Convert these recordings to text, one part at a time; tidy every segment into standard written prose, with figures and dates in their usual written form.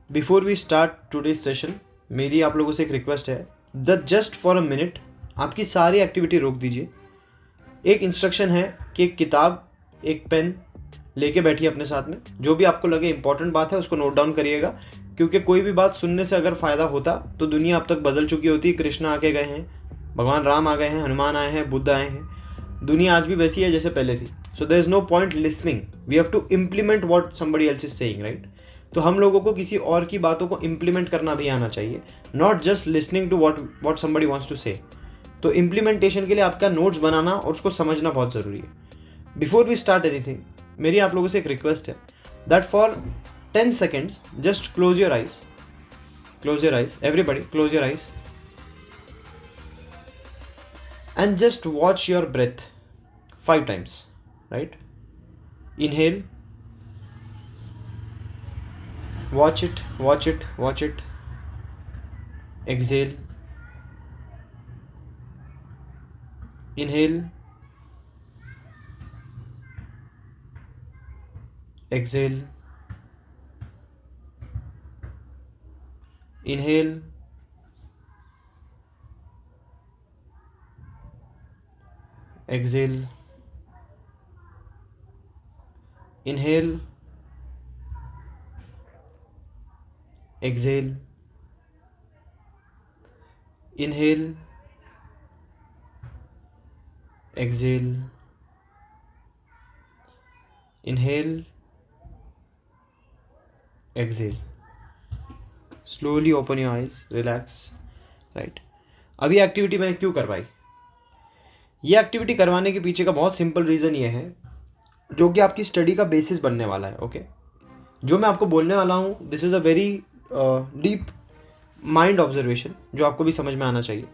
Before we start today's session, मेरी आप लोगों से एक रिक्वेस्ट है that just for a minute आपकी सारी एक्टिविटी रोक दीजिए। एक इंस्ट्रक्शन है कि एक किताब, एक पेन लेके बैठिए अपने साथ में। जो भी आपको लगे इंपॉर्टेंट बात है उसको नोट डाउन करिएगा, क्योंकि कोई भी बात सुनने से अगर फ़ायदा होता तो दुनिया अब तक बदल चुकी होती। कृष्ण आके गए हैं, भगवान राम आ गए हैं, हनुमान आए हैं, बुद्ध आए हैं। दुनिया आज भी वैसी है जैसे पहले थी। So there is no point listening, we have to implement what somebody else is saying, right. तो हम लोगों को किसी और की बातों को इम्प्लीमेंट करना भी आना चाहिए, not just listening to what somebody wants to say. तो इम्प्लीमेंटेशन के लिए आपका नोट्स बनाना और उसको समझना बहुत ज़रूरी है। बिफोर वी स्टार्ट एनीथिंग, मेरी आप लोगों से एक रिक्वेस्ट है that for 10 seconds just close your eyes, everybody close your eyes and just watch your breath 5 times, right? Inhale, watch it, watch it, watch it. Exhale, inhale, exhale, inhale, exhale, inhale, exhale, inhale, exhale, inhale, exhale. Slowly open your eyes, relax, right? अभी activity मैंने क्यों करवाई? ये activity करवाने के पीछे का बहुत सिंपल रीज़न ये है, जो कि आपकी स्टडी का बेसिस बनने वाला है। ओके, जो मैं आपको बोलने वाला हूँ, this is a very deep mind observation जो आपको भी समझ में आना चाहिए।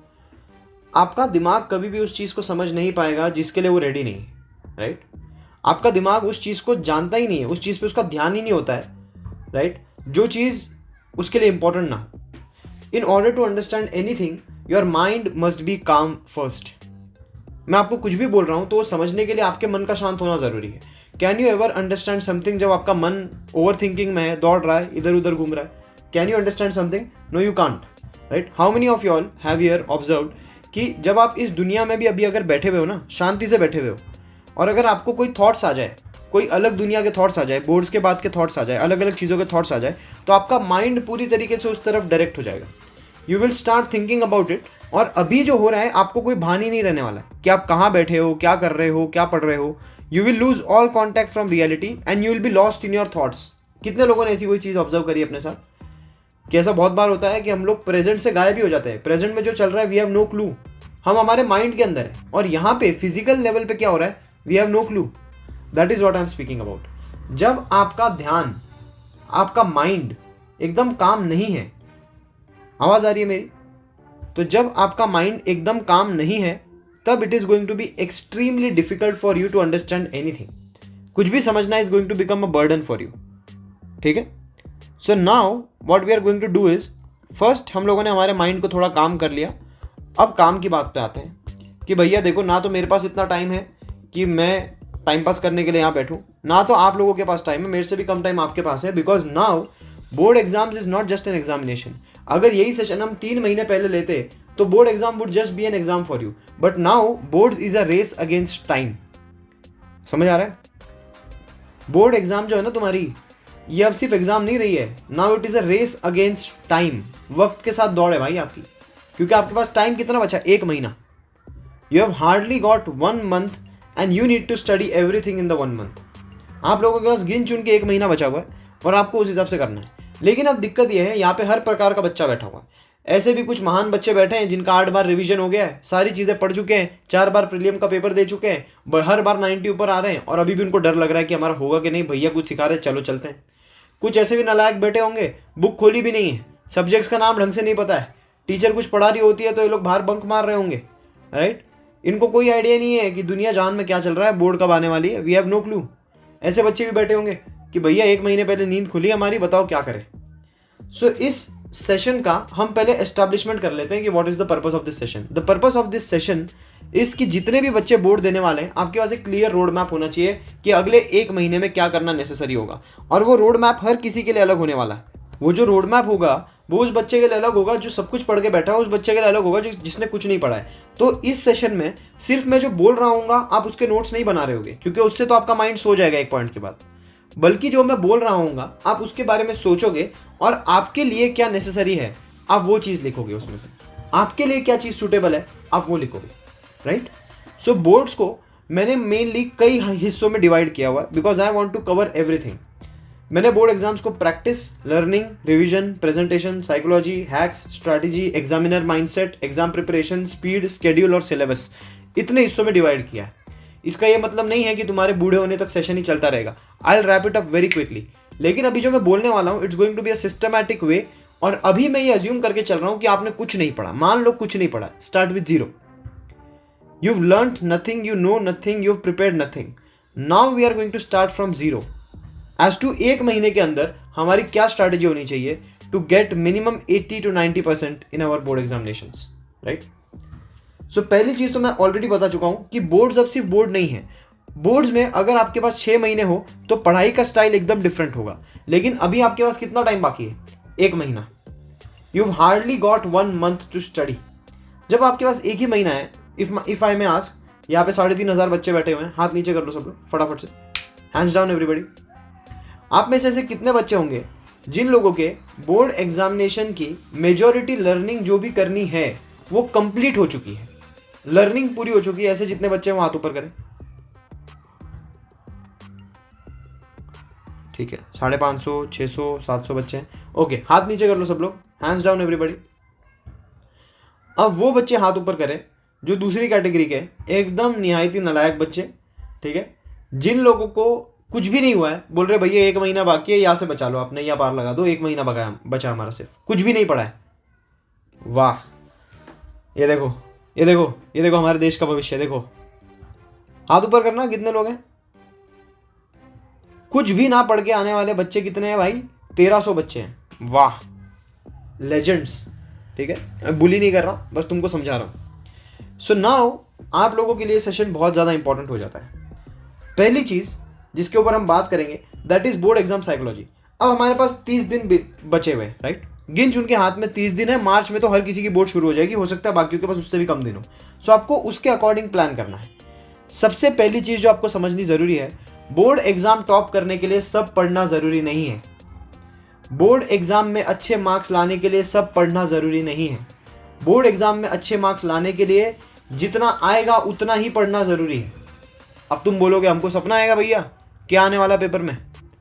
आपका दिमाग कभी भी उस चीज़ को समझ नहीं पाएगा जिसके लिए वो रेडी नहीं है, राइट। आपका दिमाग उस चीज़ को जानता ही नहीं है, उस चीज़ पे उसका ध्यान ही नहीं होता है, राइट, जो चीज़ उसके लिए इंपॉर्टेंट ना हो। In order to understand anything, your mind must be calm first. मैं आपको कुछ भी बोल रहा हूँ तो वो समझने के लिए आपके मन का शांत होना ज़रूरी है। Can you ever understand something जब आपका मन ओवर थिंकिंग में है, दौड़ रहा है, इधर उधर घूम रहा है? Can you understand something? No you can't, right. How many of you all have ever observe कि जब आप इस दुनिया में भी अभी अगर बैठे हुए हो ना, शांति से बैठे हुए हो, और अगर आपको कोई थॉट्स आ जाए, कोई अलग दुनिया के थॉट्स आ जाए, बोर्ड्स के बाद के थॉट्स आ जाए, अलग अलग चीज़ों के थॉट्स आ जाए, तो आपका माइंड पूरी तरीके से उस तरफ डायरेक्ट हो जाएगा। You will start thinking about it. और अभी जो हो रहा है आपको कोई भान ही नहीं रहने वाला है कि आप कहाँ बैठे हो, क्या कर रहे हो, क्या पढ़ रहे हो। You will lose all contact from reality and you will be lost in your thoughts. कितने लोगों ने ऐसी कोई चीज़ ऑब्जर्व करी अपने साथ कि ऐसा बहुत बार होता है कि हम लोग प्रेजेंट से गायब भी हो जाते हैं। प्रेजेंट में जो चल रहा है वी हैव नो क्लू, हम हमारे माइंड के अंदर है, और यहाँ पे फिजिकल लेवल पे क्या हो रहा है we have no clue. That is what I am speaking about. जब आपका ध्यान, आपका माइंड एकदम काम नहीं है, आवाज़ आ रही है मेरी? तो जब आपका माइंड एकदम काम नहीं है, तब it is going to be extremely difficult for you to understand anything. कुछ भी समझना is going to become a burden for you, ठीक है। So now what we are going to do is, first हम लोगों ने हमारे माइंड को थोड़ा काम कर लिया। अब काम की बात पे आते हैं कि भैया देखो, ना तो मेरे पास इतना टाइम है कि मैं टाइम पास करने के लिए यहाँ बैठूँ, ना तो आप लोगों के पास टाइम है, मेरे से भी कम टाइम आपके पास है। Because now board exams is not just an examination. अगर यही सेशन हम 3 महीने पहले लेते तो board exam would just be an exam for you, but now board is a race against time. समझ आ रहा है? बोर्ड एग्जाम जो है ना तुम्हारी, ये अब सिर्फ एग्जाम नहीं रही है, now it is a race against time. वक्त के साथ दौड़ है भाई आपकी, क्योंकि आपके पास टाइम कितना बचा? 1 महीना। You have hardly got 1 month and you need to study everything in the 1 month। आप लोगों के पास गिन चुन के 1 महीना बचा हुआ है और आपको उस हिसाब से करना है। लेकिन अब दिक्कत यह है, यहाँ पे हर प्रकार का बच्चा बैठा हुआ है। ऐसे भी कुछ महान बच्चे बैठे हैं जिनका 8 बार रिवीजन हो गया है, सारी चीज़ें पढ़ चुके हैं, 4 बार प्रीलियम का पेपर दे चुके हैं, हर बार 90 ऊपर आ रहे हैं, और अभी भी उनको डर लग रहा है कि हमारा होगा कि नहीं, भैया कुछ सिखा रहे, चलो चलते हैं। कुछ ऐसे भी नालायक बैठे होंगे, बुक खोली भी नहीं है, सब्जेक्ट्स का नाम ढंग से नहीं पता है, टीचर कुछ पढ़ा रही होती है तो ये लोग बाहर बंक मार रहे होंगे, राइट। इनको कोई आइडिया नहीं है कि दुनिया जान में क्या चल रहा है, बोर्ड कब आने वाली है, वी हैव नो क्लू। ऐसे बच्चे भी बैठे होंगे कि भैया 1 महीने पहले नींद खुली हमारी, बताओ क्या करें। सो इस सेशन का हम पहले एस्टैब्लिशमेंट कर लेते हैं कि what is the purpose of this session. The purpose of this session is कि जितने भी बच्चे बोर्ड देने वाले हैं, आपके पास एक क्लियर रोड मैप होना चाहिए कि अगले 1 महीने में क्या करना नेसेसरी होगा, और वो रोड मैप हर किसी के लिए अलग होने वाला है। वो जो रोड मैप होगा वो उस बच्चे के लिए अलग होगा जो सब कुछ पढ़ के बैठा है, उस बच्चे के लिए अलग होगा जिसने कुछ नहीं पढ़ा है। तो इस सेशन में सिर्फ मैं जो बोल रहा हूँ आप उसके नोट्स नहीं बना रहे होगे, क्योंकि उससे तो आपका माइंड सो जाएगा एक पॉइंट के बाद। बल्कि जो मैं बोल रहा हूँ आप उसके बारे में सोचोगे और आपके लिए क्या नेसेसरी है आप वो चीज़ लिखोगे, उसमें से आपके लिए क्या चीज़ सूटेबल है आप वो लिखोगे, राइट। सो बोर्ड्स को मैंने मेनली कई हिस्सों में डिवाइड किया हुआ है because I want to cover everything. मैंने बोर्ड एग्जाम्स को practice, learning, revision, presentation, psychology, hacks, strategy, examiner mindset, exam preparation, speed, schedule और सिलेबस, इतने हिस्सों में डिवाइड किया है। इसका ये मतलब नहीं है कि तुम्हारे बूढ़े होने तक सेशन ही चलता रहेगा। I will wrap it up very quickly. लेकिन अभी जो मैं बोलने वाला हूँ it's going to be a systematic way. और अभी मैं ये अज्यूम करके चल रहा हूँ कि आपने कुछ नहीं पढ़ा। मान लो कुछ नहीं पढ़ा, start with zero. You've learned nothing, you know nothing, you've prepared nothing. Now we are going to start from zero. As to एक महीने के अंदर हमारी क्या स्ट्रैटेजी होनी चाहिए to get minimum 80 to 90% in our board examinations, right? So पहली चीज़ तो मैं ऑलरेडी बता चुका हूँ कि बोर्ड्स अब सिर्फ बोर्ड नहीं है। बोर्ड्स में अगर आपके पास 6 महीने हो तो पढ़ाई का स्टाइल एकदम डिफरेंट होगा। लेकिन अभी आपके पास कितना टाइम बाकी है? 1 महीना। You've hardly got 1 month to study. जब आपके पास एक ही महीना है, इफ आई मे आस्क, यहाँ पे 3,500 बच्चे बैठे हुए हैं, हाथ नीचे कर लो सब लोग फटाफट से, हैंड्स डाउन एवरीबॉडी। आप में से ऐसे कितने बच्चे होंगे जिन लोगों के बोर्ड एग्जामिनेशन की मेजॉरिटी लर्निंग जो भी करनी है वो कंप्लीट हो चुकी है, लर्निंग पूरी हो चुकी है? ऐसे जितने बच्चे हैं वो हाथ ऊपर करें। ठीक है, 550, 600, 700 बच्चे हैं। ओके, हाथ नीचे कर लो सब लोग, हैंड्स डाउन एवरीबॉडी। अब वो बच्चे हाथ ऊपर करें जो दूसरी कैटेगरी के एकदम निहायती नालायक बच्चे, ठीक है, जिन लोगों को कुछ भी नहीं हुआ है, बोल रहे भैया 1 महीना बाकी है, यहाँ से बचा लो, आपने यहाँ पार लगा दो, 1 महीना बचा हमारा, सिर्फ कुछ भी नहीं पड़ा है। वाह, ये देखो ये देखो ये देखो हमारे देश का भविष्य। देखो हाथ ऊपर करना, कितने लोग हैं? कुछ भी ना पढ़ के आने वाले बच्चे कितने हैं भाई? 1300 बच्चे हैं। वाह, लेजेंड्स। ठीक है, मैं बुली नहीं कर रहा, बस तुमको समझा रहा हूँ। सो नाउ आप लोगों के लिए सेशन बहुत ज़्यादा इंपॉर्टेंट हो जाता है। पहली चीज़ जिसके ऊपर हम बात करेंगे that is board exam psychology. अब हमारे पास 30 दिन बचे हुए हैं, राइट। गिन चुन के हाथ में 30 दिन है। मार्च में तो हर किसी की बोर्ड शुरू हो जाएगी, हो सकता है बाकियों के पास उससे भी कम दिन हो। सो आपको उसके अकॉर्डिंग प्लान करना है। सबसे पहली चीज़ जो आपको समझनी ज़रूरी है, बोर्ड एग्जाम टॉप करने के लिए सब पढ़ना ज़रूरी नहीं है। बोर्ड एग्जाम में अच्छे मार्क्स लाने के लिए सब पढ़ना ज़रूरी नहीं है। बोर्ड एग्जाम में अच्छे मार्क्स लाने के लिए जितना आएगा उतना ही पढ़ना ज़रूरी है। अब तुम बोलोगे हमको सपना आएगा भैया क्या आने वाला पेपर में?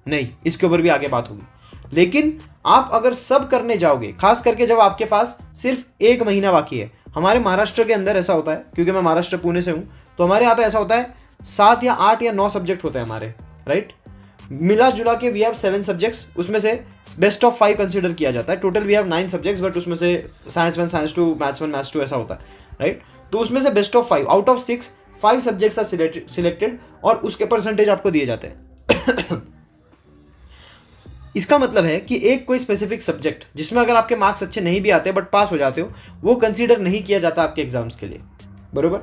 नहीं, इसके ऊपर भी आगे बात होगी। लेकिन आप अगर सब करने जाओगे, खास करके जब आपके पास सिर्फ 1 महीना बाकी है। हमारे महाराष्ट्र के अंदर ऐसा होता है, क्योंकि मैं महाराष्ट्र पुणे से हूँ, तो हमारे यहाँ पे ऐसा होता है 7 या 8 या 9 सब्जेक्ट होते हैं हमारे, राइट। मिला जुला के वी हैव 7 सब्जेक्ट्स, उसमें से बेस्ट ऑफ 5 कंसिडर किया जाता है। Total we have 9 subjects, but उसमें से साइंस 1, साइंस 2, मैथ्स 1, मैथ्स 2 ऐसा होता है, राइट। तो उसमें से best of 5 out of 6 5 subjects are selected और उसके परसेंटेज आपको दिए जाते हैं। इसका मतलब है कि एक कोई स्पेसिफिक सब्जेक्ट जिसमें अगर आपके मार्क्स अच्छे नहीं भी आते बट पास हो जाते हो, वो कंसीडर नहीं किया जाता आपके एग्जाम्स के लिए, बरोबर।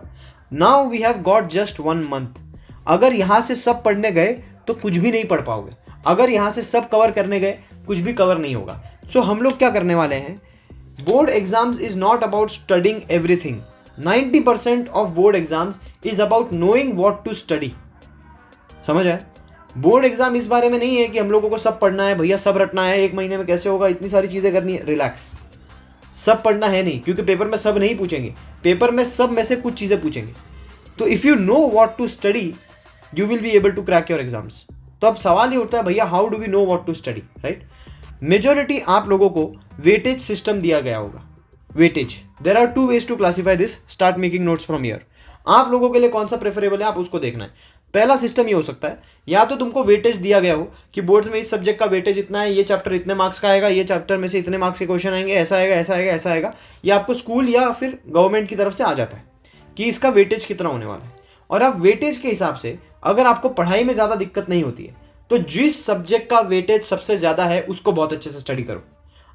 Now we have got just 1 month. अगर यहाँ से सब पढ़ने गए तो कुछ भी नहीं पढ़ पाओगे। अगर यहाँ से सब कवर करने गए कुछ भी कवर नहीं होगा। सो हम लोग क्या करने वाले हैं, board exams is not about studying everything. 90% of board exams is about knowing what to study. समझ आए? बोर्ड एग्जाम इस बारे में नहीं है कि हम लोगों को सब पढ़ना है भैया, सब रटना है, 1 महीने में कैसे होगा, इतनी सारी चीज़ें करनी है। रिलैक्स, सब पढ़ना है नहीं, क्योंकि पेपर में सब नहीं पूछेंगे। पेपर में सब में से कुछ चीज़ें पूछेंगे। तो if you know what to study you will be able to crack your exams. तो अब सवाल ही उठता है भैया how do we know what to study, right. Majority आप लोगों को वेटेज सिस्टम दिया गया होगा। Weightage, there are 2 ways to classify this, start making notes from here. आप लोगों के लिए कौन सा प्रेफरेबल है आप उसको देखना है। पहला सिस्टम ये हो सकता है, या तो तुमको वेटेज दिया गया हो कि बोर्ड्स में इस सब्जेक्ट का वेटेज इतना है, ये चैप्टर इतने मार्क्स का आएगा, ये चैप्टर में से इतने मार्क्स के क्वेश्चन आएंगे, ऐसा आएगा ऐसा आएगा ऐसा आएगा। या आपको स्कूल या फिर गवर्नमेंट की तरफ से आ जाता है कि इसका वेटेज कितना होने वाला है। और आप वेटेज के हिसाब से, अगर आपको पढ़ाई में ज़्यादा दिक्कत नहीं होती है, तो जिस सब्जेक्ट का वेटेज सबसे ज़्यादा है उसको बहुत अच्छे से स्टडी करो।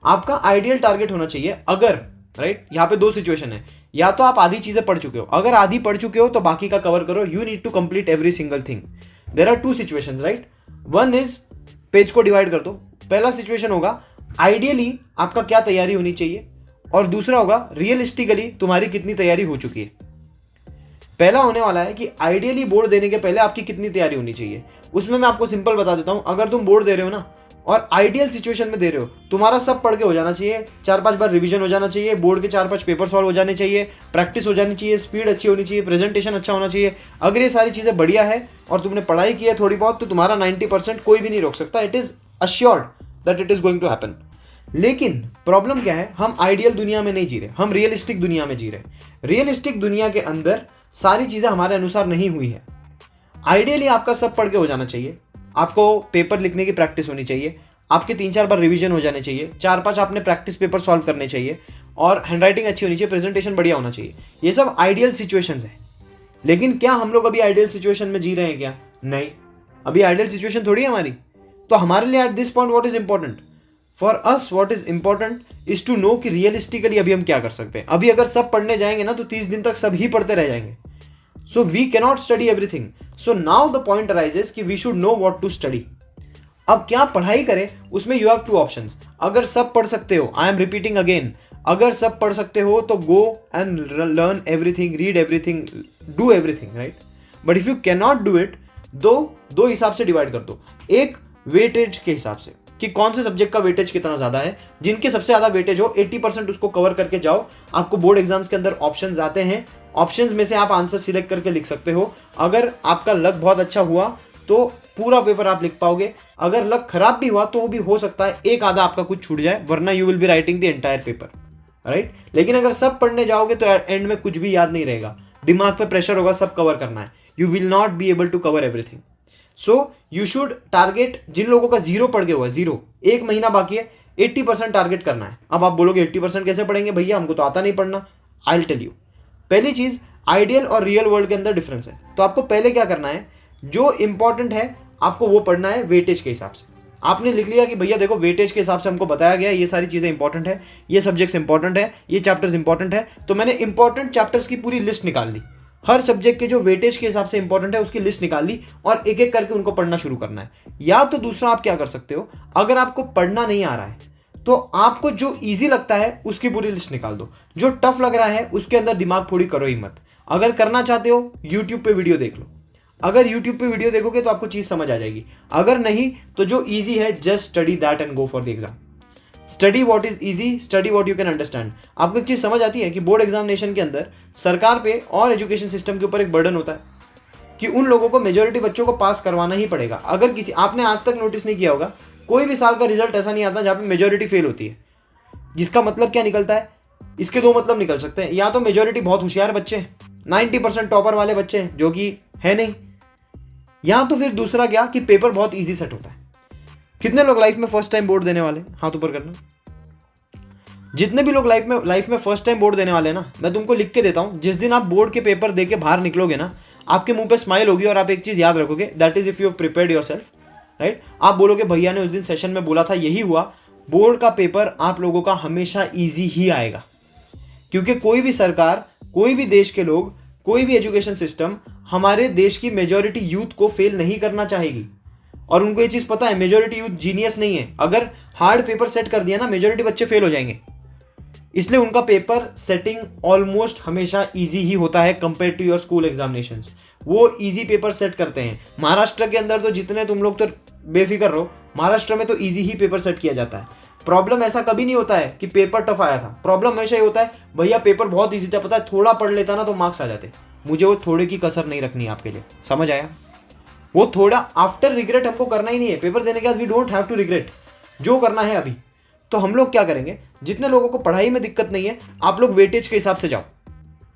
आपका आइडियल टारगेट होना चाहिए, अगर राइट, यहाँ पे 2 सिचुएशन है, या तो आप आधी चीज़ें पढ़ चुके हो, अगर आधी पढ़ चुके हो तो बाकी का कवर करो। You need to complete every single thing. There are 2 situations, right. One is, page को डिवाइड कर दो। पहला सिचुएशन होगा आइडियली आपका क्या तैयारी होनी चाहिए, और दूसरा होगा रियलिस्टिकली तुम्हारी कितनी तैयारी हो चुकी है। पहला होने वाला है कि आइडियली बोर्ड देने के पहले आपकी कितनी तैयारी होनी चाहिए। उसमें मैं आपको सिंपल बता देता हूं, अगर तुम बोर्ड दे रहे हो ना और आइडियल सिचुएशन में दे रहे हो, तुम्हारा सब पढ़ के हो जाना चाहिए, 4-5 बार रिवीजन हो जाना चाहिए, बोर्ड के 4-5 पेपर सॉल्व हो जाने चाहिए, प्रैक्टिस हो जानी चाहिए, स्पीड अच्छी होनी चाहिए, प्रेजेंटेशन अच्छा होना चाहिए। अगर ये सारी चीज़ें बढ़िया है और तुमने पढ़ाई की है थोड़ी बहुत, तो तुम्हारा 90% कोई भी नहीं रोक सकता। It is assured that it is going to happen. लेकिन प्रॉब्लम क्या है, हम आइडियल दुनिया में नहीं जी रहे, हम रियलिस्टिक दुनिया में जी रहे। रियलिस्टिक दुनिया के अंदर सारी चीज़ें हमारे अनुसार नहीं हुई है। आइडियली आपका सब पढ़ के हो जाना चाहिए, आपको पेपर लिखने की प्रैक्टिस होनी चाहिए, आपके 3-4 बार रिवीजन हो जाने चाहिए, 4-5 आपने प्रैक्टिस पेपर सॉल्व करने चाहिए, और हैंडराइटिंग अच्छी होनी चाहिए, प्रेजेंटेशन बढ़िया होना चाहिए। ये सब आइडियल सिचुएशंस है। लेकिन क्या हम लोग अभी आइडियल सिचुएशन में जी रहे हैं क्या? नहीं, अभी आइडियल सिचुएशन थोड़ी है हमारी। तो हमारे लिए at this point what is important for us, what is important is to know कि रियलिस्टिकली अभी हम क्या कर सकते हैं। अभी अगर सब पढ़ने जाएंगे ना तो 30 दिन तक सब ही पढ़ते रह जाएंगे। So we cannot study everything. So now the point arises कि we should know what to study. अब क्या पढ़ाई करें, उसमें यू हैव 2 ऑप्शंस। अगर सब पढ़ सकते हो, आई एम रिपीटिंग अगेन, अगर सब पढ़ सकते हो तो go and learn everything, read everything, do everything, right. But if you can not do it, दो हिसाब से डिवाइड कर दो। एक वेटेज के हिसाब से कि कौन से सब्जेक्ट का वेटेज कितना ज्यादा है, जिनके सबसे ज्यादा वेटेज हो 80% उसको कवर करके जाओ। आपको बोर्ड एग्जाम्स के अंदर ऑप्शंस आते हैं, ऑप्शंस में से आप आंसर सिलेक्ट करके लिख सकते हो। अगर आपका लक बहुत अच्छा हुआ तो पूरा पेपर आप लिख पाओगे, अगर लक खराब भी हुआ तो भी हो सकता है एक आधा आपका कुछ छूट जाए, वरना you will be writing the entire paper, right. लेकिन अगर सब पढ़ने जाओगे तो एंड में कुछ भी याद नहीं रहेगा, दिमाग पे प्रेशर होगा सब कवर करना है, you will not be able to cover everything. So you should target, जिन लोगों का 0 पढ़ के हुआ है, 0, 1 महीना बाकी है, 80% टारगेट करना है। अब आप बोलोगे 80% कैसे पढ़ेंगे भैया, हमको तो आता नहीं पढ़ना। I will tell you. पहली चीज, आइडियल और रियल वर्ल्ड के अंदर डिफरेंस है। तो आपको पहले क्या करना है, जो इंपॉर्टेंट है आपको वो पढ़ना है वेटेज के हिसाब से। आपने लिख लिया कि भैया देखो वेटेज के हिसाब से हमको बताया गया ये सारी चीज़ें इंपॉर्टेंट है, ये सब्जेक्ट्स इंपॉर्टेंट है, ये चैप्टर्स इंपॉर्टेंट है, तो मैंने इंपॉर्टेंट चैप्टर्स की पूरी लिस्ट निकाल ली, हर सब्जेक्ट के जो वेटेज के हिसाब से इंपॉर्टेंट है उसकी लिस्ट निकाल ली, और एक एक करके उनको पढ़ना शुरू करना है। या तो दूसरा आप क्या कर सकते हो, अगर आपको पढ़ना नहीं आ रहा है तो आपको जो ईजी लगता है उसकी पूरी लिस्ट निकाल दो, जो टफ लग रहा है उसके अंदर दिमाग फोड़ी करो ही मत। अगर करना चाहते हो यूट्यूब पे वीडियो देख लो, अगर यूट्यूब पे वीडियो देखोगे तो आपको चीज समझ आ जाएगी, अगर नहीं तो जो इजी है just study that and go for the exam. Study what is easy, study what you can understand. आपको एक चीज समझ आती है कि बोर्ड एग्जामिनेशन के अंदर सरकार पे और एजुकेशन सिस्टम के ऊपर एक बर्डन होता है कि उन लोगों को, मेजोरिटी बच्चों को पास करवाना ही पड़ेगा। अगर किसी, आपने आज तक नोटिस नहीं किया होगा, कोई भी साल का रिजल्ट ऐसा नहीं आता जहाँ पे मेजोरिटी फेल होती है। जिसका मतलब क्या निकलता है, इसके 2 मतलब निकल सकते हैं, या तो मेजोरिटी बहुत होशियार बच्चे हैं, 90% टॉपर वाले बच्चे हैं जो कि है नहीं, या तो फिर दूसरा क्या कि पेपर बहुत इजी सेट होता है। कितने लोग लाइफ में फर्स्ट टाइम बोर्ड देने वाले, हाथ ऊपर करना। जितने भी लोग लाइफ में फर्स्ट टाइम बोर्ड देने वाले हैं ना, मैं तुमको लिख के देता हूं, जिस दिन आप बोर्ड के पेपर दे के बाहर निकलोगे ना, आपके मुंह पे स्माइल होगी और आप एक चीज याद रखोगे, that is if you have prepared yourself, right. आप बोलोगे भैया ने उस दिन सेशन में बोला था, यही हुआ। बोर्ड का पेपर आप लोगों का हमेशा ईजी ही आएगा, क्योंकि कोई भी सरकार, कोई भी देश के लोग, कोई भी एजुकेशन सिस्टम हमारे देश की मेजॉरिटी यूथ को फेल नहीं करना चाहेगी। और उनको ये चीज पता है, मेजॉरिटी यूथ जीनियस नहीं है। अगर हार्ड पेपर सेट कर दिया ना, मेजॉरिटी बच्चे फेल हो जाएंगे। इसलिए उनका पेपर सेटिंग ऑलमोस्ट हमेशा इजी ही होता है compare to your school examinations. वो इजी पेपर सेट करते हैं। महाराष्ट्र के अंदर तो जितने तुम लोग तो बेफिक्र रहो, महाराष्ट्र में तो इजी ही पेपर सेट किया जाता है। प्रॉब्लम ऐसा कभी नहीं होता है कि पेपर टफ आया था, प्रॉब्लम हमेशा ये होता है भैया पेपर बहुत इजी था, पता है थोड़ा पढ़ लेता ना तो मार्क्स आ जाते। मुझे वो थोड़े की कसर नहीं रखनी आपके लिए, समझ आया। वो थोड़ा आफ्टर रिग्रेट हमको करना ही नहीं है। पेपर देने के बाद we don't have to regret, जो करना है अभी। तो हम लोग क्या करेंगे, जितने लोगों को पढ़ाई में दिक्कत नहीं है, आप लोग वेटेज के हिसाब से जाओ।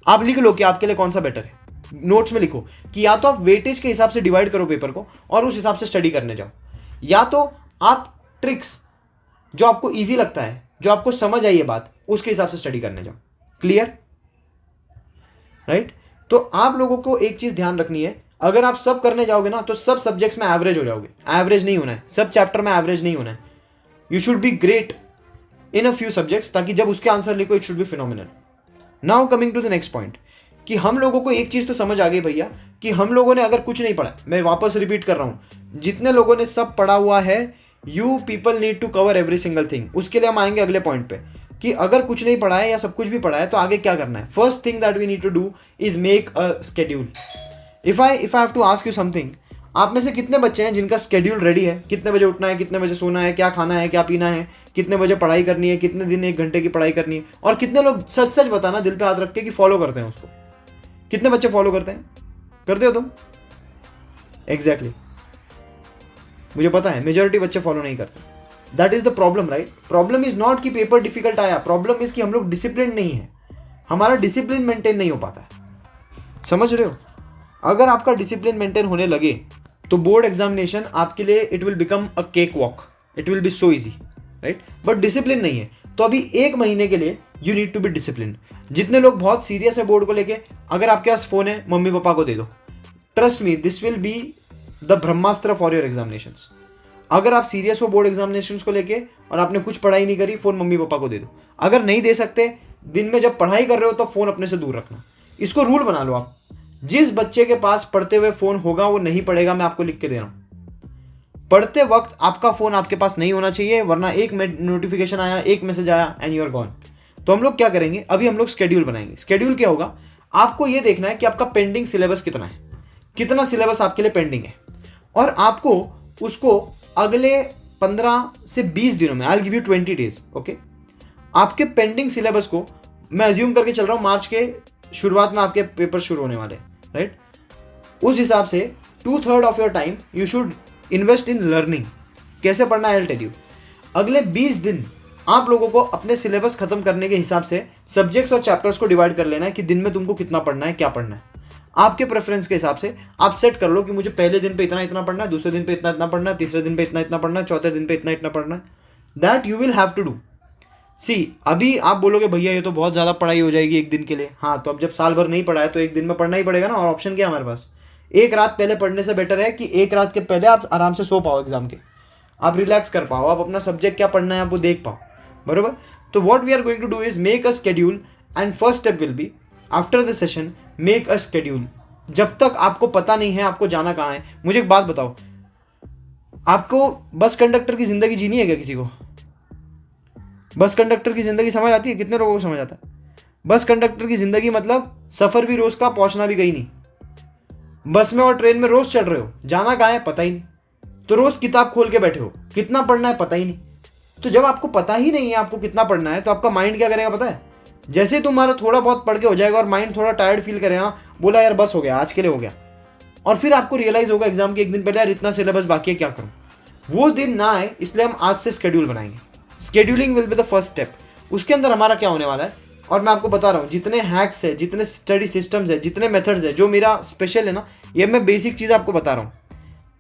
आप लिख लो कि आपके लिए कौन सा बेटर है, नोट्स में लिखो कि या तो आप वेटेज के हिसाब से डिवाइड करो पेपर को और उस हिसाब से स्टडी करने जाओ, या तो आप ट्रिक्स जो आपको इजी लगता है, जो आपको समझ आई है बात, उसके हिसाब से स्टडी करने जाओ। Clear, right. तो आप लोगों को एक चीज ध्यान रखनी है, अगर आप सब करने जाओगे ना तो सब सब्जेक्ट्स में एवरेज हो जाओगे। एवरेज नहीं होना है, सब चैप्टर में एवरेज नहीं होना है। You should be great in a few subjects, ताकि जब उसके आंसर लिखो it should be phenomenal. Now coming to the next point, कि हम लोगों को एक चीज तो समझ आ गई भैया कि हम लोगों ने अगर कुछ नहीं पढ़ा, मैं वापस रिपीट कर रहा हूं, जितने लोगों ने सब पढ़ा हुआ है you people need to cover every single thing. उसके लिए हम आएंगे अगले पॉइंट पे कि अगर कुछ नहीं पढ़ा है या सब कुछ भी पढ़ा है तो आगे क्या करना है। First thing that we need to do is make a schedule. If I have to ask you something, आप में से कितने बच्चे हैं जिनका स्केड्यूल रेडी है, कितने बजे उठना है, कितने बजे सोना है, क्या खाना है, क्या पीना है, कितने बजे पढ़ाई करनी है, कितने दिन 1 घंटे की पढ़ाई करनी है, और कितने लोग सच सच बताना दिल पे हाथ रख के कि फॉलो करते हैं उसको। कितने बच्चे फॉलो करते हैं? करते हो तुम? एग्जैक्टली मुझे पता है मेजोरिटी बच्चे फॉलो नहीं करते। That is the problem, right? Problem is not कि पेपर डिफिकल्ट आया, प्रॉब्लम इज कि हम लोग डिसिप्लिन नहीं है, हमारा डिसिप्लिन मेंटेन नहीं हो पाता है। समझ रहे हो? अगर आपका डिसिप्लिन मेंटेन होने लगे तो बोर्ड एग्जामिनेशन आपके लिए it will become a cake walk, it will be so easy, right? But discipline नहीं है तो अभी 1 महीने के लिए you need to be discipline. जितने लोग बहुत सीरियस है बोर्ड को लेके, अगर आपके पास फोन है मम्मी पापा को दे दो। Trust me, this will be the Brahmastra for your examinations. अगर आप सीरियस हो बोर्ड एग्जामिनेशंस को लेके और आपने कुछ पढ़ाई नहीं करी, फोन मम्मी पापा को दे दो। अगर नहीं दे सकते, दिन में जब पढ़ाई कर रहे हो तब फोन अपने से दूर रखना। इसको रूल बना लो आप। जिस बच्चे के पास पढ़ते हुए फोन होगा वो नहीं पढ़ेगा, मैं आपको लिख के दे रहा हूं। पढ़ते वक्त आपका फोन आपके पास नहीं होना चाहिए, वरना एक नोटिफिकेशन आया, एक मैसेज आया एंड यू आर गॉन। तो हम लोग क्या करेंगे, अभी हम लोग स्केड्यूल बनाएंगे। स्केड्यूल क्या होगा, आपको ये देखना है कि आपका पेंडिंग सिलेबस कितना है, कितना सिलेबस आपके लिए पेंडिंग है, और आपको उसको अगले 15 से 20 दिनों में, आई will give you 20 days, okay? आपके पेंडिंग सिलेबस को मैं अज्यूम करके चल रहा हूं मार्च के शुरुआत में आपके पेपर शुरू होने वाले, राइट? उस हिसाब से 2/3 of your time you should invest in learning. कैसे पढ़ना है आई विल टेल यू। अगले 20 दिन आप लोगों को अपने सिलेबस खत्म करने के हिसाब से सब्जेक्ट्स और चैप्टर्स को डिवाइड कर लेना है कि दिन में तुमको कितना पढ़ना है, क्या पढ़ना है। आपके प्रेफरेंस के हिसाब से आप सेट कर लो कि मुझे पहले दिन पे इतना इतना पढ़ना है, दूसरे दिन पे इतना इतना पढ़ना है, तीसरे दिन पे इतना इतना पढ़ना है, चौथे दिन पे इतना इतना पढ़ना है। That you will have to do. See, अभी आप बोलोगे भैया ये तो बहुत ज़्यादा पढ़ाई हो जाएगी एक दिन के लिए। हाँ, तो अब जब साल भर नहीं पढ़ा है तो एक दिन में पढ़ना ही पड़ेगा ना, और ऑप्शन क्या है हमारे पास? एक रात पहले पढ़ने से बेटर है कि एक रात के पहले आप आराम से सो पाओ, एग्जाम के आप रिलैक्स कर पाओ, आप अपना सब्जेक्ट क्या पढ़ना है आप वो देख पाओ, बरोबर? तो what we are going to do is make a schedule, and first step will be after the session make a schedule. जब तक आपको पता नहीं है आपको जाना कहाँ है। मुझे एक बात बताओ, आपको बस कंडक्टर की जिंदगी जीनी है क्या? किसी को बस कंडक्टर की जिंदगी समझ आती है? कितने लोगों को समझ आता है? बस कंडक्टर की जिंदगी मतलब सफर भी रोज का, पहुंचना भी कहीं नहीं। बस में और ट्रेन में रोज चढ़ रहे हो, जाना कहाँ है पता ही नहीं, तो रोज किताब खोल के बैठे हो, कितना पढ़ना है पता ही नहीं। तो जब आपको पता ही नहीं है आपको कितना पढ़ना है तो आपका माइंड क्या करेगा पता है? जैसे ही तुम्हारा थोड़ा बहुत पढ़ के हो जाएगा और माइंड थोड़ा टायर्ड फील करेगा, बोला यार बस हो गया, आज के लिए हो गया, और फिर आपको रियलाइज होगा एग्जाम के एक दिन पहले यार इतना सिलेबस बाकी है, क्या करूं। वो दिन ना आए, इसलिए हम आज से स्केड्यूल बनाएंगे। Scheduling will be the first step. उसके अंदर हमारा क्या होने वाला है, और मैं आपको बता रहा हूँ जितने हैक्स है, जितने स्टडी सिस्टम्स है, जितने मेथड्स है, जो मेरा स्पेशल है ना, ये मैं बेसिक चीज़ आपको बता रहा हूँ।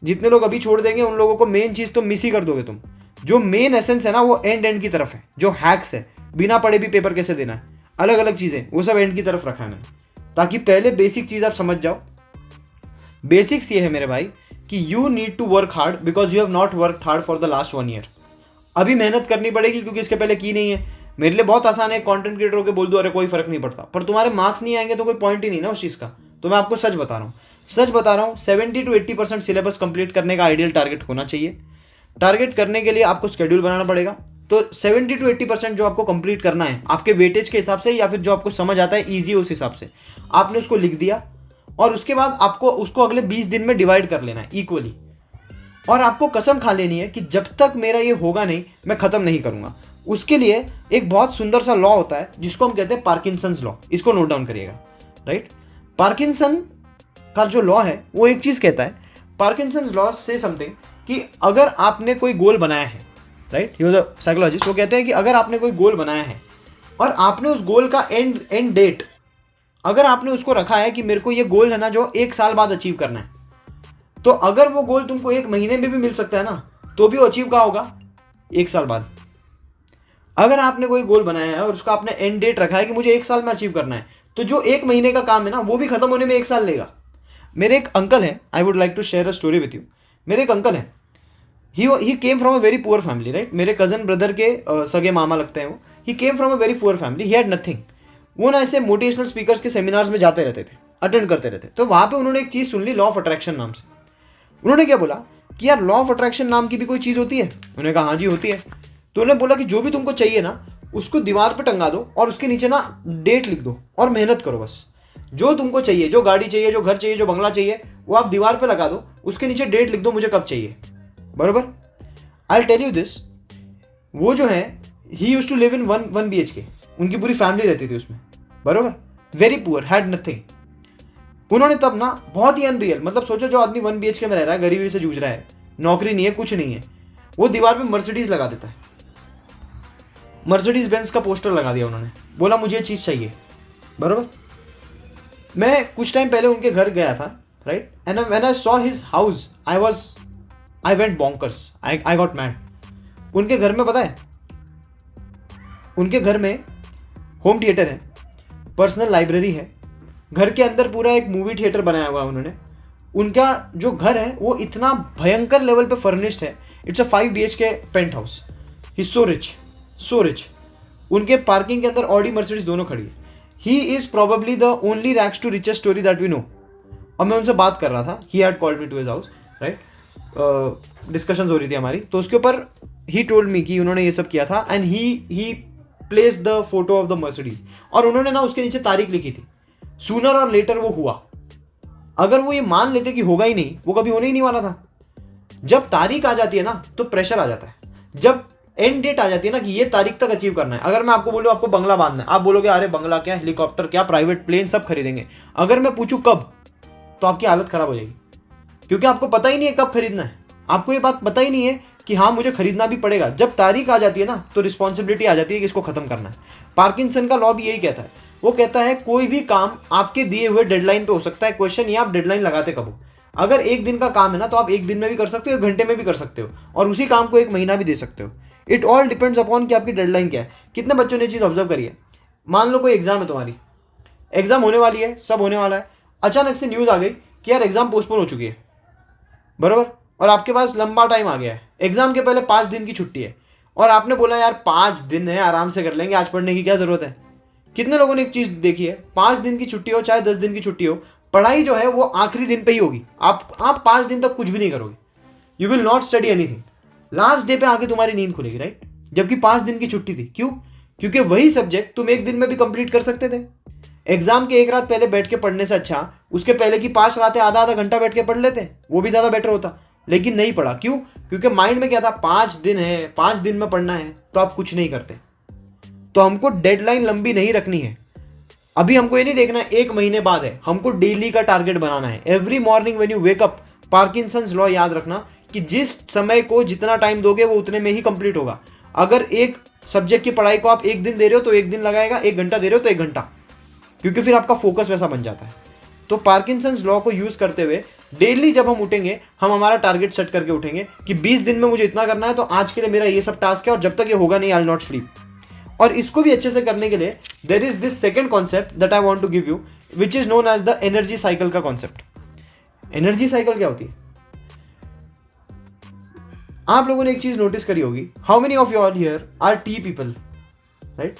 जितने लोग अभी छोड़ देंगे उन लोगों को मेन चीज़ तो मिस ही कर दोगे तुम। जो मेन एसेंस है ना वो एंड की तरफ है। जो हैक्स है, बिना पढ़े भी पेपर कैसे देना है, अलग अलग चीज़ें, वो सब एंड की तरफ रखा है मैंने, ताकि पहले बेसिक चीज़ आप समझ जाओ। बेसिक्स ये है मेरे भाई कि you need to work hard because you have not work hard for the last 1 year. अभी मेहनत करनी पड़ेगी क्योंकि इसके पहले की नहीं है। मेरे लिए बहुत आसान है कंटेंट क्रिएटर होकर बोल दो अरे कोई फर्क नहीं पड़ता, पर तुम्हारे मार्क्स नहीं आएंगे तो कोई पॉइंट ही नहीं ना उस चीज़ का। तो मैं आपको सच बता रहा हूँ, 70 to 80% सिलेबस कंप्लीट करने का आइडियल टारगेट होना चाहिए। टारगेट करने के लिए आपको शेड्यूल बनाना पड़ेगा। तो 70 to 80% जो आपको कंप्लीट करना है आपके वेटेज के हिसाब से, या फिर जो आपको समझ आता है ईजी उस हिसाब से आपने उसको लिख दिया, और उसके बाद आपको उसको अगले 20 दिन में डिवाइड कर लेना है इक्वली। और आपको कसम खा लेनी है कि जब तक मेरा ये होगा नहीं मैं ख़त्म नहीं करूँगा। उसके लिए एक बहुत सुंदर सा लॉ होता है जिसको हम कहते हैं पार्किंसंस लॉ। इसको नोट डाउन करिएगा, राइट? पार्किंसन का जो लॉ है वो एक चीज़ कहता है, पार्किंसंस लॉ से समथिंग कि अगर आपने कोई गोल बनाया है, right, he was a psychologist, वो कहते हैं कि अगर आपने कोई गोल बनाया है और आपने उस गोल का एंड डेट अगर आपने उसको रखा है कि मेरे को ये गोल है ना जो 1 साल बाद अचीव करना है, तो अगर वो गोल तुमको 1 महीने में भी मिल सकता है ना, तो भी वो अचीव कहाँ होगा? 1 साल बाद। अगर आपने कोई गोल बनाया है और उसका आपने एंड डेट रखा है कि मुझे 1 साल में अचीव करना है, तो जो 1 महीने का काम है ना वो भी खत्म होने में 1 साल लेगा। मेरे एक अंकल है, I would like to share a story with you. मेरे एक अंकल है, he came from a very poor family, right? मेरे कजन ब्रदर के सगे मामा लगते हैं वो। He came from a very poor family, he had nothing. वो ना ऐसे मोटिवेशनल स्पीकर्स के सेमिनार्स में जाते रहते थे, अटेंड करते रहते। तो वहाँ पे उन्होंने एक चीज़ सुन ली, लॉ ऑफ अट्रैक्शन नाम से। उन्होंने क्या बोला, कि यार लॉ ऑफ अट्रैक्शन नाम की भी कोई चीज़ होती है? उन्होंने कहा हाँ जी होती है। तो उन्होंने बोला कि जो भी तुमको चाहिए ना उसको दीवार पे टंगा दो और उसके नीचे ना डेट लिख दो और मेहनत करो बस। जो तुमको चाहिए, जो गाड़ी चाहिए, जो घर चाहिए, जो बंगला चाहिए, वो आप दीवार पे लगा दो, उसके नीचे डेट लिख दो मुझे कब चाहिए। बरोबर? आई टेल यू दिस, वो जो है he used to live in one BHK, उनकी पूरी फैमिली रहती थी उसमें। बरोबर? Very poor, had nothing. उन्होंने तब ना बहुत ही अनरियल, मतलब सोचो जो आदमी 1 BHK में रह रहा है, गरीबी से जूझ रहा है, नौकरी नहीं है, कुछ नहीं है, वो दीवार पे मर्सिडीज लगा देता है। मर्सिडीज बेंज का पोस्टर लगा दिया उन्होंने, बोला मुझे ये चीज़ चाहिए। बरोबर? मैं कुछ टाइम पहले उनके घर गया था, right, and when I saw his house I went bonkers, I got mad. उनके घर में पता है, उनके घर में होम थिएटर है, पर्सनल लाइब्रेरी है, घर के अंदर पूरा एक मूवी थिएटर बनाया हुआ है उन्होंने। उनका जो घर है वो इतना भयंकर लेवल पे फर्निश्ड है, it's a 5 BHK penthouse. He so rich, so rich. उनके पार्किंग के अंदर ऑडी मर्सिडीज दोनों खड़ी है। He is probably the only rags to richest story that we know. और मैं उनसे बात कर रहा था, he had called me to his house, right, discussions हो रही थी हमारी, तो उसके ऊपर ही टोल्ड मी कि उन्होंने ये सब किया था and he place the photo of the Mercedes, और उन्होंने ना उसके नीचे तारीख लिखी थी, सूनर और लेटर वो हुआ। अगर वो ये मान लेते कि होगा ही नहीं, वो कभी होने ही नहीं वाला था। जब तारीख आ जाती है ना तो प्रेशर आ जाता है, जब एंड डेट आ जाती है ना कि ये तारीख तक अचीव करना है। अगर मैं आपको बोलूँ आपको बंगला बांधना है, आप बोलोगे अरे बंगला क्या, हेलीकॉप्टर क्या, प्राइवेट प्लेन सब खरीदेंगे। अगर मैं पूछूं कब, तो आपकी हालत खराब हो जाएगी, क्योंकि आपको पता ही नहीं है कब खरीदना है। आपको ये बात पता ही नहीं है कि हाँ मुझे खरीदना भी पड़ेगा। जब तारीख आ जाती है ना तो रिस्पॉन्सिबिलिटी आ जाती है कि इसको खत्म करना है। पार्किंसन का लॉ भी यही कहता है, वो कहता है कोई भी काम आपके दिए हुए डेडलाइन पे हो सकता है। क्वेश्चन ये आप डेडलाइन लगाते कब हो। अगर 1 दिन का काम है ना तो आप 1 दिन में भी कर सकते हो, 1 घंटे में भी कर सकते हो, और उसी काम को 1 महीना भी दे सकते हो। इट ऑल डिपेंड्स अपॉन कि आपकी डेडलाइन क्या है। कितने बच्चों ने चीज़ ऑब्जर्व करी है, मान लो कोई एग्जाम है, तुम्हारी एग्जाम होने वाली है, सब होने वाला है, अचानक से न्यूज़ आ गई कि यार एग्जाम पोस्टपोन हो चुकी है। बरोबर? और आपके पास लंबा टाइम आ गया है, एग्जाम के पहले 5 दिन की छुट्टी है, और आपने बोला यार 5 दिन है आराम से कर लेंगे, आज पढ़ने की क्या जरूरत है। कितने लोगों ने एक चीज देखी है, 5 दिन की छुट्टी हो चाहे 10 दिन की छुट्टी हो, पढ़ाई जो है वो आखिरी दिन पे ही होगी। आप 5 दिन तक कुछ भी नहीं करोगे, you will not study anything. Last day पे आके तुम्हारी नींद खुलेगी, राइट, जबकि 5 दिन की छुट्टी थी। क्यों? क्योंकि वही सब्जेक्ट तुम 1 दिन में भी कंप्लीट कर सकते थे। एग्जाम के 1 रात पहले बैठ के पढ़ने से अच्छा उसके पहले की 5 रातें आधा आधा घंटा बैठ के पढ़ लेते, वो भी ज्यादा बेटर होता। लेकिन नहीं पढ़ा, क्यों? क्योंकि माइंड में क्या था, 5 दिन है, 5 दिन में पढ़ना है, तो आप कुछ नहीं करते। तो हमको डेडलाइन लंबी नहीं रखनी है। अभी हमको ये नहीं देखना 1 महीने बाद है, हमको डेली का टारगेट बनाना है। Every morning when you wake up, Parkinson's law याद रखना कि जिस समय को जितना टाइम दोगे वो उतने में ही कंप्लीट होगा। अगर एक सब्जेक्ट की पढ़ाई को आप 1 दिन दे रहे हो तो 1 दिन लगाएगा, 1 घंटा दे रहे हो तो 1 घंटा, क्योंकि फिर आपका फोकस वैसा बन जाता है। तो पार्किंसंस लॉ को यूज करते हुए डेली जब हम उठेंगे, हम हमारा टारगेट सेट करके उठेंगे कि 20 दिन में मुझे इतना करना है, तो आज के लिए मेरा ये सब टास्क है, और जब तक ये होगा नहीं आई विल नॉट स्लीप। और इसको भी अच्छे से करने के लिए there is this second concept that I want to give you, which is known as the energy cycle का कॉन्सेप्ट। एनर्जी साइकिल क्या होती है? आप लोगों ने एक चीज नोटिस करी होगी, how many of you all here R T people, right?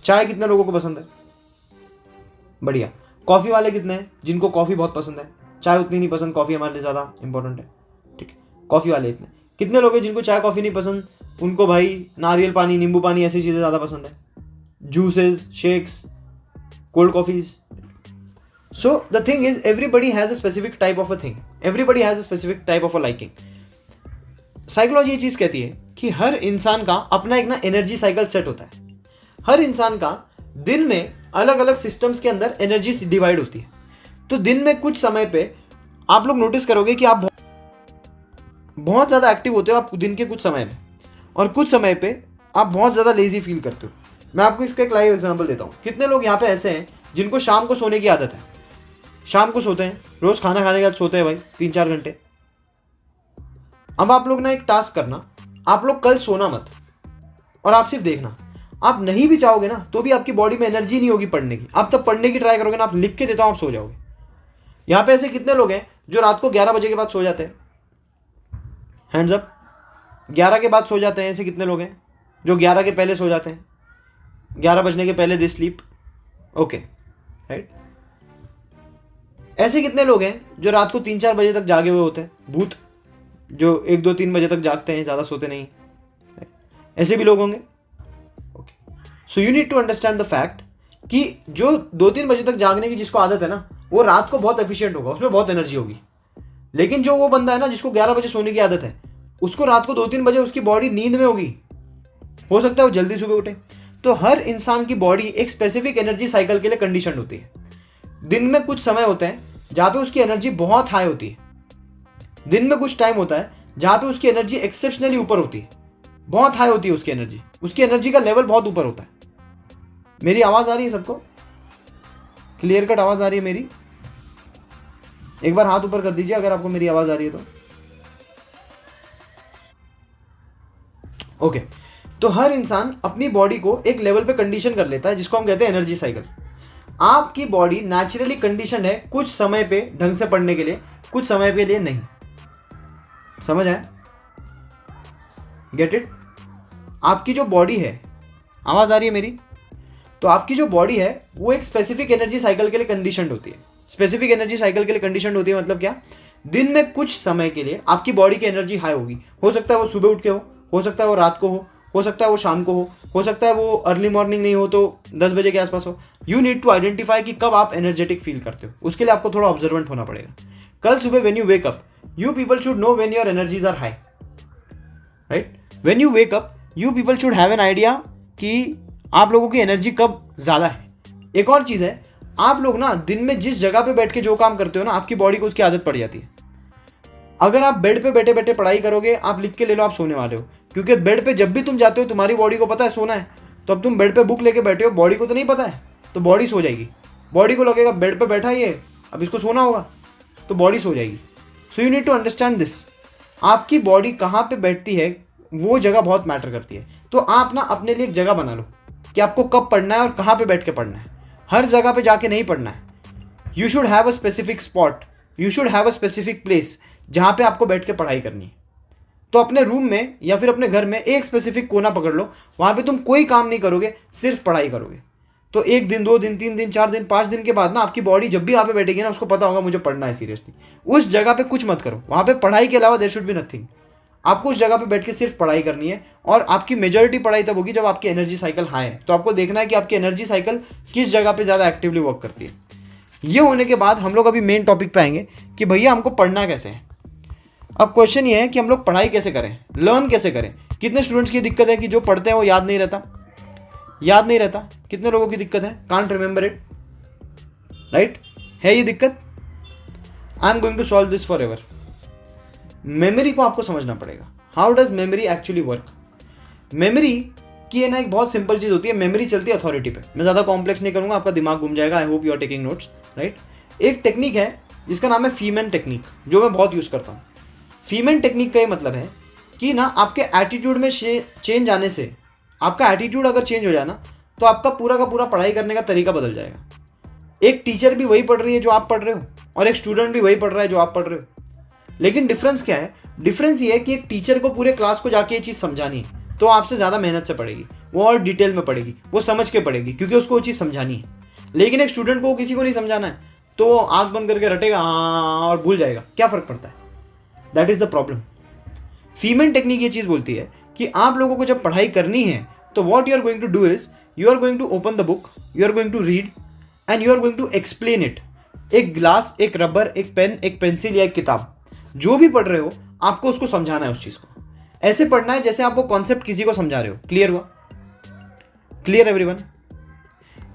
चाय कितने लोगों को पसंद है? बढ़िया। कॉफी वाले कितने हैं जिनको कॉफी बहुत पसंद है? चाय उतनी नहीं पसंद, कॉफी हमारे लिए ज्यादा इंपॉर्टेंट है, ठीक है। कॉफी वाले इतने। कितने लोग हैं जिनको चाय कॉफी नहीं पसंद, उनको भाई नारियल पानी, नींबू पानी, ऐसी चीजें ज्यादा पसंद है, juices, shakes, cold coffees. So the thing is everybody has a specific type of a thing, everybody has a specific type of a liking. Psychology ये चीज कहती है कि हर इंसान का अपना एक ना एनर्जी साइकिल सेट होता है। हर इंसान का दिन में अलग अलग सिस्टम्स के अंदर एनर्जी डिवाइड होती है। तो दिन में कुछ समय पे आप लोग नोटिस करोगे कि आप बहुत ज़्यादा एक्टिव होते हो आप दिन के कुछ समय में, और कुछ समय पे आप बहुत ज़्यादा लेजी फील करते हो। मैं आपको इसका एक लाइव एग्जांपल देता हूँ। कितने लोग यहाँ पे ऐसे हैं जिनको शाम को सोने की आदत है? शाम को सोते हैं, रोज़ खाना खाने के बाद सोते हैं भाई 3-4 घंटे। अब आप लोग ना एक टास्क करना, आप लोग कल सोना मत, और आप सिर्फ देखना, आप नहीं भी चाहोगे ना तो भी आपकी बॉडी में एनर्जी नहीं होगी पढ़ने की। आप तब पढ़ने की ट्राई करोगे ना, आप लिख के देता हूँ, आप सो जाओगे। यहाँ पे ऐसे कितने लोग हैं जो रात को 11 बजे के बाद सो जाते हैं? Hands up. 11 के बाद सो जाते हैं, ऐसे कितने लोग हैं जो 11 के पहले सो जाते हैं? 11 बजने के पहले दे स्लीप, ओके, राइट। ऐसे कितने लोग हैं जो रात को 3-4 बजे तक जागे हुए होते हैं? भूत, जो 1-2-3 बजे तक जागते हैं, ज़्यादा सोते नहीं, ऐसे भी लोग होंगे। Okay, so you need to understand the fact कि जो 2-3 बजे तक जागने की जिसको आदत है ना, वो रात को बहुत एफिशिएंट होगा, उसमें बहुत एनर्जी होगी। लेकिन जो वो बंदा है ना जिसको 11 बजे सोने की आदत है, उसको रात को 2-3 बजे उसकी बॉडी नींद में होगी, हो सकता है वो जल्दी सुबह उठे। तो हर इंसान की बॉडी एक स्पेसिफिक एनर्जी साइकिल के लिए कंडीशन होती है। दिन में कुछ समय होते हैं जहाँ पे उसकी एनर्जी बहुत हाई होती है, दिन में कुछ टाइम होता है जहाँ पे उसकी एनर्जी एक्सेप्शनली ऊपर होती है, बहुत हाई होती है उसकी एनर्जी का लेवल बहुत ऊपर होता है। मेरी आवाज़ आ रही है सबको? क्लियर कट आवाज़ आ रही है मेरी? एक बार हाथ ऊपर कर दीजिए अगर आपको मेरी आवाज़ आ रही है तो। ओके, तो हर इंसान अपनी बॉडी को एक लेवल पे कंडीशन कर लेता है जिसको हम कहते हैं एनर्जी साइकिल। आपकी बॉडी नेचुरली कंडीशन है कुछ समय पे ढंग से पढ़ने के लिए, कुछ समय के लिए नहीं। समझ आया? Get it? आपकी जो बॉडी है, आवाज़ आ रही है मेरी? तो आपकी जो बॉडी है वो एक स्पेसिफिक एनर्जी साइकिल के लिए कंडीशनड होती है। स्पेसिफिक एनर्जी साइकिल के लिए कंडीशनड होती है मतलब क्या? दिन में कुछ समय के लिए आपकी बॉडी की एनर्जी हाई होगी। हो सकता है वो सुबह उठ के हो सकता है वो रात को हो सकता है वो शाम को हो सकता है वो अर्ली मॉर्निंग नहीं हो तो 10 बजे के आसपास हो। यू नीड टू आइडेंटिफाई कि कब आप एनर्जेटिक फील करते हो। उसके लिए आपको थोड़ा ऑब्जर्वेंट होना पड़ेगा। कल सुबह when you wake up, you people should know when your energies are high, right? When you wake up, you people should have an idea कि आप लोगों की एनर्जी कब ज़्यादा है। एक और चीज़ है, आप लोग ना दिन में जिस जगह पे बैठ के जो काम करते हो ना, आपकी बॉडी को उसकी आदत पड़ जाती है। अगर आप बेड पे बैठे बैठे पढ़ाई करोगे, आप लिख के ले लो आप सोने वाले हो, क्योंकि बेड पे जब भी तुम जाते हो तुम्हारी बॉडी को पता है सोना है। तो अब तुम बेड पे बुक लेके बैठे हो, बॉडी को तो नहीं पता है, तो बॉडी सो जाएगी। बॉडी को लगेगा बेड पे बैठा ही है, अब इसको सोना होगा, तो बॉडी सो जाएगी। So you need to understand this. आपकी बॉडी कहाँ पे बैठती है वो जगह बहुत मैटर करती है। तो आप ना अपने लिए एक जगह बना लो कि आपको कब पढ़ना है और कहाँ पे बैठ के पढ़ना है। हर जगह पे जाके नहीं पढ़ना है। You should have a specific spot, you should have a specific place जहाँ पे आपको बैठ के पढ़ाई करनी है। तो अपने रूम में या फिर अपने घर में एक स्पेसिफिक कोना पकड़ लो, वहाँ पे तुम कोई काम नहीं करोगे, सिर्फ पढ़ाई करोगे। तो 1 दिन 2 दिन 3 दिन 4 दिन 5 दिन के बाद ना आपकी बॉडी जब भी यहाँ पे बैठेगी ना, उसको पता होगा मुझे पढ़ना है सीरियसली। उस जगह पे कुछ मत करो, वहाँ पे पढ़ाई के अलावा देयर शुड बी नथिंग। आपको उस जगह पे बैठ के सिर्फ पढ़ाई करनी है। और आपकी मेजॉरिटी पढ़ाई तब होगी जब आपकी एनर्जी साइकिल हाई है। तो आपको देखना है कि आपकी एनर्जी साइकिल किस जगह पे ज़्यादा एक्टिवली वर्क करती है। ये होने के बाद हम लोग अभी मेन टॉपिक पे आएंगे कि भैया हमको पढ़ना कैसे है। अब क्वेश्चन ये है कि हम लोग पढ़ाई कैसे करें, लर्न कैसे करें। कितने स्टूडेंट्स की दिक्कत है कि जो पढ़ते हैं वो याद नहीं रहता। कितने लोगों की दिक्कत है? Can't remember it, right? है ये दिक्कत? I am going to solve this forever memory. मेमोरी को आपको समझना पड़ेगा। How does memory actually work? Memory की है ना एक बहुत सिंपल चीज़ होती है, मेमोरी चलती है अथॉरिटी पे। मैं ज़्यादा कॉम्प्लेक्स नहीं करूँगा, आपका दिमाग घूम जाएगा। I hope you are taking notes, right? एक टेक्निक है जिसका नाम है फीमैन टेक्निक, जो मैं बहुत यूज़ करता हूँ। फीमैन टेक्निक का ये मतलब है कि ना आपके एटीट्यूड में चेंज आने से, आपका एटीट्यूड अगर चेंज हो जाए ना, तो आपका पूरा का पूरा पढ़ाई करने का तरीका बदल जाएगा। एक टीचर भी वही पढ़ रही है जो आप पढ़ रहे हो, और एक स्टूडेंट भी वही पढ़ रहा है जो आप पढ़ रहे हो। लेकिन डिफरेंस क्या है? डिफरेंस ये है कि एक टीचर को पूरे क्लास को जाके ये चीज़ समझानी है, तो आपसे ज़्यादा मेहनत से पढ़ेगी, वो और डिटेल में पढ़ेगी, वो समझ के पढ़ेगी, क्योंकि उसको वो चीज़ समझानी है। लेकिन एक स्टूडेंट को किसी को नहीं समझाना है, तो वो आँख बंद करके रटेगा हाँ और भूल जाएगा। क्या फ़र्क पड़ता है? That is the problem. Feynman technique ये चीज़ बोलती है कि आप लोगों को जब पढ़ाई करनी है तो what you are going to do is, you are going to open the book, you are going to read and you are going to explain it. एक ग्लास, एक रबर, एक पेन, एक पेंसिल या एक किताब, जो भी पढ़ रहे हो आपको उसको समझाना है। उस चीज़ को ऐसे पढ़ना है जैसे आप वो कॉन्सेप्ट किसी को समझा रहे हो। क्लियर हुआ? Clear everyone?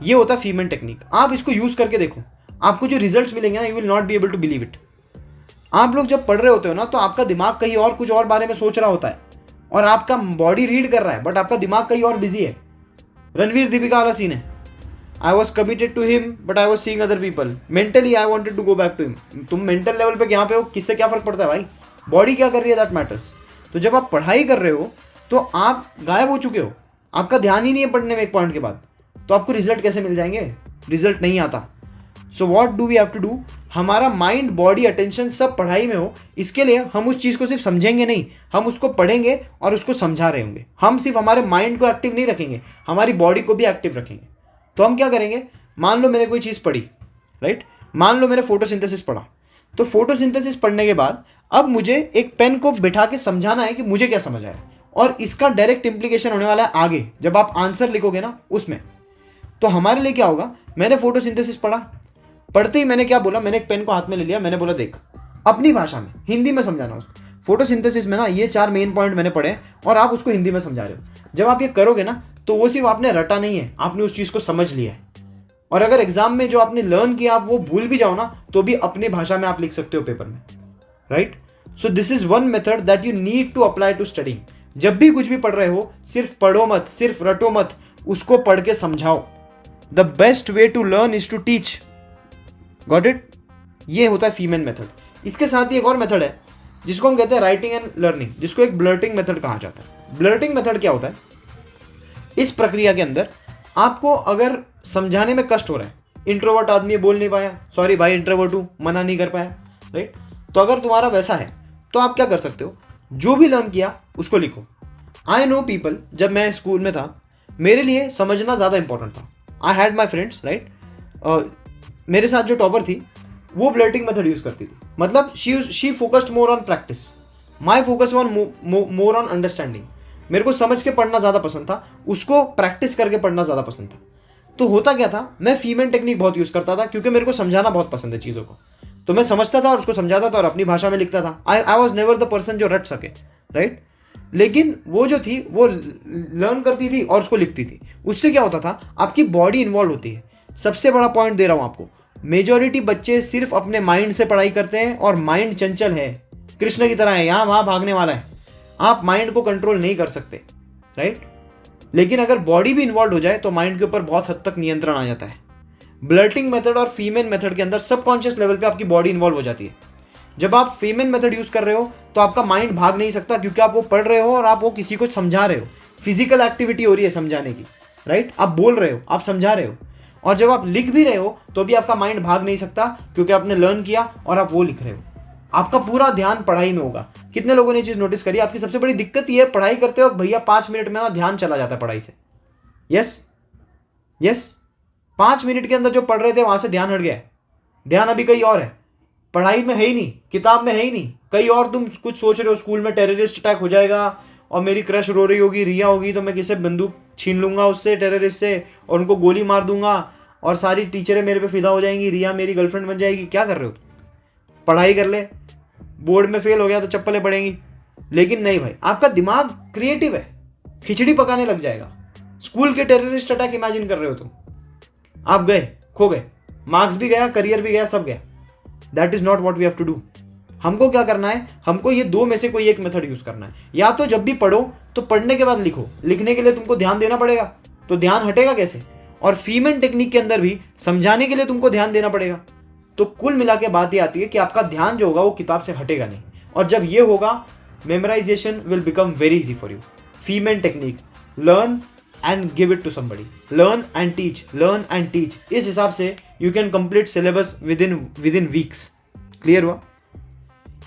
ये होता है फीमैन टेक्निक। आप इसको यूज़ करके देखो, आपको जो रिजल्ट्स मिलेंगे ना, you will not be able to believe it. आप लोग जब पढ़ रहे होते हो ना, तो आपका दिमाग कहीं और कुछ और बारे में सोच रहा होता है, और आपका बॉडी रीड कर रहा है, बट आपका दिमाग कहीं और बिजी है। रणवीर दीपिका वाला सीन है। I was committed to him but I was seeing other people, mentally I wanted to go back to him. तुम मेंटल लेवल पे यहाँ पे हो, किससे क्या फर्क पड़ता है भाई? बॉडी क्या कर रही है, दैट मैटर्स। तो जब आप पढ़ाई कर रहे हो तो आप गायब हो चुके हो, आपका ध्यान ही नहीं है पढ़ने में एक पॉइंट के बाद, तो आपको रिजल्ट कैसे मिल जाएंगे? रिजल्ट नहीं आता। So what do we have to do? हमारा माइंड, बॉडी, अटेंशन सब पढ़ाई में हो। इसके लिए हम उस चीज़ को सिर्फ समझेंगे नहीं, हम उसको पढ़ेंगे और उसको समझा रहे होंगे। हम सिर्फ हमारे माइंड को एक्टिव नहीं रखेंगे, हमारी बॉडी को भी एक्टिव रखेंगे। तो हम क्या करेंगे? मान लो मैंने कोई चीज़ पढ़ी, राइट? मान लो मैंने फोटोसिंथेसिस पढ़ा। तो फोटोसिंथेसिस पढ़ने के बाद अब मुझे एक पेन को बिठा के समझाना है कि मुझे क्या समझ आया, और इसका डायरेक्ट इंप्लीकेशन होने वाला है आगे जब आप आंसर लिखोगे ना उसमें। तो हमारे लिए क्या होगा, मैंने फोटोसिंथेसिस पढ़ा, पढ़ते ही मैंने क्या बोला, मैंने एक पेन को हाथ में ले लिया, मैंने बोला देख अपनी भाषा में हिंदी में समझाना उसको। फोटोसिंथेसिस में ना ये 4 मेन पॉइंट मैंने पढ़े और आप उसको हिंदी में समझा रहे हो। जब आप ये करोगे ना तो वो सिर्फ आपने रटा नहीं है, आपने उस चीज़ को समझ लिया है। और अगर एग्जाम में जो आपने लर्न किया आप वो भूल भी जाओ ना तो भी अपनी भाषा में आप लिख सकते हो पेपर में, right. So this is one method that you need to apply to studying. जब भी कुछ भी पढ़ रहे हो सिर्फ पढ़ो मत, सिर्फ रटो मत, उसको पढ़ के समझाओ। The best way to learn is to teach. Got it. ये होता है फीमेन मेथड। इसके साथ ही एक और मेथड है जिसको हम कहते हैं राइटिंग एंड लर्निंग, जिसको एक ब्लर्टिंग मेथड कहा जाता है। ब्लर्टिंग मेथड क्या होता है, इस प्रक्रिया के अंदर आपको अगर समझाने में कष्ट हो रहा है, इंट्रोवर्ट आदमी बोल नहीं पाया, सॉरी भाई इंट्रोवर्ट हूँ, मना नहीं कर पाया, राइट। तो अगर तुम्हारा वैसा है तो आप क्या कर सकते हो, जो भी लर्न किया उसको लिखो। आई नो पीपल, जब मैं स्कूल में था मेरे लिए समझना ज़्यादा इंपॉर्टेंट था। I had my friends, right. मेरे साथ जो टॉपर थी वो ब्लर्टिंग मेथड यूज़ करती थी, मतलब she focused more on practice, my focus on more on understanding. मेरे को समझ के पढ़ना ज़्यादा पसंद था, उसको प्रैक्टिस करके पढ़ना ज़्यादा पसंद था। तो होता क्या था, मैं फीमेन टेक्निक बहुत यूज़ करता था क्योंकि मेरे को समझाना बहुत पसंद है चीज़ों को। तो मैं समझता था और उसको समझाता था और अपनी भाषा में लिखता था। I was never the person जो रट सके, राइट। लेकिन वो जो थी वो लर्न करती थी और उसको लिखती थी। उससे क्या होता था, आपकी बॉडी इन्वॉल्व होती है। सबसे बड़ा पॉइंट दे रहा हूँ आपको, मेजॉरिटी बच्चे सिर्फ अपने माइंड से पढ़ाई करते हैं और माइंड चंचल है, कृष्ण की तरह है, यहाँ वहाँ भागने वाला है। आप माइंड को कंट्रोल नहीं कर सकते, राइट। लेकिन अगर बॉडी भी इन्वॉल्व हो जाए तो माइंड के ऊपर बहुत हद तक नियंत्रण आ जाता है। ब्लर्टिंग मेथड और फीमेन मेथड के अंदर सबकॉन्शियस लेवल पे आपकी बॉडी इन्वॉल्व हो जाती है। जब आप फीमेन मेथड यूज कर रहे हो तो आपका माइंड भाग नहीं सकता क्योंकि आप वो पढ़ रहे हो और आप वो किसी को समझा रहे हो। फिजिकल एक्टिविटी हो रही है समझाने की, राइट। आप बोल रहे हो, आप समझा रहे हो। और जब आप लिख भी रहे हो तो भी आपका माइंड भाग नहीं सकता क्योंकि आपने लर्न किया और आप वो लिख रहे हो। आपका पूरा ध्यान पढ़ाई में होगा। कितने लोगों ने ये चीज़ नोटिस करी, आपकी सबसे बड़ी दिक्कत ये है पढ़ाई करते वक्त भैया 5 मिनट में ना ध्यान चला जाता है पढ़ाई से। यस यस, 5 मिनट के अंदर जो पढ़ रहे थे वहां से ध्यान हट गया है। ध्यान अभी कहीं और है, पढ़ाई में है ही नहीं, किताब में है ही नहीं, कहीं और तुम कुछ सोच रहे हो। स्कूल में टेररिस्ट अटैक हो जाएगा और मेरी क्रश रो रही होगी, रिया होगी, तो मैं किसे बंदूक छीन लूंगा उससे, टेररिस्ट से, और उनको गोली मार दूंगा और सारी टीचरें मेरे पे फिदा हो जाएंगी, रिया मेरी गर्लफ्रेंड बन जाएगी। क्या कर रहे हो, पढ़ाई कर ले, बोर्ड में फेल हो गया तो चप्पलें पड़ेंगी। लेकिन नहीं भाई, आपका दिमाग क्रिएटिव है, खिचड़ी पकाने लग जाएगा। स्कूल के टेररिस्ट अटैक इमेजिन कर रहे हो तुम, आप गए, खो गए, मार्क्स भी गया, करियर भी गया, सब गया। That is not what we have to do. हमको क्या करना है, हमको ये दो में से कोई एक मेथड यूज करना है। या तो जब भी पढ़ो तो पढ़ने के बाद लिखो, लिखने के लिए तुमको ध्यान देना पड़ेगा, तो ध्यान हटेगा कैसे। और फीमेन टेक्निक के अंदर भी समझाने के लिए तुमको ध्यान देना पड़ेगा। तो कुल मिला के बात ये आती है कि आपका ध्यान जो होगा वो किताब से हटेगा नहीं, और जब ये होगा memorization will become very easy for you. Feynman technique, learn and give it to somebody, learn and teach, learn and teach. इस हिसाब से you can complete syllabus within weeks. Clear हुआ।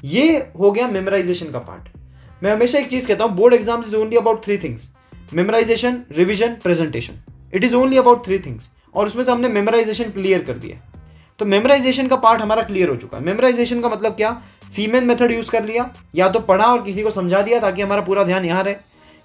ये हो गया मेमोराइजेशन का पार्ट। मैं हमेशा एक चीज कहता हूं, board exams is only about 3 things, memorisation, revision, presentation. It is only about 3 things, और उसमें से हमने मेमोराइजेशन क्लियर कर दिया। तो मेमोराइजेशन का पार्ट हमारा क्लियर हो चुका है। मेमोराइजेशन का मतलब क्या, फीमेल मेथड यूज कर लिया, या तो पढ़ा और किसी को समझा दिया ताकि हमारा पूरा ध्यान यहाँ रहे,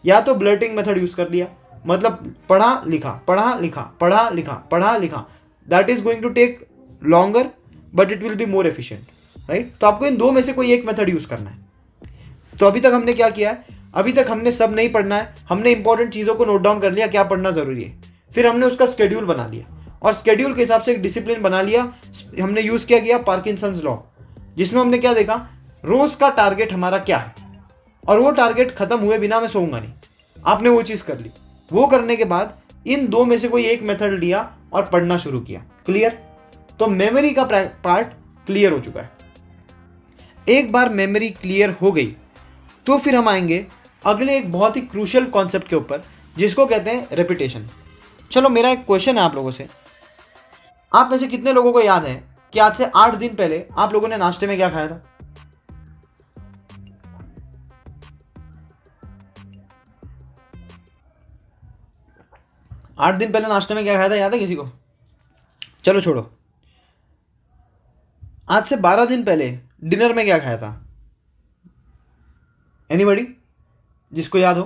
या तो ब्लर्टिंग मेथड यूज कर लिया, मतलब पढ़ा लिखा, पढ़ा लिखा, पढ़ा लिखा, पढ़ा लिखा। That is going to take longer but it will be more efficient, right. तो आपको इन दो में से कोई एक मेथड यूज करना है। तो अभी तक हमने क्या किया है, अभी तक हमने सब नहीं पढ़ना है, हमने इंपॉर्टेंट चीज़ों को नोट डाउन कर लिया, क्या पढ़ना जरूरी है। फिर हमने उसका स्केड्यूल बना लिया और स्केड्यूल के हिसाब से एक डिसिप्लिन बना लिया। हमने यूज किया गया पार्किंसंस लॉ, जिसमें हमने क्या देखा, रोज का टारगेट हमारा क्या है, और वो टारगेट खत्म हुए बिना मैं सोऊंगा नहीं। आपने वो चीज कर ली। वो करने के बाद इन दो में से कोई एक मेथड लिया और पढ़ना शुरू किया। क्लियर। तो मेमोरी का पार्ट क्लियर हो चुका है। एक बार मेमोरी क्लियर हो गई तो फिर हम आएंगे अगले एक बहुत ही क्रूशियल कॉन्सेप्ट के ऊपर, जिसको कहते हैं रेपिटेशन। चलो मेरा एक क्वेश्चन है आप लोगों से, आप में से कितने लोगों को याद है कि आज से 8 दिन पहले आप लोगों ने नाश्ते में क्या खाया था? आठ दिन पहले नाश्ते में क्या खाया था, याद है किसी को? चलो छोड़ो, आज से 12 दिन पहले डिनर में क्या खाया था? एनीबडी जिसको याद हो?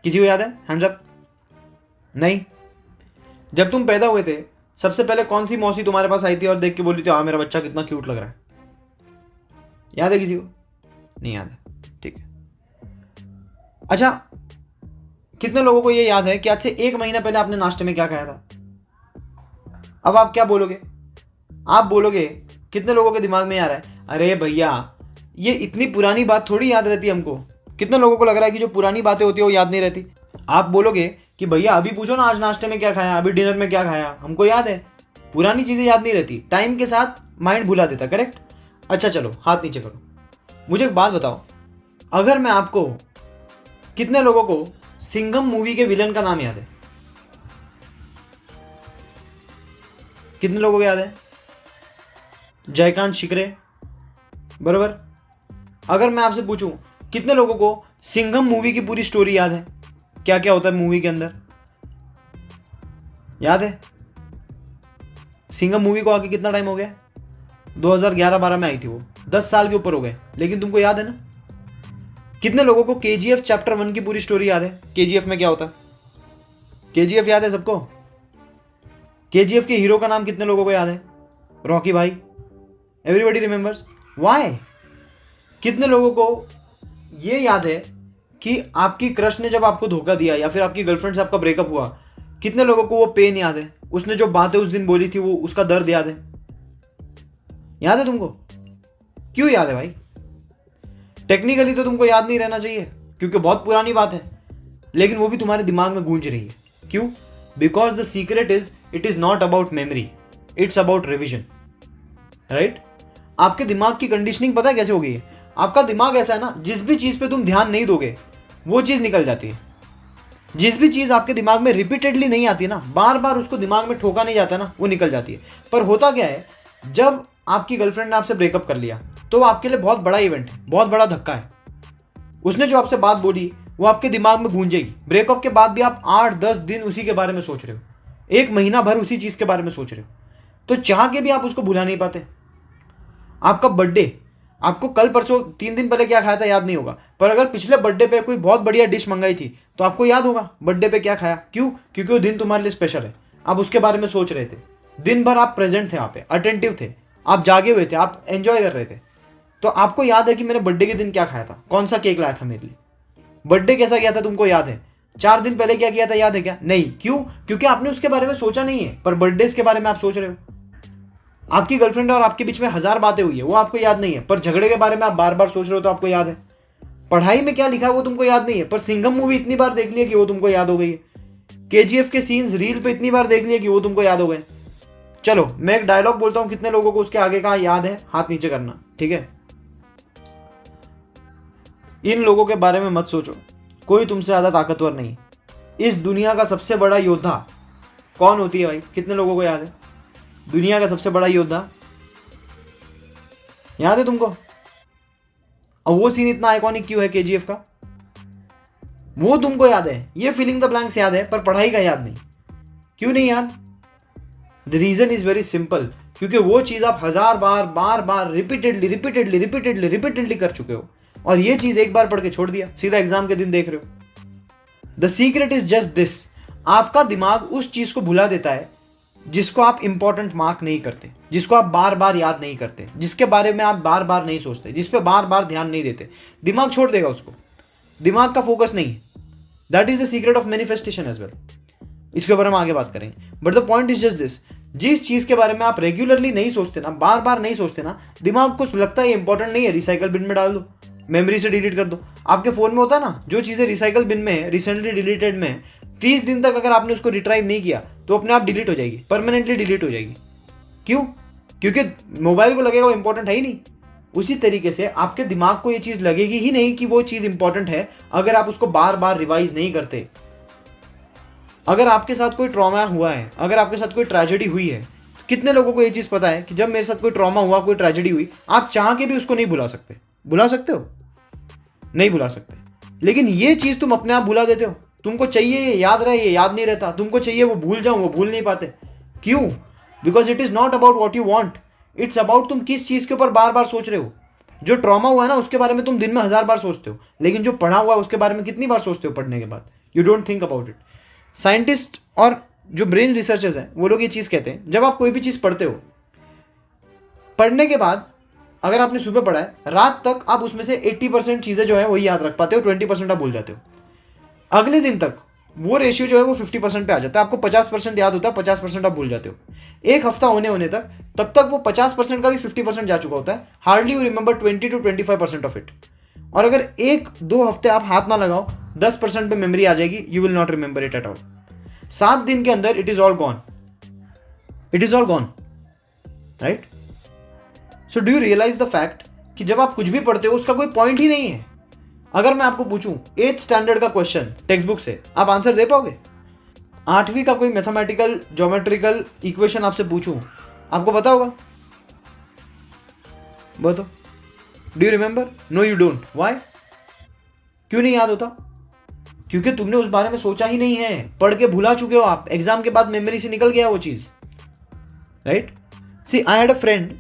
किसी को याद है? Hands up. नहीं। जब तुम पैदा हुए थे सबसे पहले कौन सी मौसी तुम्हारे पास आई थी और देख के बोली थी हाँ मेरा बच्चा कितना क्यूट लग रहा है? याद है किसी को? नहीं याद है, ठीक है। अच्छा, कितने लोगों को ये याद है कि आज से 1 महीना पहले आपने नाश्ते में क्या खाया था? अब आप क्या बोलोगे? आप बोलोगे, कितने लोगों के दिमाग में आ रहा है अरे भैया ये इतनी पुरानी बात थोड़ी याद रहती है हमको? कितने लोगों को लग रहा है कि जो पुरानी बातें होती है वो याद नहीं रहती? आप बोलोगे कि भैया अभी पूछो ना आज नाश्ते में क्या खाया, अभी डिनर में क्या खाया, हमको याद है। पुरानी चीज़ें याद नहीं रहती, टाइम के साथ माइंड भुला देता, करेक्ट? अच्छा चलो हाथ नीचे करो, मुझे एक बात बताओ, अगर मैं आपको, कितने लोगों को सिंघम मूवी के विलन का नाम याद है? कितने लोगों को याद है? जयकांत शिकरे, बराबर। अगर मैं आपसे पूछूं कितने लोगों को सिंघम मूवी की पूरी स्टोरी याद है, क्या क्या होता है मूवी के अंदर, याद है? सिंघम मूवी को आके कितना टाइम हो गया? 2011-12 में आई थी वो, 10 साल के ऊपर हो गए, लेकिन तुमको याद है ना? कितने लोगों को KGF चैप्टर 1 की पूरी स्टोरी याद है? KGF में क्या होता है? KGF याद है सबको? KGF के हीरो का नाम कितने लोगों को याद है? रॉकी भाई। Everybody remembers why? कितने लोगों को ये याद है कि आपकी क्रश ने जब आपको धोखा दिया या फिर आपकी गर्लफ्रेंड से आपका ब्रेकअप हुआ, कितने लोगों को वो पेन याद है? उसने जो बातें उस दिन बोली थी वो उसका दर्द याद है? याद है तुमको? क्यों याद है भाई? टेक्निकली तो तुमको याद नहीं रहना चाहिए क्योंकि बहुत पुरानी बात है, लेकिन वो भी तुम्हारे दिमाग में गूंज रही है। क्यों? Because the secret is it is not about memory, it's about revision, right? आपके दिमाग की कंडीशनिंग पता है कैसे हो गई है? आपका दिमाग ऐसा है ना, जिस भी चीज पे तुम ध्यान नहीं दोगे वो चीज निकल जाती है। जिस भी चीज आपके दिमाग में रिपीटेडली नहीं आती ना, बार बार उसको दिमाग में ठोका नहीं जाता ना, वो निकल जाती है। पर होता क्या है, जब आपकी गर्लफ्रेंड ने आपसे ब्रेकअप कर लिया तो वो आपके लिए बहुत बड़ा इवेंट है, बहुत बड़ा धक्का है। उसने जो आपसे बात बोली वो आपके दिमाग में गूंजेगी। ब्रेकअप के बाद भी आप 8-10 दिन उसी के बारे में सोच रहे हो, 1 महीना भर उसी चीज के बारे में सोच रहे हो, तो चाह के भी आप उसको भुला नहीं पाते। आपका बर्थडे, आपको कल परसों 3 दिन पहले क्या खाया था याद नहीं होगा, पर अगर पिछले बर्थडे पे कोई बहुत बढ़िया डिश मंगाई थी तो आपको याद होगा बर्थडे पे क्या खाया। क्यों? क्योंकि वो दिन तुम्हारे लिए स्पेशल है, आप उसके बारे में सोच रहे थे। दिन भर आप प्रेजेंट थे, यहाँ पे अटेंटिव थे, आप जागे हुए थे, आप एंजॉय कर रहे थे। तो आपको याद है कि मैंने बर्थडे के दिन क्या खाया था, कौन सा केक लाया था मेरे लिए, बर्थडे कैसा गया था तुमको याद है? 4 दिन पहले क्या किया था याद है क्या? नहीं। क्यों? क्योंकि आपने उसके बारे में सोचा नहीं है, पर बर्थडे के बारे में आप सोच रहे हो। आपकी गर्लफ्रेंड और आपके बीच में 1000 बातें हुई है, वो आपको याद नहीं है, पर झगड़े के बारे में आप बार बार सोच रहे हो तो आपको याद है। पढ़ाई में क्या लिखा है वो तुमको याद नहीं है, पर सिंघम मूवी इतनी बार देख लिया कि वो तुमको याद हो गई है। KGF के सीन्स रील पे इतनी बार देख लिए कि वो तुमको याद हो गए। चलो मैं एक डायलॉग बोलता हूं, कितने लोगों को उसके आगे का याद है हाथ नीचे करना, ठीक है? इन लोगों के बारे में मत सोचो, कोई तुमसे ज्यादा ताकतवर नहीं। इस दुनिया का सबसे बड़ा योद्धा कौन होती है भाई? कितने लोगों को याद है? दुनिया का सबसे बड़ा योद्धा याद है तुमको? और वो सीन इतना आइकॉनिक क्यों है KGF का? वो तुमको याद है, ये फिलिंग द ब्लैंक्स याद है, पर पढ़ाई का याद नहीं। क्यों नहीं याद? The reason is very simple, क्योंकि वो चीज आप 1000 बार बार बार रिपीटेडली कर चुके हो, और ये चीज एक बार पढ़ के छोड़ दिया, सीधा एग्जाम के दिन देख रहे हो। The secret is just this, आपका दिमाग उस चीज को भुला देता है जिसको आप इंपॉर्टेंट मार्क नहीं करते, जिसको आप बार बार याद नहीं करते, जिसके बारे में आप बार बार नहीं सोचते, जिस पे बार बार ध्यान नहीं देते। दिमाग छोड़ देगा उसको, दिमाग का फोकस नहीं है। That is the secret of manifestation as well. इसके ऊपर हम आगे बात करेंगे, but the point is just this, जिस चीज के बारे में आप रेगुलरली नहीं सोचते ना, बार बार नहीं सोचते ना, दिमाग को लगता है ये इंपॉर्टेंट नहीं है, रिसाइकल बिन में डाल दो, मेमोरी से डिलीट कर दो। आपके फोन में होता है ना, जो चीजें रिसाइकल बिन में है, रिसेंटली डिलीटेड में है, 30 दिन तक अगर आपने उसको रिट्राइव नहीं किया तो अपने आप डिलीट हो जाएगी, परमानेंटली डिलीट हो जाएगी। क्यों? क्योंकि मोबाइल को लगेगा वो इंपॉर्टेंट है ही नहीं। उसी तरीके से आपके दिमाग को ये चीज लगेगी ही नहीं कि वो चीज इंपॉर्टेंट है, अगर आप उसको बार बार रिवाइज नहीं करते। अगर आपके साथ कोई ट्रॉमा हुआ है, अगर आपके साथ कोई ट्रेजेडी हुई है, कितने लोगों को ये चीज पता है कि जब मेरे साथ कोई ट्रॉमा हुआ, कोई ट्रेजेडी हुई, आप चाह के भी उसको नहीं भुला सकते। भुला सकते हो? नहीं भुला सकते। लेकिन ये चीज तुम अपने आप भुला देते हो। तुमको चाहिए ये याद रहे, ये याद नहीं रहता। तुमको चाहिए वो भूल जाऊं, वो भूल नहीं पाते। क्यों? Because it is not about what you want, it's about तुम किस चीज़ के ऊपर बार बार सोच रहे हो। जो ट्रॉमा हुआ है ना उसके बारे में तुम दिन में 1000 बार सोचते हो, लेकिन जो पढ़ा हुआ है उसके बारे में कितनी बार सोचते हो पढ़ने के बाद? You don't think about it. Scientist और जो ब्रेन रिसर्चर्स हैं वो लोग ये चीज़ कहते हैं, जब आप कोई भी चीज़ पढ़ते हो, पढ़ने के बाद अगर आपने सुबह पढ़ा है, रात तक आप उसमें से 80% चीज़ें जो है वही याद रख पाते हो, 20% आप भूल जाते हो। अगले दिन तक वो रेशियो जो है वो 50% पे आ जाता है, आपको 50% याद होता है, 50% आप भूल जाते हो। एक हफ्ता होने तक तब तक वो 50% का भी 50% जा चुका होता है, hardly you remember 20 to 25% of it. और अगर 1-2 हफ्ते आप हाथ ना लगाओ, 10% पे मेमोरी आ जाएगी, you will not remember it at all. 7 दिन के अंदर it is all gone, it is all gone, right? So do you realize the fact कि जब आप कुछ भी पढ़ते हो उसका कोई पॉइंट ही नहीं है। अगर मैं आपको पूछूं 8th स्टैंडर्ड का क्वेश्चन टेक्स्ट बुक से, आप आंसर दे पाओगे? 8वीं का कोई मैथमेटिकल ज्योमेट्रिकल इक्वेशन आपसे पूछूं, आपको पता होगा? बताओ, do you remember? No you don't. Why? क्यों नहीं याद होता? क्योंकि तुमने उस बारे में सोचा ही नहीं है, पढ़ के भुला चुके हो आप, एग्जाम के बाद मेमोरी से निकल गया वो चीज, right? See I had a friend,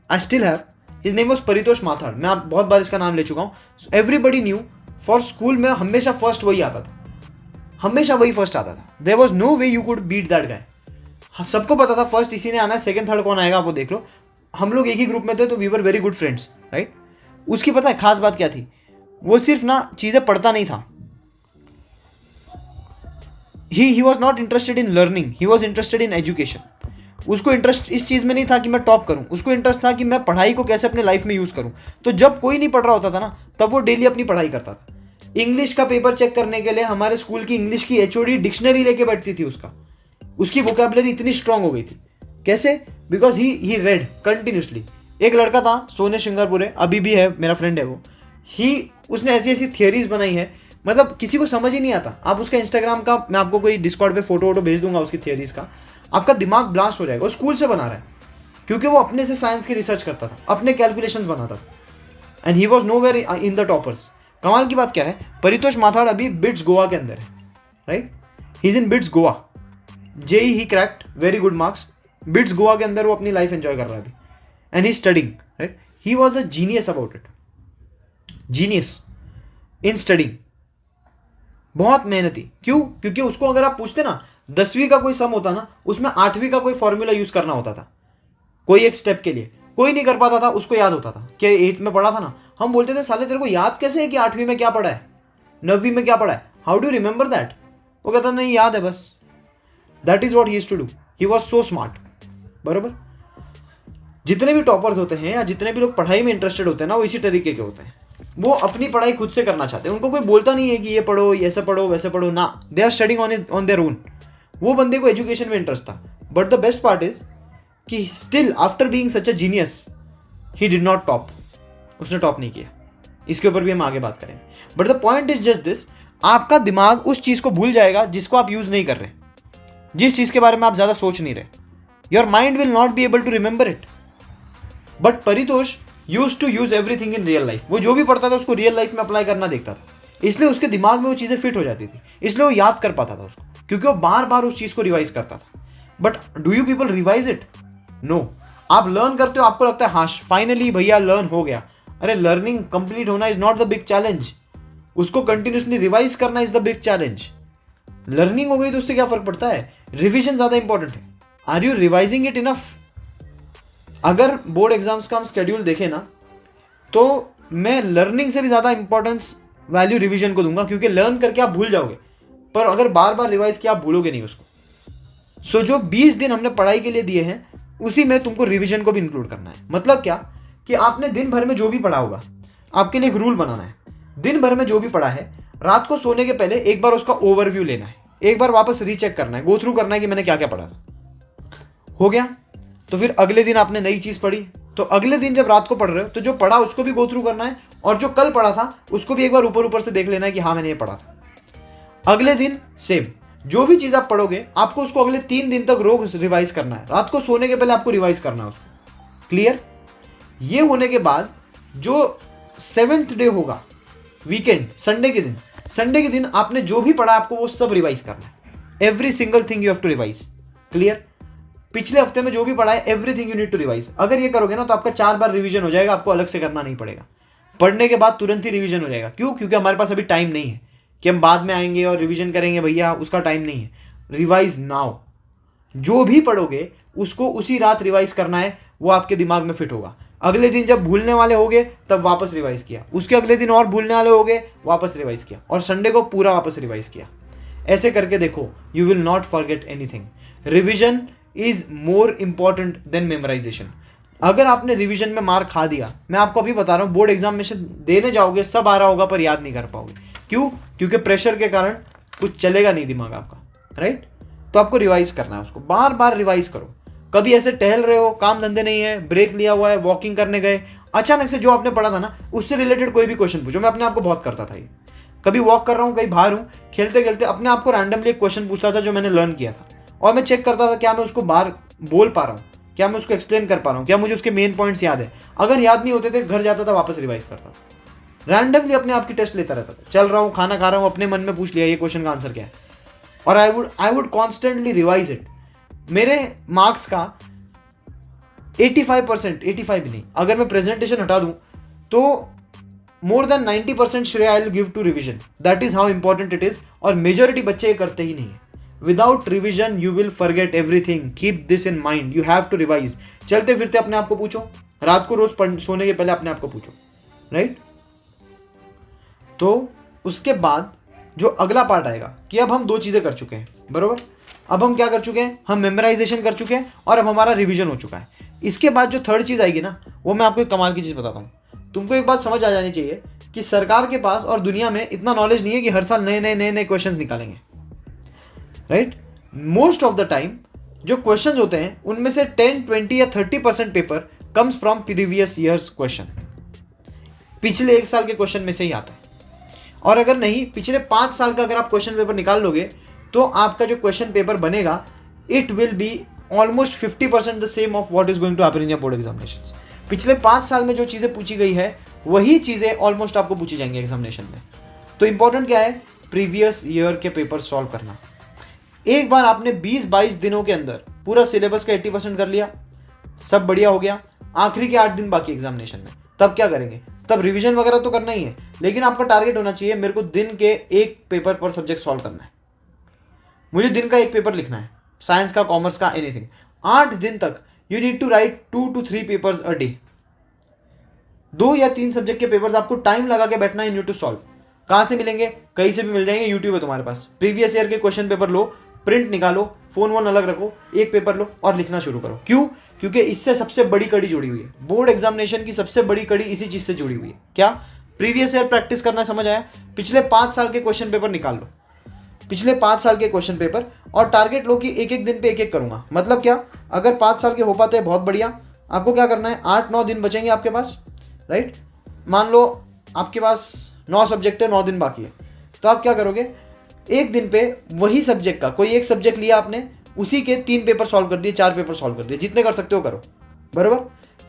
I still have, his name was Paritosh Mathad. मैं आप बहुत बार इसका नाम ले चुका हूँ। एवरीबडी न्यू, फॉर स्कूल में हमेशा फर्स्ट वही आता था, हमेशा वही फर्स्ट आता था। There was no way you could beat that guy. सबको पता था फर्स्ट इसी ने आना है, सेकंड थर्ड कौन आएगा आप वो देख लो। हम लोग एक ही ग्रुप में थे तो we were very good friends, right? उसकी पता है खास बात क्या थी? वो सिर्फ ना चीज़ें पढ़ता नहीं था, he was not interested in learning, he was interested in education. उसको इंटरेस्ट इस चीज़ में नहीं था कि मैं टॉप करूं, उसको इंटरेस्ट था कि मैं पढ़ाई को कैसे अपने लाइफ में यूज़ करूं। तो जब कोई नहीं पढ़ रहा होता था ना, तब वो डेली अपनी पढ़ाई करता था। इंग्लिश का पेपर चेक करने के लिए हमारे स्कूल की इंग्लिश की HOD डिक्शनरी लेके बैठती थी, उसकी वोकैबुलरी इतनी स्ट्रांग हो गई थी। कैसे? Because he red continuously. एक लड़का था सोने श्रृंगारपुरे, अभी भी है, मेरा फ्रेंड है वो, उसने ऐसी ऐसी थियरीज बनाई है, मतलब किसी को समझ ही नहीं आता। आप उसका इंस्टाग्राम का, मैं आपको कोई डिस्कॉर्ड पे फोटो भेज दूंगा उसकी थियरीज का, आपका दिमाग ब्लास्ट हो जाएगा। वो स्कूल से बना रहा है क्योंकि वो अपने से साइंस की रिसर्च करता था, अपने कैलकुलेशंस बनाता था, and he was nowhere in the toppers. कमाल की बात क्या है, परितोष माथाड़ अभी बिट्स गोवा के अंदर है, right? He is in bits Goa, JEE he cracked, very good marks, bits Goa के अंदर वो अपनी लाइफ एंजॉय कर रहा है अभी, and he studying, right? He was a genius about it, genius in studying, बहुत मेहनती। क्यों? क्योंकि उसको अगर आप पूछते ना 10वीं का कोई सम होता ना, उसमें 8वीं का कोई फॉर्मूला यूज करना होता था, कोई एक स्टेप के लिए, कोई नहीं कर पाता था, उसको याद होता था कि 8 में पढ़ा था ना। हम बोलते थे साले तेरे को याद कैसे है कि 8वीं में क्या पढ़ा है, 9वीं में क्या पढ़ा है, हाउ डू रिमेंबर दैट? वो कहता नहीं याद है बस। That is what he used to do, he was so smart, बरोबर? जितने भी टॉपर्स होते हैं या जितने भी लोग पढ़ाई में इंटरेस्टेड होते हैं ना, वो इसी तरीके के होते हैं। वो अपनी पढ़ाई खुद से करना चाहते हैं, उनको कोई बोलता नहीं है कि ये पढ़ो, ऐसे पढ़ो, वैसे पढ़ो ना, they are studying on their own. वो बंदे को एजुकेशन में इंटरेस्ट था, but the best part is कि still after being such a genius he did not top, उसने टॉप नहीं किया। इसके ऊपर भी हम आगे बात करेंगे, but the point is just this, आपका दिमाग उस चीज को भूल जाएगा जिसको आप यूज नहीं कर रहे, जिस चीज के बारे में आप ज्यादा सोच नहीं रहे। Your mind will not be able to remember it. But Paritosh use to use everything in real life, वो जो भी पढ़ता था उसको रियल लाइफ में अप्लाई करना देखता था, इसलिए उसके दिमाग में वो चीज़ें फिट हो जाती थी, इसलिए वो याद कर पाता था उसको, क्योंकि वो बार बार उस चीज़ को रिवाइज करता था। But do you people revise it? No. आप लर्न करते हो, आपको लगता है हाँ फाइनली भैया लर्न हो गया। अरे लर्निंग कंप्लीट होना is not the big challenge, उसको कंटिन्यूसली रिवाइज करना is the big challenge. Learning हो गई तो उससे क्या फर्क पड़ता है, रिविजन ज्यादा इंपॉर्टेंट है। Are you revising it enough? अगर बोर्ड एग्जाम्स का हम स्केड्यूल देखें ना, तो मैं लर्निंग से भी ज़्यादा इंपॉर्टेंस वैल्यू रिवीजन को दूंगा, क्योंकि लर्न करके आप भूल जाओगे, पर अगर बार बार रिवाइज किया आप भूलोगे नहीं उसको। सो जो 20 दिन हमने पढ़ाई के लिए दिए हैं, उसी में तुमको रिवीजन को भी इंक्लूड करना है। मतलब क्या कि आपने दिन भर में जो भी पढ़ा होगा, आपके लिए एक रूल बनाना है, दिन भर में जो भी पढ़ा है, रात को सोने के पहले एक बार उसका ओवरव्यू लेना है, एक बार वापस रीचेक करना है, गो थ्रू करना है कि मैंने क्या क्या पढ़ा था। हो गया? तो फिर अगले दिन आपने नई चीज़ पढ़ी, तो अगले दिन जब रात को पढ़ रहे हो तो जो पढ़ा उसको भी गो थ्रू करना है, और जो कल पढ़ा था उसको भी एक बार ऊपर ऊपर से देख लेना है कि हाँ मैंने ये पढ़ा था। अगले दिन सेम, जो भी चीज़ आप पढ़ोगे आपको उसको अगले 3 दिन तक रोज रिवाइज करना है, रात को सोने के पहले आपको रिवाइज करना है उसको। क्लियर? ये होने के बाद जो 7th डे होगा, वीकेंड, संडे के दिन आपने जो भी पढ़ा आपको वो सब रिवाइज करना है। Every single thing you have to revise. Clear? पिछले हफ्ते में जो भी पढ़ा है everything you need to revise. अगर ये करोगे ना तो आपका 4 बार रिवीजन हो जाएगा, आपको अलग से करना नहीं पड़ेगा। पढ़ने के बाद तुरंत ही रिवीजन हो जाएगा। क्यों? क्योंकि हमारे पास अभी टाइम नहीं है कि हम बाद में आएंगे और रिवीजन करेंगे, भैया उसका टाइम नहीं है। Revise now. जो भी पढ़ोगे उसको उसी रात रिवाइज करना है, वो आपके दिमाग में फिट होगा। अगले दिन जब भूलने वाले होगे तब वापस रिवाइज किया, उसके अगले दिन और भूलने वाले होगे वापस रिवाइज किया, और संडे को पूरा वापस रिवाइज किया। ऐसे करके देखो, you will not forget anything. Revision is more important than memorization. अगर आपने रिवीजन में मार खा दिया, मैं आपको अभी बता रहा हूँ, बोर्ड एग्जामिनेशन देने जाओगे सब आ रहा होगा पर याद नहीं कर पाओगे। क्यों? क्योंकि प्रेशर के कारण कुछ चलेगा नहीं दिमाग आपका, राइट? तो आपको रिवाइज करना है, उसको बार बार रिवाइज करो। कभी ऐसे टहल रहे हो, काम धंधे नहीं है, ब्रेक लिया हुआ है, वॉकिंग करने गए, अचानक से जो आपने पढ़ा था ना उससे रिलेटेड कोई भी क्वेश्चन पूछो। मैं अपने आप को बहुत करता था ये। कभी वॉक कर रहा हूँ, कहीं बाहर हूँ, खेलते खेलते अपने आप को रैंडमली एक क्वेश्चन पूछता था जो मैंने लर्न किया था, और मैं चेक करता था क्या मैं उसको बाहर बोल पा रहा हूँ, क्या मैं उसको एक्सप्लेन कर पा रहा हूँ, क्या मुझे उसके मेन पॉइंट्स याद है। अगर याद नहीं होते थे, घर जाता था, वापस रिवाइज करता था। रैंडमली अपने आप की टेस्ट लेता रहता था। चल रहा हूँ, खाना खा रहा हूँ, अपने मन में पूछ लिया ये क्वेश्चन का आंसर क्या है, और I would constantly revise it. मेरे मार्क्स का 85%, 85 भी नहीं, अगर मैं प्रेजेंटेशन हटा दूं तो मोर देन 90% श्रेय I will give to revision. That is how important it is. और मेजोरिटी बच्चे ये करते ही नहीं है। Without revision you will forget everything. Keep this in mind, you have to revise. चलते फिरते अपने आप को पूछो, रात को रोज सोने के पहले अपने आप को पूछो, राइट? तो उसके बाद जो अगला पार्ट आएगा कि अब हम 2 चीजें कर चुके हैं, बरोबर? अब हम क्या कर चुके हैं? हम मेमोराइजेशन कर चुके हैं और अब हमारा रिवीजन हो चुका है। इसके बाद जो थर्ड चीज आएगी ना, वो मैं आपको एक कमाल की चीज बताता हूँ। तुमको एक बात समझ आ जानी चाहिए कि सरकार के पास और दुनिया में इतना नॉलेज नहीं है कि हर साल नए नए क्वेश्चंस निकालेंगे, right? Most of the time जो क्वेश्चंस होते हैं उनमें से 10, 20 या 30% paper comes from previous years question. पिछले 1 साल के क्वेश्चन में से ही आता है। और अगर नहीं, पिछले 5 साल का अगर आप क्वेश्चन पेपर निकाल लोगे तो आपका जो क्वेश्चन पेपर बनेगा, it will be almost 50% the same of what is going to happen in your board examinations. पिछले 5 साल में जो चीज़ें पूछी गई है वही चीज़ें ऑलमोस्ट आपको पूछी जाएंगी एग्जामिनेशन में। तो इंपॉर्टेंट क्या है? प्रीवियस ईयर के पेपर सॉल्व करना। एक बार आपने 20-22 दिनों के अंदर पूरा सिलेबस का 80% कर लिया, सब बढ़िया हो गया, आखिरी के 8 दिन बाकी एग्जामिनेशन में, तब क्या करेंगे? तब रिवीजन वगैरह तो करना ही है, लेकिन आपका टारगेट होना चाहिए मेरे को दिन के 1 पेपर पर सब्जेक्ट सॉल्व करना है। मुझे दिन का 1 पेपर लिखना है, साइंस का, कॉमर्स का, एनीथिंग। 8 दिन तक you need to write 2 to 3 papers a day. 2 या 3 सब्जेक्ट के पेपर्स आपको टाइम लगा के बैठना है, यू नीड टू सॉल्व। कहाँ से मिलेंगे? कहीं से भी मिल जाएंगे, यूट्यूब है तुम्हारे पास। प्रीवियस ईयर के क्वेश्चन पेपर लो, प्रिंट निकालो, फोन वोन अलग रखो, 1 पेपर लो और लिखना शुरू करो। क्यों? क्योंकि इससे सबसे बड़ी कड़ी जुड़ी हुई है। बोर्ड एग्जामिनेशन की सबसे बड़ी कड़ी इसी चीज से जुड़ी हुई है। क्या? प्रीवियस ईयर प्रैक्टिस करना। समझ आया? पिछले 5 साल के क्वेश्चन पेपर निकाल लो, पिछले 5 साल के क्वेश्चन पेपर, और टारगेट लो कि 1-1 दिन पे 1-1 करूंगा। मतलब क्या? अगर 5 साल के हो पाते हैं बहुत बढ़िया। आपको क्या करना है? 8-9 दिन बचेंगे आपके पास, राइट? मान लो आपके पास 9 सब्जेक्ट है, 9 दिन बाकी है, तो आप क्या करोगे? 1 दिन पे वही सब्जेक्ट का कोई एक सब्जेक्ट लिया आपने, उसी के 3 पेपर सॉल्व कर दिए, 4 पेपर सॉल्व कर दिए, जितने कर सकते हो करो, बराबर?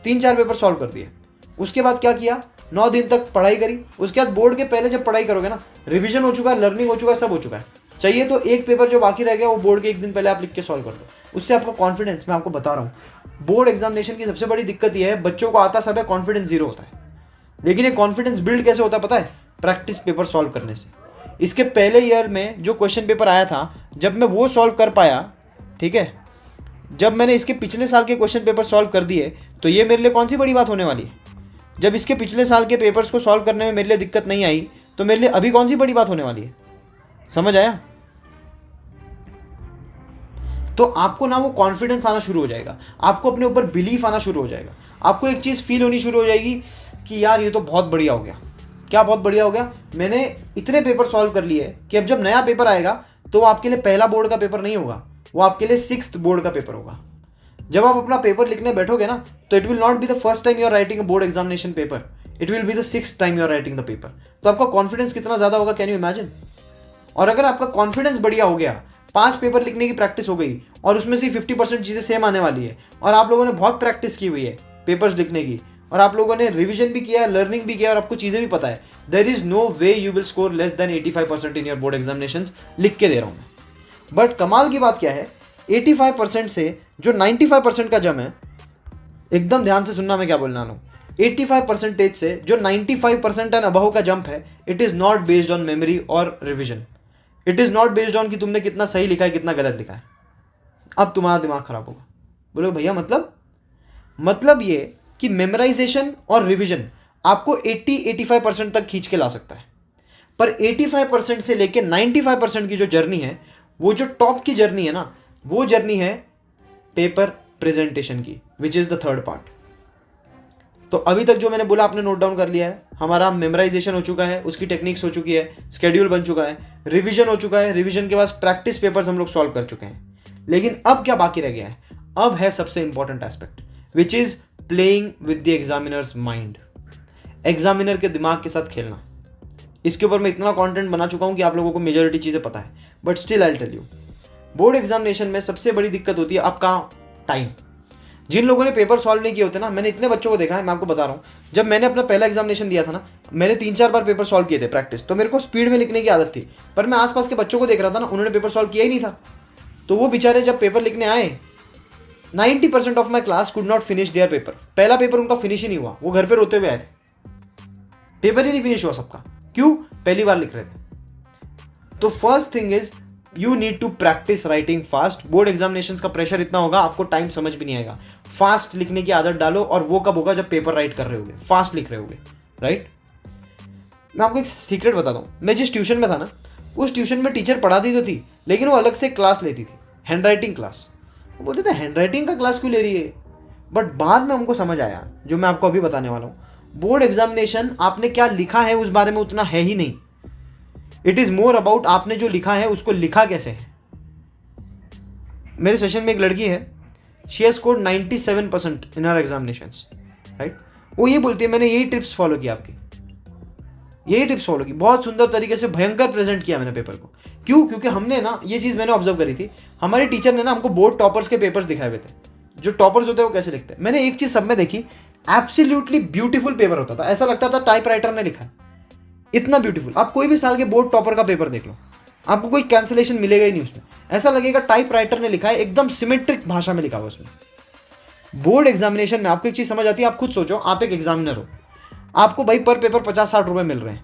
3-4 पेपर सॉल्व कर दिए। उसके बाद क्या किया? 9 दिन तक पढ़ाई करी। उसके बाद बोर्ड के पहले जब पढ़ाई करोगे ना, रिवीजन हो चुका है, लर्निंग हो चुका है, सब हो चुका है। चाहिए तो 1 पेपर जो बाकी रह गया वो बोर्ड के 1 दिन पहले आप लिख के सॉल्व कर दो। उससे आपका कॉन्फिडेंस, मैं आपको बता रहा हूँ, बोर्ड एग्जामिनेशन की सबसे बड़ी दिक्कत ये है, बच्चों को आता सब है, कॉन्फिडेंस 0 होता है। लेकिन ये कॉन्फिडेंस बिल्ड कैसे होता है पता है? प्रैक्टिस पेपर सॉल्व करने से। इसके पहले ईयर में जो क्वेश्चन पेपर आया था, जब मैं वो सॉल्व कर पाया, ठीक है, जब मैंने इसके पिछले साल के क्वेश्चन पेपर सॉल्व कर दिए, तो ये मेरे लिए कौन सी बड़ी बात होने वाली है? जब इसके पिछले साल के पेपर्स को सॉल्व करने में मेरे लिए दिक्कत नहीं आई, तो मेरे लिए अभी कौन सी बड़ी बात होने वाली है? समझ आया? तो आपको ना वो कॉन्फिडेंस आना शुरू हो जाएगा, आपको अपने ऊपर बिलीफ आना शुरू हो जाएगा, आपको एक चीज़ फील होनी शुरू हो जाएगी कि यार ये तो बहुत बढ़िया हो गया। क्या बहुत बढ़िया हो गया? मैंने इतने पेपर सॉल्व कर लिए कि अब जब नया पेपर आएगा तो वो आपके लिए पहला बोर्ड का पेपर नहीं होगा, वो आपके लिए 6th बोर्ड का पेपर होगा। जब आप अपना पेपर लिखने बैठोगे ना, तो it will not be the first time you are writing a board examination paper, it will be the 6th time you are writing the paper. तो आपका कॉन्फिडेंस कितना ज़्यादा होगा, कैन यू इमेजिन? और अगर आपका कॉन्फिडेंस बढ़िया हो गया, 5 पेपर लिखने की प्रैक्टिस हो गई और उसमें से 50% चीज़ें सेम आने वाली है, और आप लोगों ने बहुत प्रैक्टिस की हुई है पेपर्स लिखने की, और आप लोगों ने रिवीजन भी किया है, लर्निंग भी किया है, और आपको चीज़ें भी पता है, there is no way you will score less than 85% in your board examinations. लिख के दे रहा हूँ मैं। बट कमाल की बात क्या है 85% से जो 95% का जम है, एकदम ध्यान से सुनना मैं क्या बोलना हूँ, 85% से जो 95% एंड अबव का जंप है, it is not based on memory और revision, it is not based on कि तुमने कितना सही लिखा है कितना गलत लिखा है। अब तुम्हारा दिमाग खराब होगा, बोलो भैया मतलब ये कि मेमोराइजेशन और रिविजन आपको 80-85% तक खींच के ला सकता है, पर 85% से लेके 95% की जो जर्नी है, वो जो टॉप की जर्नी है ना, वो जर्नी है पेपर प्रेजेंटेशन की, which is the third part. तो अभी तक जो मैंने बोला आपने नोट डाउन कर लिया है। हमारा मेमोराइजेशन हो चुका है, उसकी टेक्निक्स हो चुकी है, स्केड्यूल बन चुका है, रिवीजन हो चुका है, रिवीजन के बाद प्रैक्टिस पेपर्स हम लोग सॉल्व कर चुके हैं। लेकिन अब क्या बाकी रह गया है? अब है सबसे important aspect, which is playing with the examiners mind, examiner के दिमाग के साथ खेलना। इसके ऊपर मैं इतना कंटेंट बना चुका हूँ कि आप लोगों को मेजॉरिटी चीज़ें पता है, but still I tell you, board examination में सबसे बड़ी दिक्कत होती है आपका टाइम। जिन लोगों ने पेपर सॉल्व नहीं किए होते ना, मैंने इतने बच्चों को देखा है, मैं आपको बता रहा हूँ, जब मैंने अपना पहला एग्जामिनेशन दिया था ना, मैंने 3-4 बार पेपर सॉल्व किए थे प्रैक्टिस, तो मेरे को स्पीड में लिखने की आदत थी, पर मैं आसपास के बच्चों को देख रहा था ना, उन्होंने पेपर सॉल्व किया ही नहीं था। तो वो बेचारे जब पेपर लिखने आए, 90% of my class could not finish their paper. पहला पेपर उनका फिनिश ही नहीं हुआ, वो घर पर रोते हुए आए थे, पेपर ही नहीं फिनिश हुआ सबका। क्यों? पहली बार लिख रहे थे। तो first thing is you need to practise writing fast. Board examinations का प्रेशर इतना होगा, आपको टाइम समझ भी नहीं आएगा। फास्ट लिखने की आदत डालो, और वो कब होगा? जब पेपर राइट कर रहे होगे, फास्ट लिख रहे होगे, राइट। मैं आपको एक सीक्रेट बताता हूँ, मैं जिस ट्यूशन में था ना, उस ट्यूशन में टीचर पढ़ाती तो थी, लेकिन वो अलग से क्लास लेती थी, हैंड राइटिंग क्लास। वो बोलते थे हैंड राइटिंग का क्लास क्यों ले रही है, बट बाद में हमको समझ आया, जो मैं आपको अभी बताने वाला हूँ। बोर्ड एग्जामिनेशन आपने क्या लिखा है उस बारे में उतना है ही नहीं, इट इज़ मोर अबाउट आपने जो लिखा है उसको लिखा कैसे है। मेरे सेशन में एक लड़की है, she has scored 97% in our examinations, right. वो ये बोलती है मैंने यही टिप्स फॉलो की, आपकी यही टिप्स फॉलो की, बहुत सुंदर तरीके से भयंकर प्रेजेंट किया मैंने पेपर को। क्यों? क्योंकि हमने ना, ये चीज़ मैंने ऑब्जर्व करी थी, हमारे टीचर ने ना हमको बोर्ड टॉपर्स के पेपर्स दिखाए हुए थे, जो टॉपर्स होते हैं वो कैसे लिखते हैं। मैंने एक चीज़ सब में देखी, एब्सोल्युटली ब्यूटीफुल पेपर होता था, ऐसा लगता था टाइपराइटर ने लिखा है, इतना ब्यूटीफुल। आप कोई भी साल के बोर्ड टॉपर का पेपर देख लो, आपको कोई कैंसिलेशन मिलेगा ही नहीं उसमें, ऐसा लगेगा टाइपराइटर ने लिखा है, एकदम सिमेट्रिक भाषा में लिखा हुआ उसमें। बोर्ड एग्जामिनेशन में आपको एक चीज़ समझ आती है, आप खुद सोचो, आप एक एग्जामिनर हो, आपको भाई पर पेपर 50-60 रुपये मिल रहे हैं,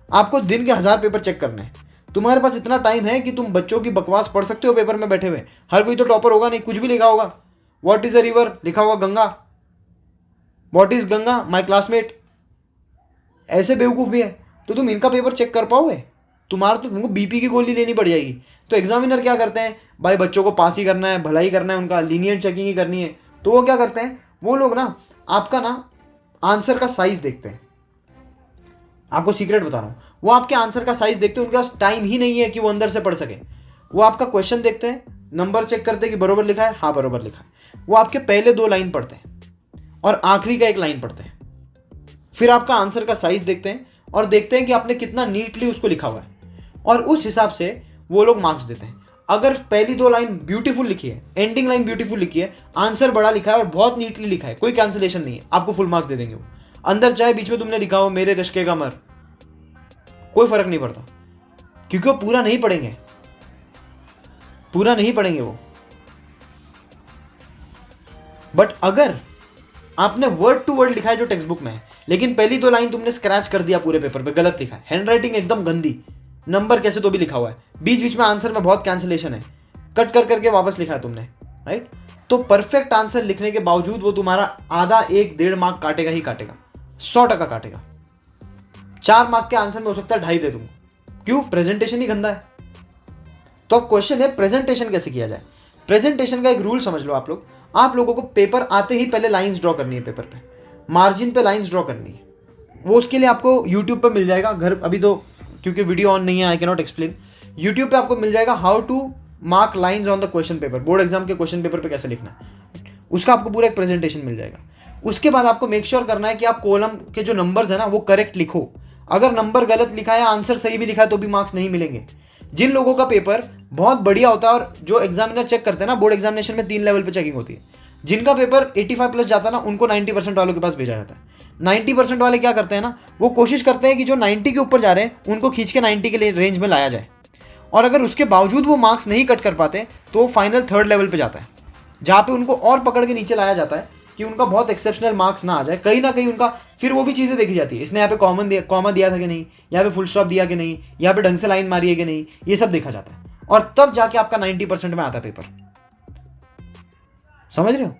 आपको दिन के 1000 पेपर चेक करने हैं, तुम्हारे पास इतना टाइम है कि तुम बच्चों की बकवास पढ़ सकते हो पेपर में बैठे हुए। हर कोई तो टॉपर होगा नहीं, कुछ भी लिखा होगा, व्हाट इज अ रिवर लिखा होगा Ganga, what is Ganga my classmate, ऐसे बेवकूफ़ भी है। तो तुम इनका पेपर चेक कर पाओगे? तुमको बीपी की गोली लेनी पड़ जाएगी। तो एग्जामिनर क्या करते हैं भाई, बच्चों को पास ही करना है, भलाई करना है, उनका लीनियंट चेकिंग ही करनी है। तो वो क्या करते हैं, वो लोग ना आपका ना आंसर का साइज देखते हैं। आपको सीक्रेट बता रहा हूँ, वो आपके आंसर का साइज देखते हैं, उनके पास टाइम ही नहीं है कि वो अंदर से पढ़ सके। वो आपका क्वेश्चन देखते हैं, नंबर चेक करते हैं कि बरोबर लिखा है, हाँ बरोबर लिखा है। वो आपके पहले 2 लाइन पढ़ते हैं और आखिरी का 1 लाइन पढ़ते हैं, फिर आपका आंसर का साइज देखते हैं और देखते हैं कि आपने कितना नीटली उसको लिखा हुआ है, और उस हिसाब से वो लोग मार्क्स देते हैं। अगर पहली 2 लाइन ब्यूटीफुल लिखी है, एंडिंग लाइन ब्यूटीफुल लिखी है, आंसर बड़ा लिखा है और बहुत नीटली लिखा है, कोई कैंसिलेशन नहीं है, आपको फुल मार्क्स दे देंगे वो। अंदर चाहे बीच में तुमने लिखा हो मेरे रिश्के का मर, कोई फर्क नहीं पड़ता, क्योंकि वो पूरा नहीं पढ़ेंगे, पूरा नहीं पढ़ेंगे वो। बट अगर आपने वर्ड टू वर्ड लिखा है जो टेक्स्ट बुक में है, लेकिन पहली 2 लाइन तुमने स्क्रैच कर दिया पूरे पेपर पे, गलत लिखा है, हैंड राइटिंग एकदम गंदी, नंबर कैसे तो भी लिखा हुआ है, बीच बीच में आंसर में बहुत कैंसिलेशन है, कट कर करके वापस लिखा है तुमने, राइट। तो परफेक्ट आंसर लिखने के बावजूद वो तुम्हारा आधा 1-1.5 मार्क काटेगा ही काटेगा, 100% काटेगा। 4 मार्क के आंसर में हो सकता है 2.5 दे दूंगा। क्यों? प्रेजेंटेशन ही गंदा है। तो अब क्वेश्चन है प्रेजेंटेशन कैसे किया जाए। प्रेजेंटेशन का एक रूल समझ लो आप लोगों को पेपर आते ही पहले लाइंस ड्रॉ करनी है, पेपर पे मार्जिन पे लाइंस ड्रॉ करनी है। वो उसके लिए आपको यूट्यूब पे मिल जाएगा, घर अभी तो क्योंकि वीडियो ऑन नहीं है I can not explain, YouTube पे आपको मिल जाएगा how to mark lines on the question paper, board exam के क्वेश्चन पेपर पे कैसे लिखना है, उसका आपको पूरा एक प्रेजेंटेशन मिल जाएगा। उसके बाद आपको मेक श्योर करना है कि आप कॉलम के जो नंबर्स है ना वो करेक्ट लिखो। अगर नंबर गलत लिखा है, आंसर सही भी लिखा है, तो भी मार्क्स नहीं मिलेंगे। जिन लोगों का पेपर बहुत बढ़िया होता है, और जो एग्जामिनर चेक करते हैं ना, बोर्ड एग्जामिनेशन में 3 लेवल पे चेकिंग होती है, जिनका पेपर 85+ जाता है ना, उनको 90% वालों के पास भेजा जाता है। 90% वाले क्या करते हैं ना, वो कोशिश करते हैं कि जो 90 के ऊपर जा रहे हैं उनको खींच के 90 के रेंज में लाया जाए, और अगर उसके बावजूद वो मार्क्स नहीं कट कर पाते तो वो फाइनल थर्ड लेवल पे जाता है, जहाँ पे उनको और पकड़ के नीचे लाया जाता है कि उनका बहुत एक्सेप्शनल मार्क्स ना आ जाए, कहीं ना कहीं उनका फिर वो भी चीज़ें देखी जाती है, इसने यहाँ पे कॉमा दिया था कि नहीं, यहाँ पे फुल स्टॉप दिया कि नहीं, यहाँ पे ढंग से लाइन मारी है कि नहीं, ये सब देखा जाता है, और तब जाके आपका 90% में आता है पेपर। समझ रहे हो?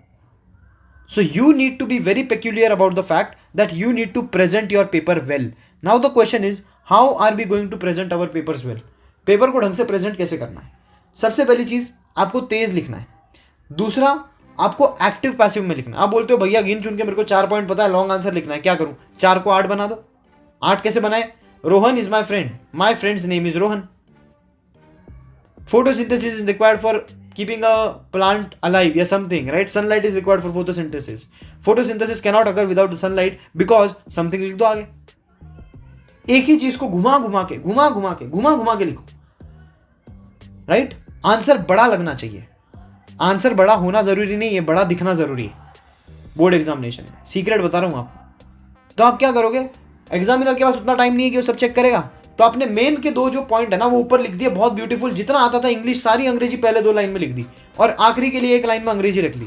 So you need to be very peculiar about the fact that you need to present your paper well. Now the question is, how are we going to present our papers well? Paper को ढंग से present कैसे करना है? सबसे पहली चीज, आपको तेज लिखना है। दूसरा, आपको एक्टिव पैसिव में लिखना है। आप बोलते हो भैया गिन चुन के मेरे को 4 पॉइंट पता है, लॉन्ग आंसर लिखना है, क्या करूं? 4 को 8 बना दो। 8 कैसे बनाए? Rohan is my friends name is Rohan. Photosynthesis is required for keeping a plant alive या something, right? Sunlight is required for photosynthesis. Photosynthesis cannot occur without the sunlight because something लिख दो आगे। एक ही चीज को घुमा घुमा के लिखो, राइट? आंसर बड़ा लगना चाहिए। आंसर बड़ा होना जरूरी नहीं है, बड़ा दिखना जरूरी है बोर्ड एग्जामिनेशन में। सीक्रेट बता रहा हूं आपको। तो आप क्या करोगे, एग्जामिनर के पास उतना टाइम नहीं है कि वो सब चेक करेगा, तो आपने मेन के 2 जो पॉइंट है ना वो ऊपर लिख दिए, बहुत ब्यूटीफुल, जितना आता था इंग्लिश सारी अंग्रेजी पहले 2 लाइन में लिख दी, और आखिरी के लिए 1 लाइन में अंग्रेजी रख ली,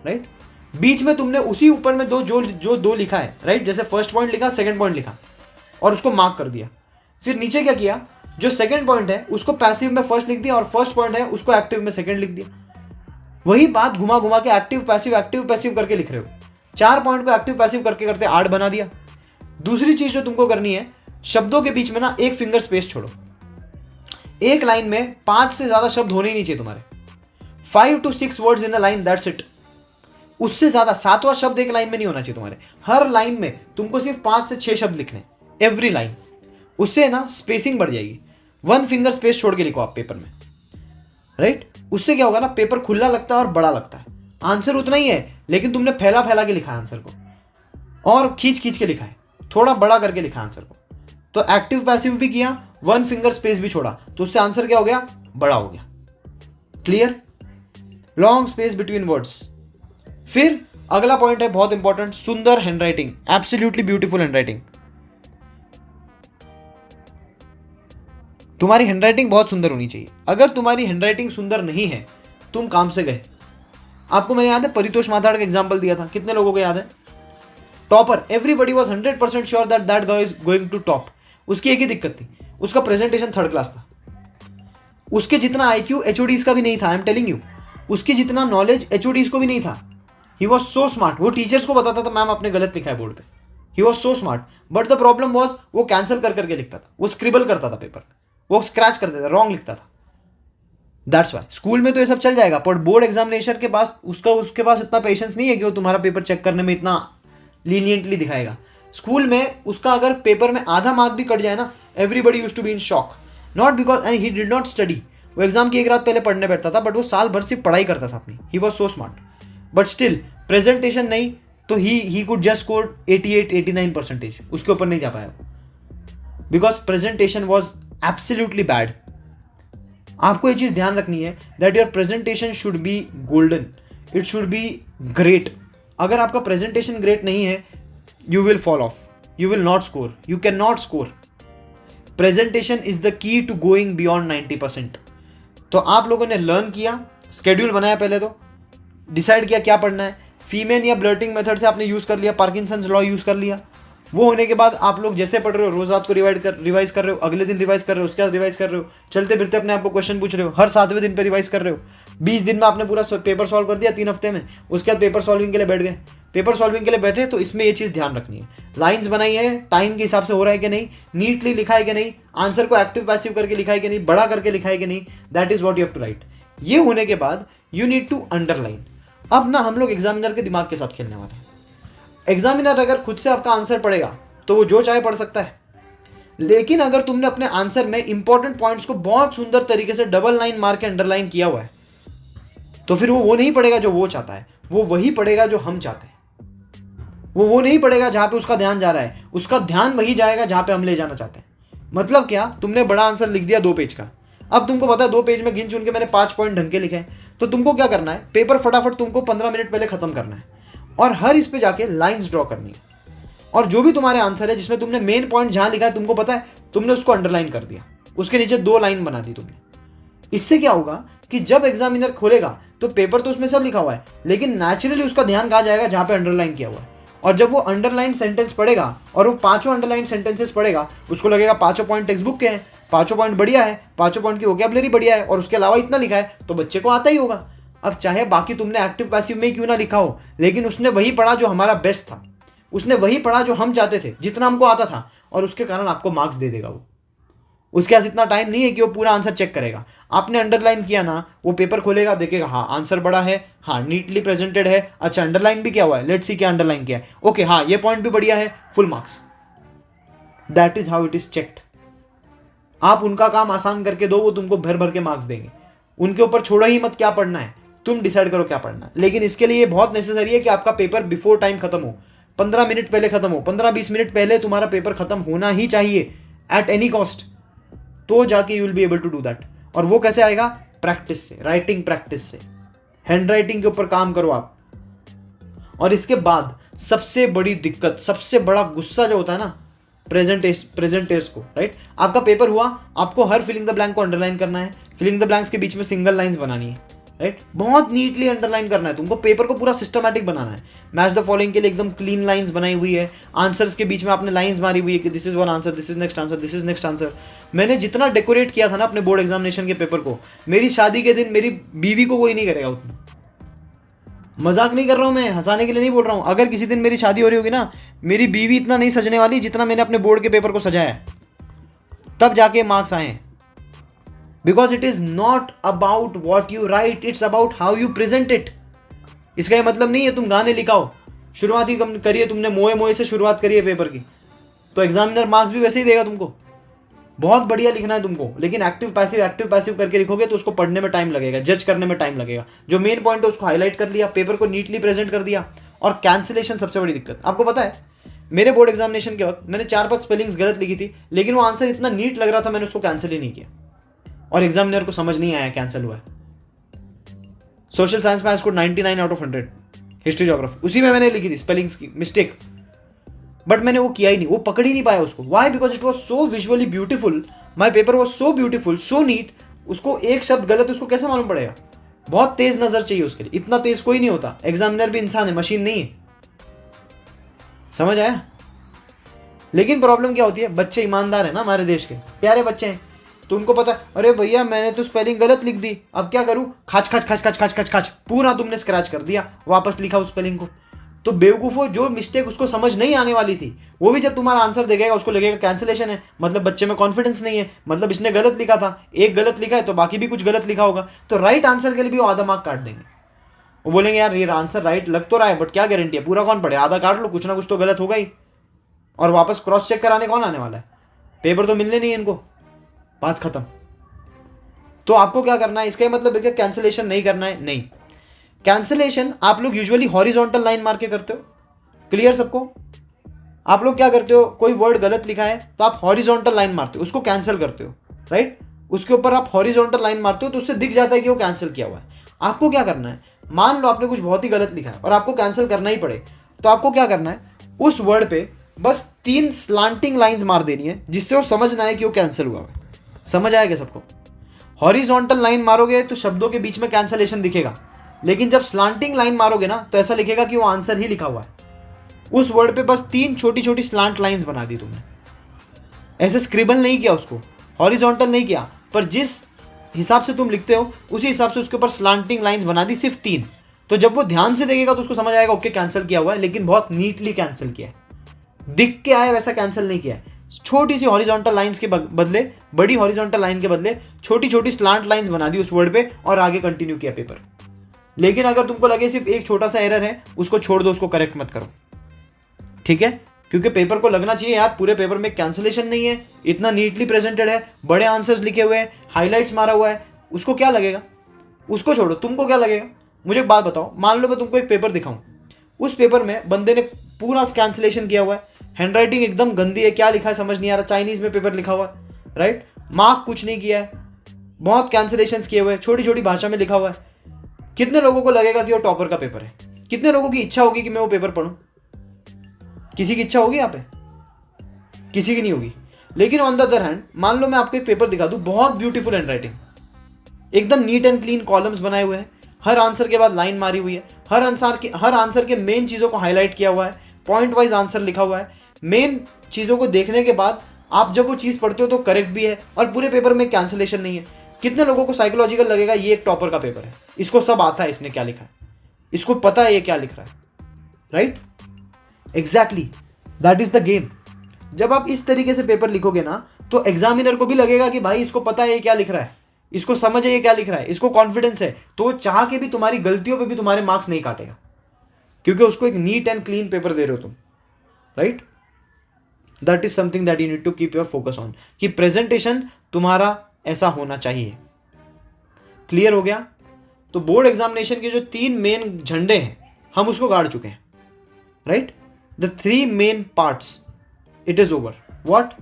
राइट? बीच में तुमने उसी ऊपर में जो 2 लिखा है, राइट? जैसे फर्स्ट पॉइंट लिखा, सेकंड पॉइंट लिखा और उसको मार्क कर दिया। फिर नीचे क्या किया, जो सेकंड पॉइंट है उसको पैसिव में फर्स्ट लिख दिया, और फर्स्ट पॉइंट है उसको एक्टिव में सेकंड लिख दिया। वही बात घुमा घुमा के एक्टिव पैसिव करके लिख रहे हो। 4 पॉइंट को एक्टिव पैसिव करके करते 8 बना दिया। दूसरी चीज जो तुमको करनी है, शब्दों के बीच में ना 1 फिंगर स्पेस छोड़ो। एक लाइन में 5 से ज्यादा शब्द होने ही नहीं चाहिए तुम्हारे। 5 to 6 words in a line, that's it. उससे ज्यादा 7वां शब्द एक लाइन में नहीं होना चाहिए तुम्हारे। हर लाइन में तुमको सिर्फ 5 से 6 शब्द लिखने, एवरी लाइन। उससे ना स्पेसिंग बढ़ जाएगी। 1 फिंगर स्पेस छोड़ के लिखो आप पेपर में, राइट? उससे क्या होगा ना, पेपर खुला लगता है और बड़ा लगता है। आंसर उतना ही है, लेकिन तुमने फैला फैला के लिखा है आंसर को, और खींच खींच के लिखा है, थोड़ा बड़ा करके लिखा आंसर को। तो एक्टिव पैसिव भी किया, 1 फिंगर स्पेस भी छोड़ा, तो उससे आंसर क्या हो गया, बड़ा हो गया। Clear? Long space between words. फिर अगला पॉइंट है बहुत इंपॉर्टेंट, सुंदर हैंडराइटिंग, एब्सोल्युटली ब्यूटीफुल हैंडराइटिंग। तुम्हारी हैंडराइटिंग बहुत सुंदर होनी चाहिए। अगर तुम्हारी हैंडराइटिंग सुंदर नहीं है, तुम काम से गए। आपको मैंने याद है परितोष माथाड़ का एग्जाम्पल दिया था, कितने लोगों को याद है? Topper, everybody was 100% sure that guy is going to top. उसकी एक ही दिक्कत थी, उसका प्रेजेंटेशन थर्ड क्लास था। उसके जितना IQ HODs का भी नहीं था, आई एम टेलिंग यू। उसकी जितना नॉलेज HODs को भी नहीं था। ही वॉज सो स्मार्ट, वो टीचर्स को बताता था मैम आपने गलत लिखा है बोर्ड पे। ही was so smart, but the problem was वो कैंसिल कर करके लिखता था, वो स्क्रिबल करता था पेपर, वो स्क्रैच कर देता था, रॉन्ग लिखता था। दैट्स वाई स्कूल में तो ये सब चल जाएगा, पर बोर्ड एग्जामिनेशन के पास उसके पास इतना पेशेंस नहीं है कि वो तुम्हारा पेपर चेक करने में इतना लीनियंटली दिखाएगा। स्कूल में उसका अगर पेपर में आधा मार्क भी कट जाए ना, everybody used to be in shock, not because and he did not study. वो एग्जाम की एक रात पहले पढ़ने बैठता था, बट वो साल भर सिर्फ पढ़ाई करता था अपनी। ही was so smart, but still presentation नहीं तो ही कुड जस्ट स्कोर 88-89%, उसके ऊपर नहीं जा पाया because presentation was absolutely bad. आपको ये चीज ध्यान रखनी है that your presentation should be golden, it should be great. अगर आपका प्रेजेंटेशन ग्रेट नहीं है, you will fall off, you will not score, you cannot score. Presentation is the key to going beyond 90%. तो आप लोगों ने लर्न किया, schedule बनाया, पहले तो डिसाइड किया क्या पढ़ना है। फीमेन या ब्लर्टिंग मेथड से आपने यूज कर लिया, पार्किंसंस लॉ यूज कर लिया। वो होने के बाद आप लोग जैसे पढ़ रहे हो, रोज रात को रिवाइज कर रहे हो, अगले दिन रिवाइज कर रहे हो, उसके बाद रिवाइज कर रहे हो, चलते फिरते अपने आप को क्वेश्चन पूछ रहे हो, हर 7वें दिन पे रिवाइज कर रहे हो। 20 दिन में आपने पूरा पेपर सॉल्व कर दिया 3 हफ्ते में, उसके बाद पेपर सॉल्विंग के लिए बैठ गए। पेपर सॉल्विंग के लिए बैठे तो इसमें ये चीज़ ध्यान रखनी है, लाइंस बनाई है टाइम के हिसाब से हो रहा है कि नहीं, नीटली लिखा है कि नहीं, आंसर को एक्टिव पैसिव करके लिखा है कि नहीं, बड़ा करके लिखा है कि नहीं, that is what you have to write. ये होने के बाद यू नीड टू अंडरलाइन। अब ना हम लोग एग्जामिनर के दिमाग के साथ खेलने वाले हैं। एग्जामिनर अगर खुद से आपका आंसर पढ़ेगा तो वो जो चाहे पढ़ सकता है, लेकिन अगर तुमने अपने आंसर में इंपॉर्टेंट पॉइंट्स को बहुत सुंदर तरीके से डबल लाइन मार के अंडरलाइन किया हुआ है, तो फिर वो नहीं पढ़ेगा जो वो चाहता है, वो वही पढ़ेगा जो हम चाहते हैं। वो नहीं पढ़ेगा जहां पे उसका ध्यान जा रहा है, उसका ध्यान वही जाएगा जहां पे हम ले जाना चाहते हैं। मतलब क्या, तुमने बड़ा आंसर लिख दिया 2 पेज का, अब तुमको पता है 2 पेज में गिन चुन के मैंने 5 पॉइंट ढंग के लिखे हैं, तो तुमको क्या करना है, पेपर फटाफट तुमको 15 मिनट पहले खत्म करना है और हर इस पे जाके लाइंस ड्रॉ करनी है, और जो भी तुम्हारे आंसर है जिसमें तुमने मेन पॉइंट जहां लिखा है तुमको पता है, तुमने उसको अंडरलाइन कर दिया। उसके नीचे 2 लाइन बना दी तुमने। इससे क्या होगा कि जब एग्जामिनर खोलेगा तो पेपर तो उसमें सब लिखा हुआ है, लेकिन नेचुरली उसका ध्यान कहाँ जाएगा, जहाँ पे अंडरलाइन किया हुआ है। और जब वो अंडरलाइन सेंटेंस पढ़ेगा और वो 5 अंडरलाइन सेंटेंसेस पढ़ेगा, उसको लगेगा 5 पॉइंट टेक्स्ट बुक के हैं, 5 पॉइंट बढ़िया है, 5 पॉइंट की वोकैबुलरी बढ़िया है, और उसके अलावा इतना लिखा है तो बच्चे को आता ही होगा। अब चाहे बाकी तुमने एक्टिव पैसिव में क्यों ना लिखा हो, लेकिन उसने वही पढ़ा जो हमारा बेस्ट था, उसने वही पढ़ा जो हम चाहते थे, जितना हमको आता था, और उसके कारण आपको मार्क्स दे देगा वो। उसके पास इतना टाइम नहीं है कि वो पूरा आंसर चेक करेगा। आपने अंडरलाइन किया ना, वो पेपर खोलेगा, देखेगा हाँ आंसर बड़ा है, हाँ नीटली प्रेजेंटेड है, अच्छा अंडरलाइन भी किया हुआ है, लेट्स सी क्या अंडरलाइन किया है, ओके हाँ ये पॉइंट भी बढ़िया है, full marks. That is how it is checked. आप उनका काम आसान करके दो, वो तुमको भर भर के मार्क्स देंगे। उनके ऊपर छोड़ो ही मत क्या पढ़ना है, तुम डिसाइड करो क्या पढ़ना है। लेकिन इसके लिए बहुत नेसेसरी है कि आपका पेपर बिफोर टाइम खत्म हो, 15 मिनट पहले खत्म हो, 15-20 मिनट पहले तुम्हारा पेपर खत्म होना ही चाहिए एट एनी कॉस्ट, तो जाके you will be able to do that. और वो कैसे आएगा, प्रैक्टिस से, राइटिंग प्रैक्टिस से, हैंड राइटिंग के ऊपर काम करो आप। और इसके बाद सबसे बड़ी दिक्कत, सबसे बड़ा गुस्सा जो होता है ना प्रेजेंटेस को, राइट। आपका पेपर हुआ, आपको हर फिलिंग द ब्लैंक को अंडरलाइन करना है, फिलिंग द ब्लैंक्स के बीच में सिंगल लाइंस बनानी है, राइट। बहुत नीटली अंडरलाइन करना है तुमको, पेपर को पूरा सिस्टमैटिक बनाना है। मैच द फॉलोइंग के लिए एकदम क्लीन लाइंस बनाई हुई है, आंसर्स के बीच में आपने लाइंस मारी हुई है कि this is one answer, this is next answer, this is next answer. मैंने जितना डेकोरेट किया था ना अपने बोर्ड एग्जामिनेशन के पेपर को, मेरी शादी के दिन मेरी बीवी को कोई नहीं करेगा उतना। मजाक नहीं कर रहा हूँ मैं, हंसाने के लिए नहीं बोल रहा हूँ। अगर किसी दिन मेरी शादी हो रही होगी ना, मेरी बीवी इतना नहीं सजने वाली जितना मैंने अपने बोर्ड के पेपर को सजाया है, तब जाके मार्क्स आए हैं। Because it is not about what you right, it's about how you present it. इसका ये मतलब नहीं है तुम गाने लिखाओ, शुरुआत ही करिए तुमने, मोए मोए से शुरुआत करिए पेपर की, तो एग्जामिनर मार्क्स भी वैसे ही देगा तुमको। बहुत बढ़िया लिखना है तुमको, लेकिन एक्टिव पैसिव करके लिखोगे तो उसको पढ़ने में टाइम लगेगा, जज करने में टाइम लगेगा। जो मेन पॉइंट है उसको हाईलाइट कर लिया, पेपर को नीटली प्रेजेंट कर दिया। और कैंसिलेशन सबसे बड़ी दिक्कत। आपको पता है मेरे बोर्ड एग्जामिनेशन के वक्त मैंने 4-5 स्पेलिंग्स गलत लिखी थी, लेकिन वो आंसर इतना नीट लग रहा था, मैंने उसको कैंसिल ही नहीं किया, और एग्जामिनर को समझ नहीं आया कैंसिल हुआ है। सोशल साइंस में I scored 99 out of 100, history geography उसी में मैंने लिखी थी स्पेलिंग्स की मिस्टेक, बट मैंने वो किया ही नहीं, वो पकड़ ही नहीं पाया उसको। Why? Because it was so visually beautiful, my paper was so beautiful, so neat. उसको एक शब्द गलत उसको कैसे मालूम पड़ेगा? बहुत तेज नजर चाहिए उसके लिए, इतना तेज कोई नहीं होता। एग्जामिनर भी इंसान है, मशीन नहीं है। समझ आया? लेकिन प्रॉब्लम क्या होती है, बच्चे ईमानदार है ना हमारे देश के, प्यारे बच्चे हैं, तो उनको पता है अरे भैया मैंने तो स्पेलिंग गलत लिख दी, अब क्या करूं, खाच खाच खाच खाच खाच खाच खाच पूरा तुमने स्क्रैच कर दिया, वापस लिखा उस स्पेलिंग को। तो बेवकूफ़ो, जो मिस्टेक उसको समझ नहीं आने वाली थी, वो भी जब तुम्हारा आंसर देखेगा उसको लगेगा कैंसिलेशन है, मतलब बच्चे में कॉन्फिडेंस नहीं है, मतलब इसने गलत लिखा था, एक गलत लिखा है तो बाकी भी कुछ गलत लिखा होगा, तो राइट आंसर के लिए भी वो आधा मार्क काट देंगे। वो बोलेंगे यार ये आंसर राइट लग तो रहा है, बट क्या गारंटी है, पूरा कौन पढ़े, आधा काट लो, कुछ ना कुछ तो गलत होगा ही। और वापस क्रॉस चेक कराने कौन आने वाला है? पेपर तो मिलने नहीं है इनको, बात खत्म। तो आपको क्या करना है, इसका मतलब है कि कैंसिलेशन नहीं करना है, नहीं। कैंसिलेशन आप लोग यूजुअली हॉरिजॉन्टल लाइन मार के करते हो, क्लियर सबको? आप लोग क्या करते हो, कोई वर्ड गलत लिखा है तो आप हॉरिजॉन्टल लाइन मारते हो, उसको कैंसिल करते हो, राइट। उसके ऊपर आप हॉरिजॉन्टल लाइन मारते हो तो उससे दिख जाता है कि वो कैंसिल किया हुआ है। आपको क्या करना है, मान लो आपने कुछ बहुत ही गलत लिखा है और आपको कैंसिल करना ही पड़े, तो आपको क्या करना है, उस वर्ड पे बस 3 स्लांटिंग लाइंस मार देनी है, जिससे वो समझना है कि वो कैंसिल हुआ है। समझ आएगा सबको? हॉरिजॉन्टल लाइन मारोगे तो शब्दों के बीच में कैंसलेशन दिखेगा, लेकिन जब स्लांटिंग लाइन मारोगे ना तो ऐसा लिखेगा कि वो आंसर ही लिखा हुआ है। उस वर्ड पे बस 3 छोटी छोटी स्लांट लाइंस बना दी तुमने, ऐसे स्क्रिबल नहीं किया उसको, हॉरिजॉन्टल नहीं किया, पर जिस हिसाब से तुम लिखते हो उसी हिसाब से उसके ऊपर स्लांटिंग लाइंस बना दी, सिर्फ 3। तो जब वो ध्यान से देखेगा तो उसको समझ आएगा ओके कैंसिल किया हुआ है, लेकिन बहुत नीटली कैंसिल किया है, दिख के आए वैसा कैंसिल नहीं किया है। छोटी सी हॉरिजॉन्टल लाइंस के बदले, बड़ी हॉरिजॉन्टल लाइन के बदले छोटी छोटी स्लांट लाइंस बना दी उस वर्ड पे और आगे कंटिन्यू किया पेपर। लेकिन अगर तुमको लगे सिर्फ एक छोटा सा एरर है, उसको छोड़ दो, उसको करेक्ट मत करो, ठीक है? क्योंकि पेपर को लगना चाहिए यार पूरे पेपर में कैंसिलेशन नहीं है, इतना नीटली प्रेजेंटेड है, बड़े आंसर्स लिखे हुए हैं, हाईलाइट्स मारा हुआ है, उसको क्या लगेगा? उसको छोड़ो, तुमको क्या लगेगा? मुझे एक बात बताओ, मान लो मैं तुमको एक पेपर दिखाऊं, उस पेपर में बंदे ने पूरा कैंसिलेशन किया हुआ है, हैंड राइटिंग एकदम गंदी है, क्या लिखा है समझ नहीं आ रहा, चाइनीज में पेपर लिखा हुआ है, राइट, मार्क कुछ नहीं किया है, बहुत कैंसिलेशन किए हुए हैं, छोटी छोटी भाषा में लिखा हुआ है। कितने लोगों को लगेगा कि वो टॉपर का पेपर है? कितने लोगों की इच्छा होगी कि मैं वो पेपर पढूं? किसी की इच्छा होगी यहाँ पे? किसी की नहीं होगी। लेकिन ऑन द अदर हैंड मान लो मैं आपको एक पेपर दिखा दूँ, बहुत ब्यूटीफुल हैंड राइटिंग, एकदम नीट एंड क्लीन कॉलम्स बनाए हुए हैं, हर आंसर के बाद लाइन मारी हुई है, हर आंसर के मेन चीज़ों को हाईलाइट किया हुआ है, पॉइंट वाइज आंसर लिखा हुआ है, मेन चीज़ों को देखने के बाद आप जब वो चीज़ पढ़ते हो तो करेक्ट भी है और पूरे पेपर में कैंसिलेशन नहीं है। कितने लोगों को साइकोलॉजिकल लगेगा ये एक टॉपर का पेपर है, इसको सब आता है, इसने क्या लिखा है, इसको पता है ये क्या लिख रहा है, right? Exactly, that is the game. जब आप इस तरीके से पेपर लिखोगे ना तो एग्जामिनर को भी लगेगा कि भाई इसको पता है ये क्या लिख रहा है, इसको समझ है ये क्या लिख रहा है, इसको कॉन्फिडेंस है, तो चाह के भी तुम्हारी गलतियों पे भी तुम्हारे मार्क्स नहीं काटेगा, क्योंकि उसको एक नीट एंड क्लीन पेपर दे रहे हो तुम, right? That is something that you need to keep your focus on, कि प्रेजेंटेशन तुम्हारा ऐसा होना चाहिए। क्लियर हो गया? तो बोर्ड एग्जामिनेशन के जो 3 मेन झंडे हैं हम उसको गाड़ चुके हैं, right? The 3 main parts, it is over. What?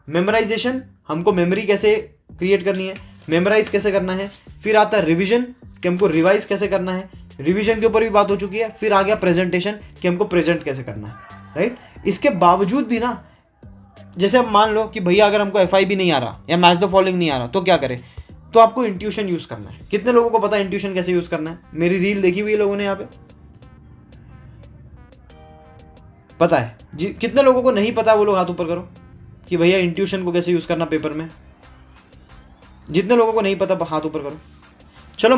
Memorisation, हमको मेमोरी कैसे क्रिएट करनी है, मेमोराइज कैसे करना है, फिर आता है रिवीजन कि हमको रिवाइज कैसे करना है, रिवीजन के ऊपर भी बात हो चुकी है, फिर आ गया प्रेजेंटेशन कि हमको प्रेजेंट कैसे करना है, राइट? इसके बावजूद भी ना, जैसे अब मान लो कि भैया अगर हमको FI भी नहीं आ रहा या मैच द फॉलोइंग नहीं आ रहा तो क्या करें, तो आपको इंट्यूशन यूज करना है। कितने लोगों को पता है इंट्यूशन कैसे यूज करना है? मेरी रील देखी हुई है लोगों ने यहाँ पे, पता है जी? कितने लोगों को नहीं पता वो लोग हाथ ऊपर करो कि भैया इंट्यूशन को कैसे यूज करना पेपर में। जितने लोगों को नहीं पता हाथ ऊपर करो। चलो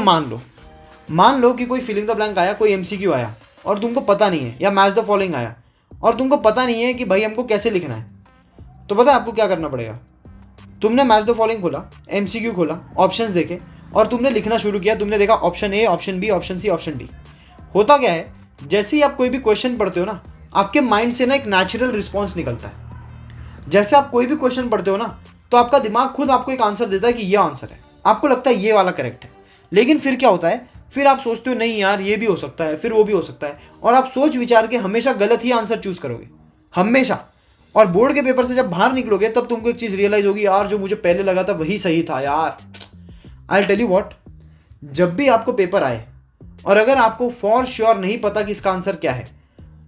मान लो कि कोई फिलिंग द ब्लैंक आया, कोई MCQ आया और तुमको पता नहीं है, या मैच द फॉलोइंग आया और तुमको पता नहीं है कि भाई हमको कैसे लिखना है, तो पता है आपको क्या करना पड़ेगा? तुमने मैच द फॉलोइंग खोला, MCQ खोला, ऑप्शंस देखे और तुमने लिखना शुरू किया। तुमने देखा option A, option B, option C, option D। होता क्या है, जैसे ही आप कोई भी क्वेश्चन पढ़ते हो ना, आपके माइंड से ना एक नेचुरल रिस्पॉन्स निकलता है। जैसे आप कोई भी क्वेश्चन पढ़ते हो ना, तो आपका दिमाग खुद आपको एक आंसर देता है कि ये आंसर है, आपको लगता है ये वाला करेक्ट है। लेकिन फिर क्या होता है, फिर आप सोचते हो नहीं यार ये भी हो सकता है, फिर वो भी हो सकता है, और आप सोच विचार के हमेशा गलत ही आंसर चूज करोगे, हमेशा। और बोर्ड के पेपर से जब बाहर निकलोगे तब तुमको एक चीज़ रियलाइज होगी, यार जो मुझे पहले लगा था वही सही था यार। आई टेल यू व्हाट, जब भी आपको पेपर आए और अगर आपको फॉर श्योर नहीं पता कि इसका आंसर क्या है,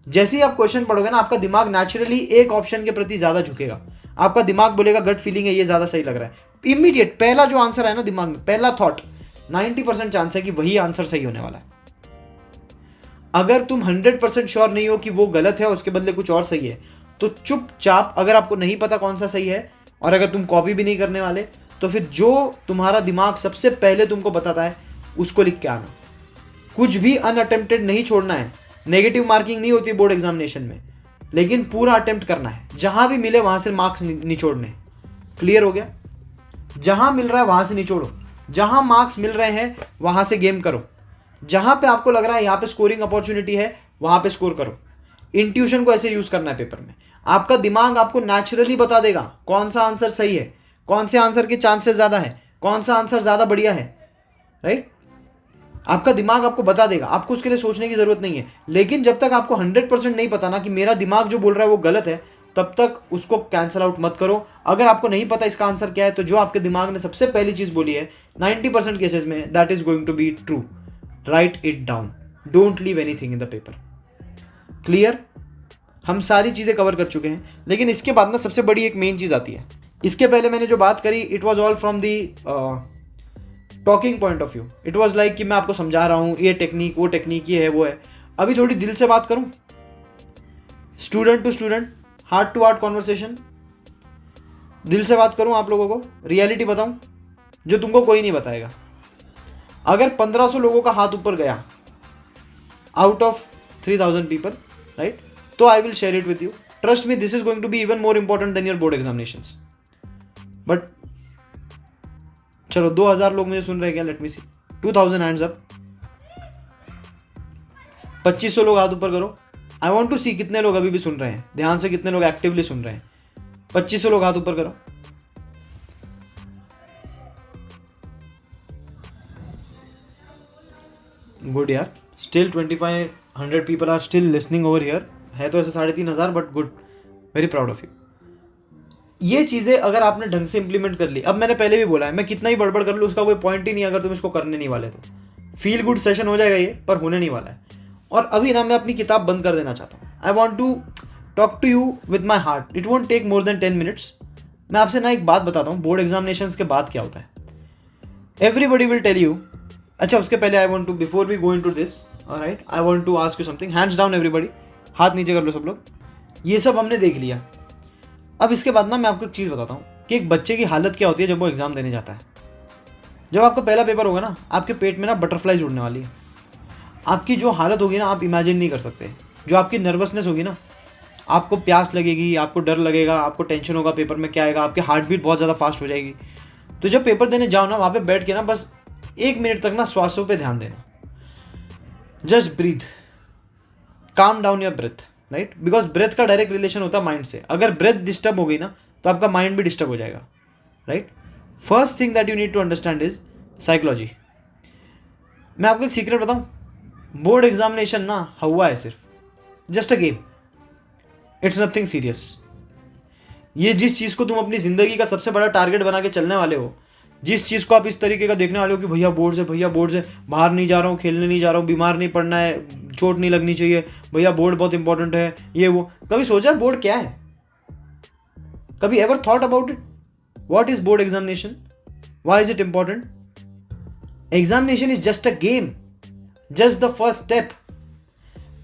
जैसे ही आप क्वेश्चन पढ़ोगे ना, आपका दिमाग नेचुरली एक ऑप्शन के प्रति ज़्यादा झुकेगा। आपका दिमाग बोलेगा गट फीलिंग है, ये ज़्यादा सही लग रहा है। इमीडिएट पहला जो आंसर है ना दिमाग में, पहला थॉट, 90% चांस है कि वही आंसर सही होने वाला है। अगर तुम 100% श्योर नहीं हो कि वो गलत है और उसके बदले कुछ और सही है, तो चुपचाप, अगर आपको नहीं पता कौन सा सही है और अगर तुम कॉपी भी नहीं करने वाले, तो फिर जो तुम्हारा दिमाग सबसे पहले तुमको बताता है उसको लिख के आना। कुछ भी अनअटेम्प्टेड नहीं छोड़ना है। नेगेटिव मार्किंग नहीं होती बोर्ड एग्जामिनेशन में, लेकिन पूरा अटेम्प्ट करना है। जहां भी मिले वहां से मार्क्स निचोड़ने। क्लियर हो गया? जहां मिल रहा है वहां से निचोड़ो, जहां मार्क्स मिल रहे हैं वहां से गेम करो, जहां पे आपको लग रहा है यहाँ पे स्कोरिंग अपॉर्चुनिटी है वहां पे स्कोर करो। इंट्यूशन को ऐसे यूज करना है पेपर में। आपका दिमाग आपको नेचुरली बता देगा कौन सा आंसर सही है, कौन से आंसर के चांसेस ज़्यादा है, कौन सा आंसर ज़्यादा बढ़िया है, राइट? आपका दिमाग आपको बता देगा, आपको उसके लिए सोचने की ज़रूरत नहीं है। लेकिन जब तक आपको 100% नहीं पता ना कि मेरा दिमाग जो बोल रहा है वो गलत है, तब तक उसको कैंसल आउट मत करो। अगर आपको नहीं पता इसका आंसर क्या है, तो जो आपके दिमाग ने सबसे पहली चीज़ बोली है 90% केसेस में, that is going to be true. Write it down, don't leave anything in the paper. Clear? हम सारी चीज़ें कवर कर चुके हैं, लेकिन इसके बाद ना सबसे बड़ी एक मेन चीज़ आती है। इसके पहले मैंने जो बात करी, it was all from the talking point of view. It was like कि मैं आपको समझा रहा हूँ, ये टेक्निक, वो टेक्निक, ये है, वो है। अभी थोड़ी दिल से बात करूँ, student to student, heart to heart conversation, दिल से बात करूँ, आप लोगों को रियलिटी बताऊँ जो तुमको कोई नहीं बताएगा। अगर 1500 लोगों का हाथ ऊपर गया आउट ऑफ 3000 पीपल, राइट, तो I will share it with you. Trust me, this is going to be even more important than your board examinations. But चलो 2000 लोग मुझे सुन रहे हैं क्या? Let me see, 2000 hands up. 2500 लोग हाथ ऊपर करो। आई वॉन्ट टू सी कितने लोग अभी भी सुन रहे हैं, ध्यान से कितने लोग एक्टिवली सुन रहे हैं। 2500 लोग हाथ ऊपर करो। गुड यार, still 2500 people are still listening over here. है तो ऐसे 3500, but good, very proud of you. ये चीज़ें अगर आपने ढंग से इंप्लीमेंट कर ली, अब मैंने पहले भी बोला है, मैं कितना ही बड़बड़ कर लूँ उसका कोई पॉइंट ही नहीं अगर तुम इसको करने नहीं वाले तो। फील गुड सेशन हो जाएगा ये, पर होने नहीं वाला है। और अभी ना मैं अपनी किताब बंद कर देना चाहता हूँ। I want to talk to you with my heart. It won't take more than 10 minutes. मैं आपसे ना एक बात बताता हूँ, बोर्ड एग्जामिनेशंस के बाद क्या होता है. Everybody will tell you. अच्छा, उसके पहले I want to, before we go into this, alright, I want to ask you something. Hands down everybody, हाथ नीचे कर लो सब लोग. ये सब हमने देख लिया. अब इसके बाद ना मैं आपको एक चीज़ बताता हूँ कि एक बच्चे की हालत क्या होती है जब वो एग्ज़ाम देने जाता है. जब आपका पहला पेपर होगा ना, आपके पेट में ना बटरफ्लाइज उड़ने वाली है. आपकी जो हालत होगी ना, आप इमेजिन नहीं कर सकते. जो आपकी नर्वसनेस होगी ना, आपको प्यास लगेगी, आपको डर लगेगा, आपको टेंशन होगा पेपर में क्या आएगा, आपकी हार्ट बीट बहुत ज़्यादा फास्ट हो जाएगी. तो जब पेपर देने जाओ ना, वहाँ पे बैठ के ना बस 1 मिनट तक ना श्वासों पे ध्यान देना. Just breathe, calm down your breath, right, because breath का डायरेक्ट रिलेशन होता है माइंड से. अगर ब्रेथ डिस्टर्ब हो गई ना, तो आपका माइंड भी डिस्टर्ब हो जाएगा, right. First thing that you need to understand is psychology. मैं आपको एक सीक्रेट बताऊं, बोर्ड एग्जामिनेशन ना हुआ है सिर्फ just a game. It's nothing serious. ये जिस चीज़ को तुम अपनी ज़िंदगी का सबसे बड़ा टारगेट बना के चलने वाले हो, जिस चीज़ को आप इस तरीके का देखने वाले हो कि भैया बोर्ड से, भैया बोर्ड से, बाहर नहीं जा रहा हूँ, खेलने नहीं जा रहा हूँ, बीमार नहीं पड़ना है, चोट नहीं लगनी चाहिए, भैया बोर्ड बहुत इंपॉर्टेंट है, ये वो. कभी सोचा बोर्ड क्या है? कभी ever thought about it? What is board examination? Why is it important? Examination is just a game, just the first step.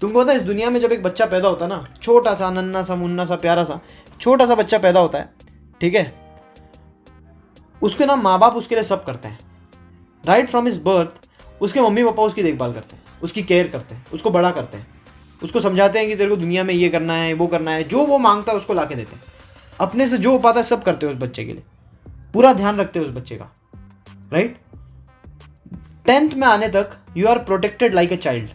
तुमको पता है, इस दुनिया में जब एक बच्चा पैदा होता है ना, छोटा सा, नन्ना सा, मुन्ना सा, प्यारा सा, छोटा सा बच्चा पैदा होता है, ठीक है, उसके ना माँ बाप उसके लिए सब करते हैं. राइट फ्रॉम हिज बर्थ उसके मम्मी पापा उसकी देखभाल करते हैं, उसकी केयर करते हैं, उसको बड़ा करते हैं, उसको समझाते हैं कि तेरे को दुनिया में ये करना है, वो करना है, जो वो मांगता है उसको ला के देते हैं. अपने से जो हो पाता है सब करते हैं उस बच्चे के लिए, पूरा ध्यान रखते हैं उस बच्चे का, राइट. 10th में आने तक you are protected like a child.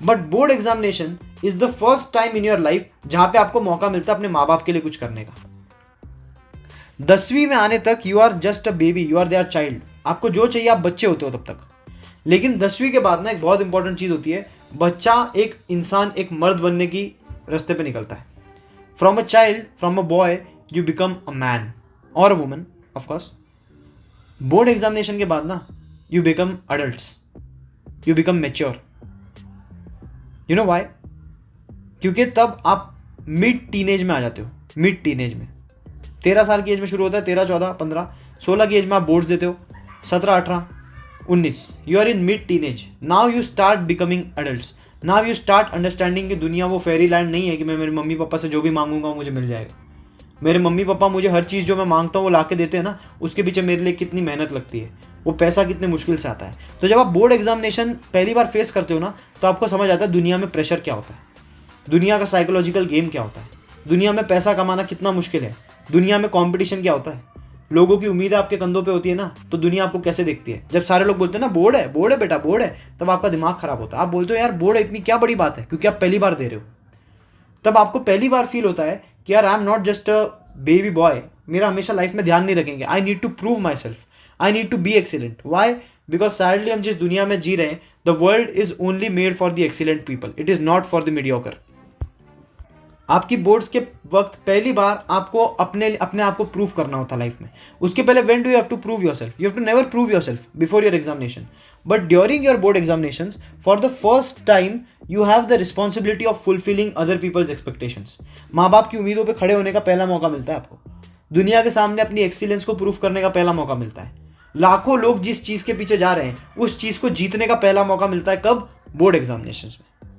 But board examination is the first time in your life जहां पे आपको मौका मिलता है अपने माँ बाप के लिए कुछ करने का. 10वीं में आने तक you are just a baby, you are their child. आपको जो चाहिए आप बच्चे होते हो तब तक. लेकिन 10वीं के बाद ना एक बहुत इंपॉर्टेंट चीज़ होती है, बच्चा एक इंसान, एक मर्द बनने की रास्ते पे निकलता है. From a child, from a boy, you become a man और a woman, of course. Board examination के बाद ना you become adults, you become mature. You know why? क्योंकि तब आप मिड टीनेज में आ जाते हो. मिड टीनेज में 13 साल की एज में शुरू होता है, 13, 14, 15, 16 की एज में आप बोर्ड्स देते हो, 17, 18, 19, you are in mid teenage. Now you start becoming adults. Now you start understanding कि दुनिया वो फेरी लैंड नहीं है कि मैं मेरे मम्मी पापा से जो भी मांगूंगा वो मुझे मिल जाएगा. मेरे मम्मी पापा मुझे हर चीज़ जो मैं मांगता हूँ वो ला के देते हैं ना, उसके पीछे मेरे लिए कितनी मेहनत लगती है, वो पैसा कितने मुश्किल से आता है. तो जब आप बोर्ड एग्जामिनेशन पहली बार फेस करते हो ना, तो आपको समझ आता है दुनिया में प्रेशर क्या होता है, दुनिया का साइकोलॉजिकल गेम क्या होता है, दुनिया में पैसा कमाना कितना मुश्किल है, दुनिया में कंपटीशन क्या होता है, लोगों की उम्मीद आपके कंधों पे होती है ना, तो दुनिया आपको कैसे देखती है. जब सारे लोग बोलते हैं ना बोर्ड है बेटा, बोर्ड है, तब आपका दिमाग खराब होता है. आप बोलते हो यार बोर्ड है, इतनी क्या बड़ी बात है, क्योंकि आप पहली बार दे रहे हो. तब आपको पहली बार फील होता है कि यार I am not just a baby boy. मेरा हमेशा लाइफ में ध्यान नहीं रखेंगे. I need to prove myself, I need to be excellent. Why? Because sadly हम जिस दुनिया में जी रहे हैं, the world is only made for the excellent people, it is not for the mediocre. आपकी बोर्ड्स के वक्त पहली बार आपको अपने आप को प्रूव करना होता लाइफ में. उसके पहले when do you have to prove yourself? You have to never prove yourself before your examination. But during your board examinations, for the first time you have the responsibility of fulfilling other people's expectations. माँ बाप की उम्मीदों पर खड़े होने का पहला मौका मिलता है आपको. दुनिया के सामने अपनी एक्सीलेंस को प्रूव करने का पहला मौका मिलता है. लाखों लोग जिस चीज़ के पीछे जा रहे हैं उस चीज़ को जीतने का पहला मौका मिलता है. कब? बोर्ड एग्जामिनेशंस में.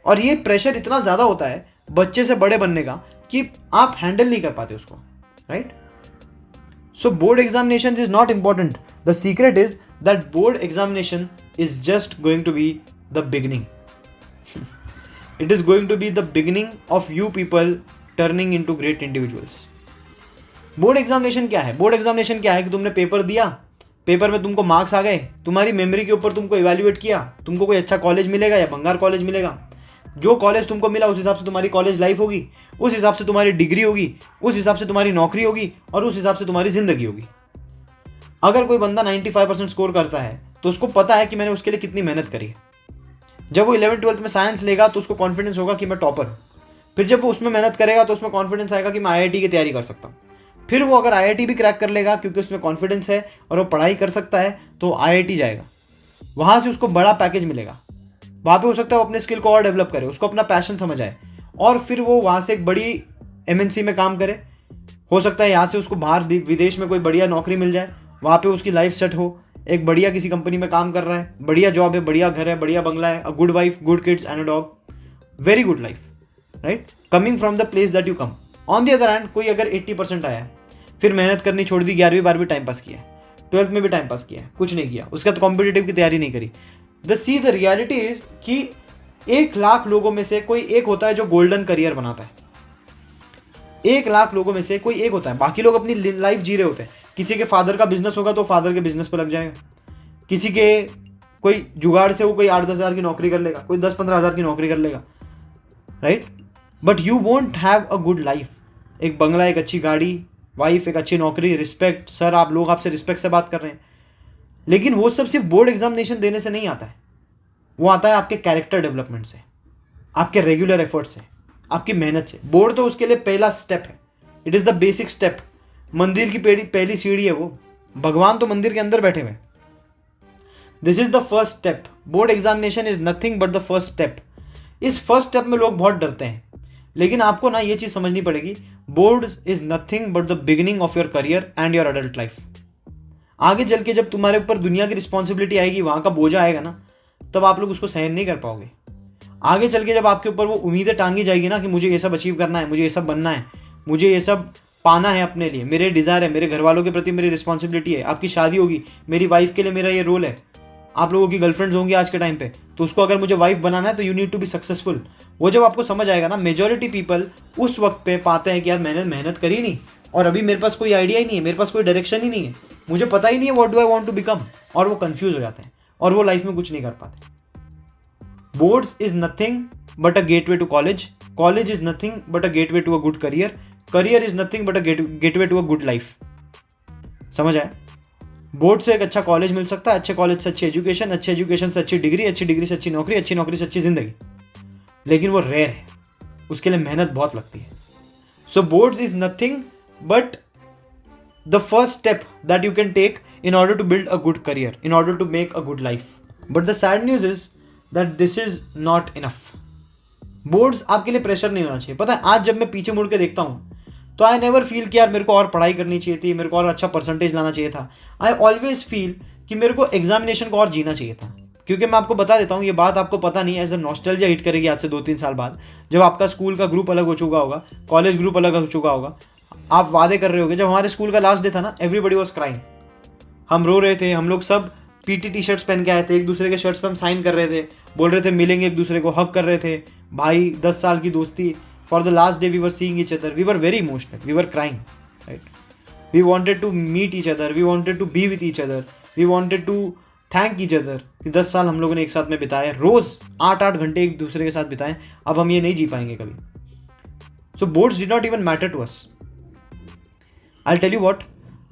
और ये प्रेशर इतना ज़्यादा होता है बच्चे से बड़े बनने का कि आप हैंडल नहीं कर पाते उसको, right. So board examination is not important. The secret is that board examination is just going to be the beginning. It is going to be the beginning of you people turning into great individuals. Board examination क्या है? Board examination क्या है कि तुमने paper दिया, paper में तुमको marks आ गए, तुम्हारी मेमोरी के ऊपर तुमको इवैल्यूएट किया, तुमको कोई अच्छा कॉलेज मिलेगा या बंगार कॉलेज मिलेगा. जो कॉलेज तुमको मिला उस हिसाब से तुम्हारी कॉलेज लाइफ होगी, उस हिसाब से तुम्हारी डिग्री होगी, उस हिसाब से तुम्हारी नौकरी होगी और उस हिसाब से तुम्हारी ज़िंदगी होगी. अगर कोई बंदा 95% स्कोर करता है तो उसको पता है कि मैंने उसके लिए कितनी मेहनत करी है. जब वो 11th-12th में साइंस लेगा तो उसको कॉन्फिडेंस होगा कि मैं टॉपर हूँ. फिर जब वो उसमें मेहनत करेगा तो उसमें कॉन्फिडेंस आएगा कि मैं IIT की तैयारी कर सकता हूँ. फिर वो अगर IIT भी क्रैक कर लेगा क्योंकि उसमें कॉन्फिडेंस है और वो पढ़ाई कर सकता है तो IIT जाएगा. वहाँ से उसको बड़ा पैकेज मिलेगा. वहाँ पे हो सकता है वो अपने स्किल को और डेवलप करे, उसको अपना पैशन समझ आए और फिर वो वहाँ से एक बड़ी MNC में काम करे. हो सकता है यहाँ से उसको बाहर विदेश में कोई बढ़िया नौकरी मिल जाए, वहाँ पे उसकी लाइफ सेट हो, एक बढ़िया किसी कंपनी में काम कर रहा है, बढ़िया जॉब है, बढ़िया घर है, बढ़िया बंगला है, a good wife, good kids and a dog, very good life, right, coming from the place that you come. On the other hand कोई अगर 80% आया है, फिर मेहनत करनी छोड़ दी, 11वीं 12वीं टाइम पास किया है, 12th में भी टाइम पास किया है, कुछ नहीं किया, उसका तो कॉम्पिटिटिव की तैयारी नहीं करी। द रियलिटी इज कि 1 लाख लोगों में से कोई एक होता है जो गोल्डन करियर बनाता है। 1 लाख लोगों में से कोई एक होता है, बाकी लोग अपनी लाइफ जी रहे होते हैं। किसी के फादर का बिजनेस होगा तो फादर के बिजनेस पर लग जाएगा, किसी के कोई जुगाड़ से वो कोई 8-10 हज़ार की नौकरी कर लेगा, कोई 10-15 हज़ार की नौकरी कर लेगा, right. But you won't have a good life, एक बंगला, एक अच्छी गाड़ी, वाइफ, एक अच्छी नौकरी, रिस्पेक्ट, सर आप लोग आपसे रिस्पेक्ट से बात कर रहे हैं। लेकिन वो सब सिर्फ बोर्ड एग्जामिनेशन देने से नहीं आता है, वो आता है आपके कैरेक्टर डेवलपमेंट से, आपके रेगुलर एफर्ट से, आपकी मेहनत से। बोर्ड तो उसके लिए पहला स्टेप है, it is the basic step. मंदिर की पहली सीढ़ी है वो, भगवान तो मंदिर के अंदर बैठे हुए। This is the first step. Board examination is nothing but the first step. इस फर्स्ट स्टेप में लोग बहुत डरते हैं, लेकिन आपको ना ये चीज़ समझनी पड़ेगी, board is nothing but the beginning of your career and your adult life. आगे चल के जब तुम्हारे ऊपर दुनिया की रिस्पॉन्सिबिलिटी आएगी, वहाँ का बोझा आएगा ना, तब आप लोग उसको सहन नहीं कर पाओगे। आगे चल के जब आपके ऊपर वो उम्मीदें टांगी जाएगी ना कि मुझे ये सब अचीव करना है, मुझे ये सब बनना है, मुझे ये सब पाना है अपने लिए, मेरे डिज़ायर है, मेरे घर वालों के प्रति मेरी रिस्पॉन्सिबिलिटी है, आपकी शादी होगी, मेरी वाइफ के लिए मेरा ये रोल है, आप लोगों की गर्लफ्रेंड्स होंगी आज के टाइम पे, तो उसको अगर मुझे वाइफ बनाना है तो you need to be successful. वो जब आपको समझ आएगा ना, मेजॉरिटी पीपल उस वक्त पे पाते हैं कि यार मैंने मेहनत करी नहीं, और अभी मेरे पास कोई आइडिया ही नहीं है, मेरे पास कोई डायरेक्शन ही नहीं है, मुझे पता ही नहीं है what do I want to become, और वो कंफ्यूज हो जाते हैं और वो लाइफ में कुछ नहीं कर पाते। Boards is nothing but a gateway to college, college is nothing but a gateway to a good career, career is nothing but a gateway to a good life. समझ आया? बोर्ड से एक अच्छा कॉलेज मिल सकता है, अच्छे कॉलेज से अच्छी एजुकेशन, अच्छी एजुकेशन से अच्छी डिग्री, अच्छी डिग्री से अच्छी नौकरी, अच्छी नौकरी से अच्छी जिंदगी, लेकिन वो रेयर है, उसके लिए मेहनत बहुत लगती है। So boards is nothing but the first step that you can take in order to build a good career, in order to make a good life. But the sad news is that this is not enough. Boards आपके लिए pressure नहीं होना चाहिए। पता है, आज जब मैं पीछे मुड़ के देखता हूँ तो आई नेवर फील कि यार मेरे को और पढ़ाई करनी चाहिए थी, मेरे को और अच्छा परसेंटेज लाना चाहिए था। आई ऑलवेज फील कि मेरे को एग्जामिनेशन को और जीना चाहिए था। क्योंकि मैं आपको बता देता हूँ, ये बात आपको पता नहीं है, एज अ नॉस्टैल्जिया हिट करेगी आज से 2-3 साल बाद, जब आपका स्कूल का ग्रुप अलग हो चुका होगा, कॉलेज ग्रुप अलग हो चुका होगा, आप वादे कर रहे होगे। जब हमारे स्कूल का लास्ट डे था ना, एवरीबडी वॉज क्राइंग, हम रो रहे थे, हम लोग सब पीटी टी शर्ट्स पहन के आए थे, एक दूसरे के शर्ट्स पे हम साइन कर रहे थे, बोल रहे थे मिलेंगे, एक दूसरे को हग कर रहे थे, भाई 10 साल की दोस्ती। For the last day we were seeing each other, we were very emotional, we were crying, right. We wanted to meet each other, we wanted to be with each other, we wanted to thank each other कि 10 साल हम लोगों ने एक साथ में बिताए, रोज़ 8-8 घंटे एक दूसरे के साथ बिताएं। अब हम ये नहीं जी पाएंगे कभी। So boards did not even matter to us. I tell you what,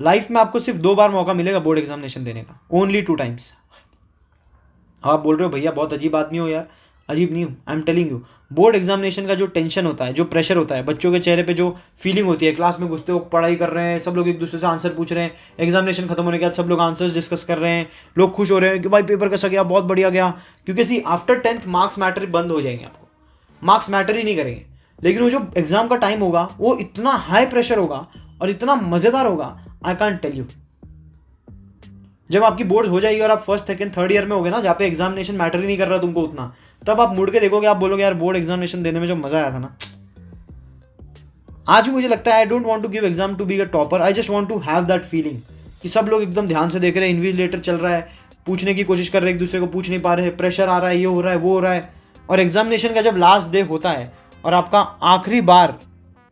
life में आपको सिर्फ 2 बार मौका मिलेगा बोर्ड एग्जामिनेशन देने का, ओनली 2 टाइम्स। आप बोल रहे हो भैया बहुत अजीब आदमी हो यार, अजीब नहीं हूँ, I am telling you. Board examination का जो टेंशन होता है, जो प्रेशर होता है, बच्चों के चेहरे पे जो फीलिंग होती है, क्लास में घुसते हो, पढ़ाई कर रहे हैं, सब लोग एक दूसरे से आंसर पूछ रहे हैं, एग्जामिनेशन खत्म होने के बाद सब लोग आंसर्स डिस्कस कर रहे हैं, लोग खुश हो रहे हैं कि भाई पेपर कैसा गया, बहुत बढ़िया गया। क्योंकि सी आफ्टर 10th मार्क्स मैटर बंद हो जाएंगे, आपको मार्क्स मैटर ही नहीं करेंगे। लेकिन वो जो एग्जाम का टाइम होगा वो इतना हाई प्रेशर होगा और इतना मज़ेदार होगा, आई कांट टेल यू। जब आपकी बोर्ड्स हो जाएगी और आप फर्स्ट सेकंड थर्ड ईयर में होगे ना, जहाँ पे एग्जामिनेशन मैटर ही नहीं कर रहा तुमको उतना, तब आप मुड़ के देखोगे, आप बोलोगे यार बोर्ड एग्जामिनेशन देने में जो मजा आया था ना। आज भी मुझे लगता है I don't want to give exam to be a topper, I just want to have that feeling कि सब लोग एकदम ध्यान से देख रहे हैं, इन्विजिलेटर चल रहा है, पूछने की कोशिश कर रहे हैं, एक दूसरे को पूछ नहीं पा रहे हैं, प्रेशर आ रहा है, ये हो रहा है, वो हो रहा है। और एग्जामिनेशन का जब लास्ट डे होता है और आपका आखिरी बार,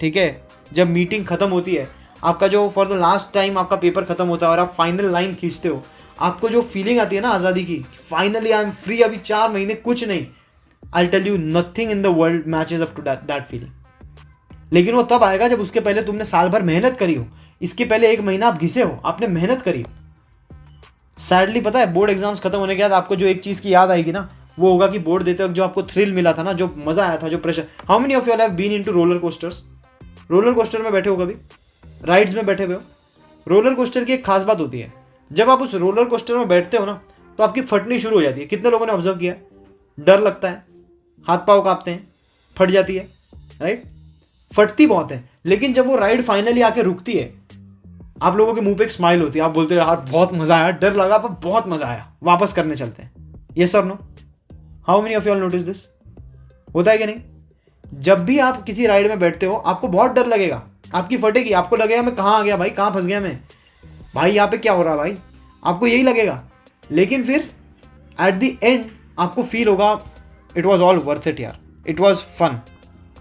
ठीक है, जब मीटिंग खत्म होती है, आपका जो फॉर द लास्ट टाइम आपका पेपर खत्म होता है और आप फाइनल लाइन खींचते हो, आपको जो फीलिंग आती है ना आज़ादी की, फाइनली आई एम फ्री, अभी 4 महीने कुछ नहीं, I tell you nothing in the world matches up to that feeling. लेकिन वो तब आएगा जब उसके पहले तुमने साल भर मेहनत करी हो, इसके पहले 1 महीना आप घिसे हो, आपने मेहनत करी हो। सैडली पता है, बोर्ड एग्जाम्स खत्म होने के बाद आपको जो एक चीज़ की याद आएगी ना, वो होगा कि बोर्ड देते वक्त जो आपको थ्रिल मिला था ना, जो मज़ा आया था, जो pressure. How many of you have been into roller coasters? Roller coaster में बैठे हो कभी? राइड्स में बैठे हुए हो? रोलर कोस्टर की एक खास बात होती है, जब आप उस रोलर कोस्टर में बैठते हो ना, तो आपकी फटनी शुरू हो जाती है। कितने लोगों ने ऑब्जर्व किया? डर लगता है, हाथ पाँव कांपते हैं, फट जाती है, राइट। फटती बहुत है, लेकिन जब वो राइड फाइनली आके रुकती है, आप लोगों के मुंह पे एक स्माइल होती है, आप बोलते हो यार बहुत मजा आया, डर लगा पर बहुत मजा आया, वापस करने चलते हैं। यस और no? How many of you all notice this? होता है कि नहीं? जब भी आप किसी राइड में बैठते हो आपको बहुत डर लगेगा, आपकी फटेगी, आपको लगेगा मैं कहाँ आ गया भाई, कहाँ फंस गया मैं, भाई यहाँ पे क्या हो रहा है भाई, आपको यही लगेगा। लेकिन फिर एट द एंड आपको फील होगा it was all worth it यार, इट वॉज फन,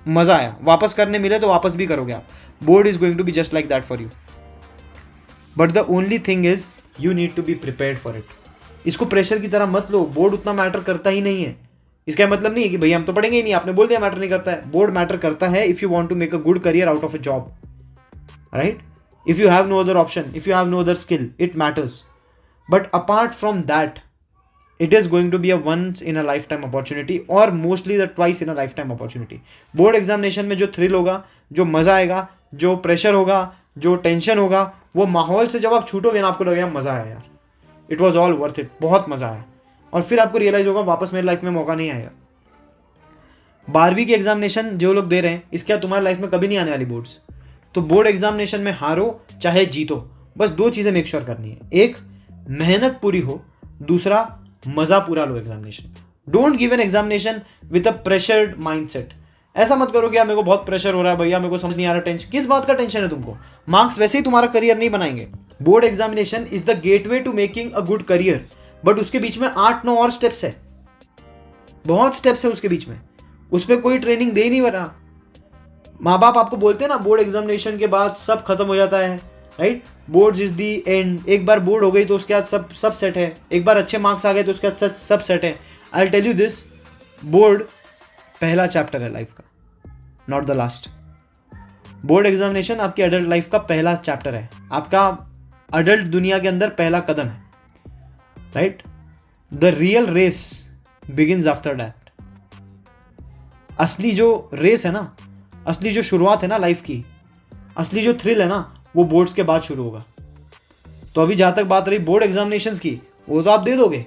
मज़ा आया, वापस करने मिले तो वापस भी करोगे आप। Board is going to be just like that for you, but the only thing is you need to be prepared for it. इसको प्रेशर की तरह मत लो, बोर्ड उतना मैटर करता ही नहीं है। इसका मतलब नहीं है कि भैया हम तो पढ़ेंगे ही नहीं, आपने बोल दिया मैटर नहीं करता है। बोर्ड मैटर करता है if you want to make a good career out of a job, right? If you have no other option, if you have no other skill, it matters. But apart from that it is going to be a once in a lifetime opportunity or mostly the twice in a lifetime opportunity. Board examination में जो thrill होगा, जो मज़ा आएगा, जो pressure होगा, जो tension होगा, वो माहौल से जब आप छूटोगे ना आपको लगेगा मज़ा आया यार, it was all worth it, बहुत मज़ा आया। और फिर आपको रियलाइज़ होगा वापस मेरी लाइफ में मौका नहीं आएगा। 12वीं की एग्जामिनेशन जो लोग दे रहे हैं, इसके बाद तुम्हारी लाइफ में कभी नहीं आने वाली बोर्ड्स। तो बोर्ड एग्जामिनेशन में हारो चाहे जीतो, बस दो चीज़ें मेक श्योर करनी है, एक मेहनत पूरी हो, दूसरा मजा पूरा लो examination. Don't give an examination with a pressured mindset. ऐसा मत करो कि यार मेरे को बहुत प्रेशर हो रहा है भैया, मेरे को समझ नहीं आ रहा, टेंशन। किस बात का टेंशन है तुमको? मार्क्स वैसे ही तुम्हारा करियर नहीं बनाएंगे। Board examination is the gateway to making a good career, but उसके बीच में 8-9 और स्टेप्स है, बहुत स्टेप्स है उसके बीच में, उस पर कोई ट्रेनिंग दे नहीं रहा। माँ बाप आपको बोलते हैं ना बोर्ड एग्जामिनेशन के बाद सब खत्म हो जाता है, right? Boards is the and. एक बार बोर्ड हो गई तो उसके बाद सब सेट है, एक बार अच्छे मार्क्स आ गए तो उसके बाद सब सेट है। I tell you this, board पहला चैप्टर है लाइफ का, not the last. Board examination आपकी अडल्ट लाइफ का पहला चैप्टर है, आपका अडल्ट दुनिया के अंदर पहला कदम है, right? The real race begins after that. असली जो रेस है ना, असली जो शुरुआत है ना लाइफ की, असली जो थ्रिल है ना, वो बोर्ड्स के बाद शुरू होगा। तो अभी जहाँ तक बात रही बोर्ड एग्जामिनेशंस की, वो तो आप दे दोगे,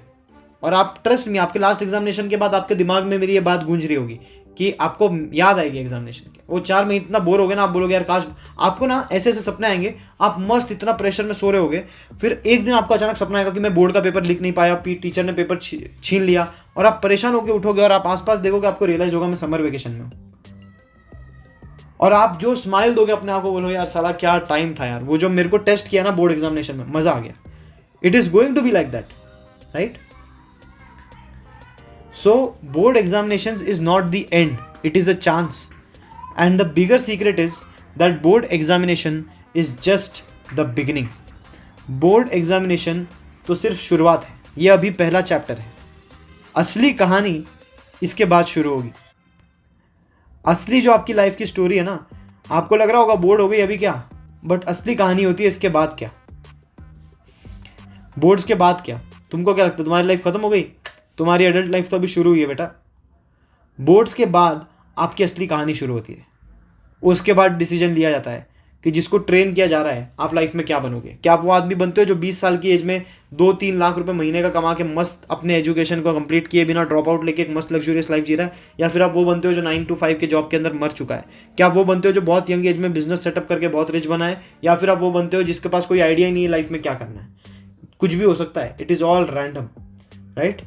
और आप ट्रस्ट में आपके लास्ट एग्जामिनेशन के बाद आपके दिमाग में मेरी ये बात गूंज रही होगी कि आपको याद आएगी एग्जामिनेशन के। वो 4 महीने इतना बोर हो गए ना, आप बोलोगे यार काश, आपको ना ऐसे ऐसे सपने आएंगे, आप मस्त इतना प्रेशर में सो रहे होगे, फिर एक दिन आपको अचानक सपना आएगा कि मैं बोर्ड का पेपर लिख नहीं पाया, टीचर ने पेपर छीन लिया, और आप परेशान होकर उठोगे और आप आसपास देखोगे, आपको रियलाइज होगा मैं समर वेकेशन में हूँ। और आप जो स्माइल दोगे अपने आप को, बोलो यार साला क्या टाइम था यार, वो जो मेरे को टेस्ट किया ना बोर्ड एग्जामिनेशन में, मजा आ गया। It is going to be like that, right? So board examinations is not the end, it is a chance, and the bigger secret is that board examination is just the beginning. Board examination तो सिर्फ शुरुआत है, ये अभी पहला chapter है। असली कहानी इसके बाद शुरू होगी। असली जो आपकी लाइफ की स्टोरी है ना, आपको लग रहा होगा बोर्ड हो गई अभी क्या, बट असली कहानी होती है इसके बाद क्या, बोर्ड्स के बाद क्या। तुमको क्या लगता है तुम्हारी लाइफ खत्म हो गई? तुम्हारी एडल्ट लाइफ तो अभी शुरू हुई है बेटा। बोर्ड्स के बाद आपकी असली कहानी शुरू होती है। उसके बाद डिसीजन लिया जाता है कि जिसको ट्रेन किया जा रहा है आप लाइफ में क्या बनोगे। क्या आप वो आदमी बनते हो जो 20 साल की एज में 2-3 लाख रुपए महीने का कमा के मस्त अपने एजुकेशन को कंप्लीट किए बिना ड्रॉप आउट लेके एक मस्त लग्जूरियस लाइफ जी रहा है, या फिर आप वो बनते हो जो 9 to 5 के जॉब के अंदर मर चुका है? क्या आप वो बनते हो जो बहुत यंग एज में बिजनेस सेटअप करके बहुत रिच बना है, या फिर आप वो बनते हो जिसके पास कोई आइडिया ही नहीं है लाइफ में क्या करना है? कुछ भी हो सकता है, it is all random, right?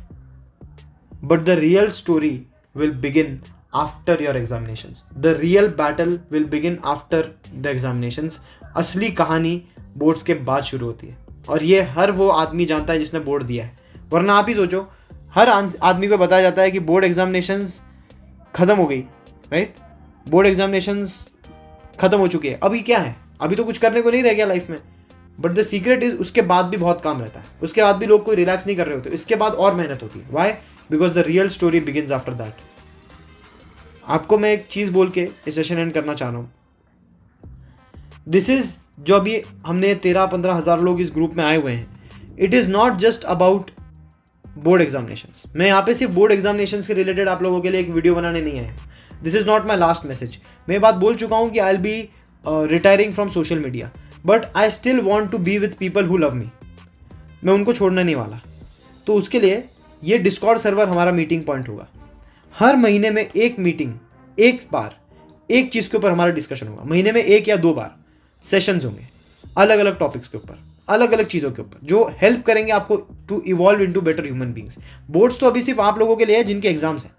But the real story will begin after your examinations. The real battle will begin after the examinations. असली कहानी बोर्ड्स के बाद शुरू होती है, और ये हर वो आदमी जानता है जिसने बोर्ड दिया है। वरना आप ही सोचो, हर आदमी को बताया जाता है कि बोर्ड एग्जामिनेशंस खत्म हो गई, राइट? बोर्ड एग्जामिनेशंस खत्म हो चुकी है, अभी क्या है, अभी तो कुछ करने को नहीं रह गया लाइफ में। बट द सीक्रेट इज उसके बाद भी बहुत काम रहता है, उसके बाद भी लोग कोई रिलैक्स नहीं कर रहे होते, इसके बाद और मेहनत होती है। Why? Because the real story begins after that. आपको मैं एक चीज़ बोल के इस सेशन एंड करना चाह रहा हूँ। दिस इज जो अभी हमने 13-15 हज़ार लोग इस ग्रुप में आए हुए हैं, it is not just about board examinations. मैं यहाँ पे सिर्फ बोर्ड एग्जामिनेशंस के रिलेटेड आप लोगों के लिए एक वीडियो बनाने नहीं आया। This is not my last message. मैं बात बोल चुका हूँ कि I will be retiring from social media, but I still want to be with people who love me. मैं उनको छोड़ना नहीं वाला। तो उसके लिए ये डिस्कॉर्ड सर्वर हमारा मीटिंग पॉइंट होगा। हर महीने में एक मीटिंग, एक बार एक चीज़ के ऊपर हमारा डिस्कशन होगा, महीने में 1 या 2 बार सेशंस होंगे अलग अलग टॉपिक्स के ऊपर, अलग अलग चीज़ों के ऊपर, जो हेल्प करेंगे आपको to evolve into better human beings. Boards तो अभी सिर्फ आप लोगों के लिए है जिनके एग्जाम्स हैं,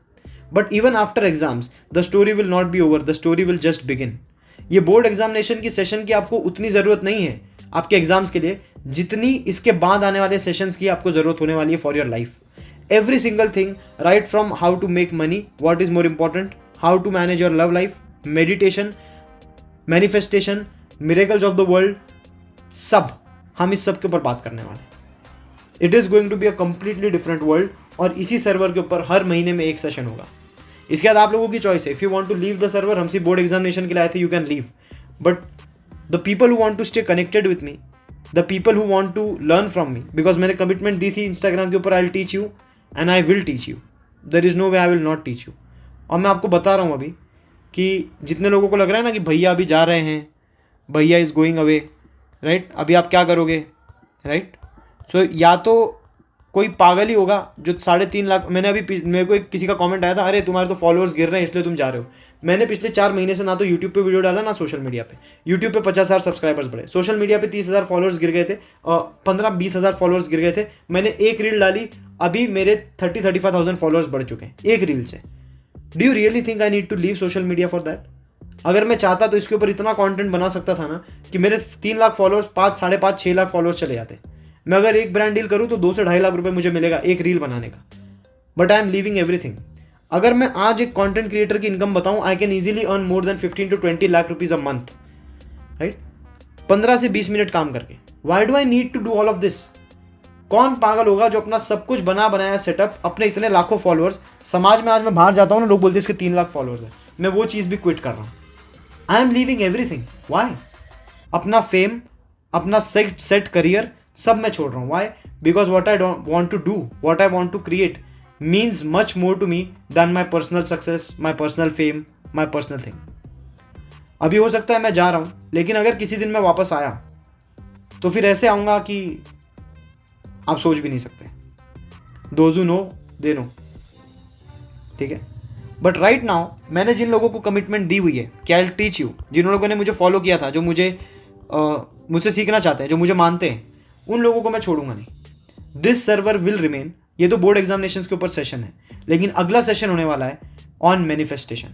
but even after exams the story will not B over, the story will just begin. ये बोर्ड एग्जामिनेशन की सेशन की आपको उतनी ज़रूरत नहीं है आपके एग्जाम्स के लिए जितनी इसके बाद आने वाले सेशंस की आपको ज़रूरत होने वाली है for your life. Every single thing, right from how to make money, what is more important, how to manage your love life, meditation, manifestation, miracles of the world, सब हम इस सब के ऊपर बात करने वाले हैं। It is going to be a completely different world, और इसी सर्वर के ऊपर हर महीने में एक सेशन होगा। इसके बाद आप लोगों की चॉइस है, if you want to leave the server, हम सिर्फ बोर्ड एग्जामिनेशन के लिए आए थे, you can leave, but the people who want to stay connected with me, the people who want to learn from me, because मैंने commitment दी थी Instagram के ऊपर, I will teach you and I will teach you, there is no way I will not teach you. और मैं आपको बता रहा हूँ अभी कि जितने लोगों को लग रहा है ना कि भैया अभी जा रहे हैं, भैया इज़ गोइंग अवे, राइट, अभी आप क्या करोगे, राइट। सो या तो कोई पागल ही होगा जो 3.5 लाख, मैंने अभी मेरे को किसी का कमेंट आया था, अरे तुम्हारे तो फॉलोअर्स गिर रहे हैं इसलिए तुम जा रहे हो। मैंने पिछले 4 महीने से ना तो यूट्यूब पे वीडियो डाला ना सोशल मीडिया पे। यूट्यूब पे 50,000 सब्सक्राइबर्स बढ़े, सोशल मीडिया पे 30,000 फॉलोअर्स गिर गए थे, 15-20,000 फॉलोअर्स गिर गए थे। मैंने एक रील डाली, अभी मेरे 30-35,000 फॉलोअर्स बढ़ चुके हैं एक रील से। Do you really think I need to leave social media for that? अगर मैं चाहता तो इसके ऊपर इतना कंटेंट बना सकता था ना कि मेरे 3 लाख फॉलोअर्स 5, 5.5, 6 लाख फॉलोअर्स चले जाते। मैं अगर एक ब्रांड डील करूँ तो 2 से 2.5 लाख रुपए मुझे मिलेगा एक रील बनाने का, but I am leaving everything. अगर मैं आज एक कंटेंट क्रिएटर की इनकम बताऊं, I can easily earn more than 15 to 20 lakh rupees a month, right, 15 से 20 मिनट काम करके। Why do I need to do all of this? कौन पागल होगा जो अपना सब कुछ बना बनाया सेटअप, अपने इतने लाखों फॉलोअर्स, समाज में आज मैं बाहर जाता हूँ ना, लोग बोलते हैं इसके 3 लाख फॉलोअर्स है, मैं वो चीज़ भी क्विट कर रहा हूँ। I am leaving everything. Why? अपना फेम, अपना सेट करियर सब मैं छोड़ रहा हूँ। Why? Because what I don't want to do, what I want to create means much more to me than my personal success, my personal fame, my personal thing. अभी हो सकता है मैं जा रहा हूँ, लेकिन अगर किसी दिन मैं वापस आया तो फिर ऐसे आऊँगा कि आप सोच भी नहीं सकते। Those who no they know, ठीक है। बट राइट नाउ मैंने जिन लोगों को कमिटमेंट दी हुई है कि आई विल टीच यू, जिन लोगों ने मुझे फॉलो किया था, जो मुझसे सीखना चाहते हैं, जो मुझे मानते हैं, उन लोगों को मैं छोड़ूंगा नहीं। This server will remain. ये तो बोर्ड एग्जामिनेशंस के ऊपर सेशन है, लेकिन अगला सेशन होने वाला है on manifestation,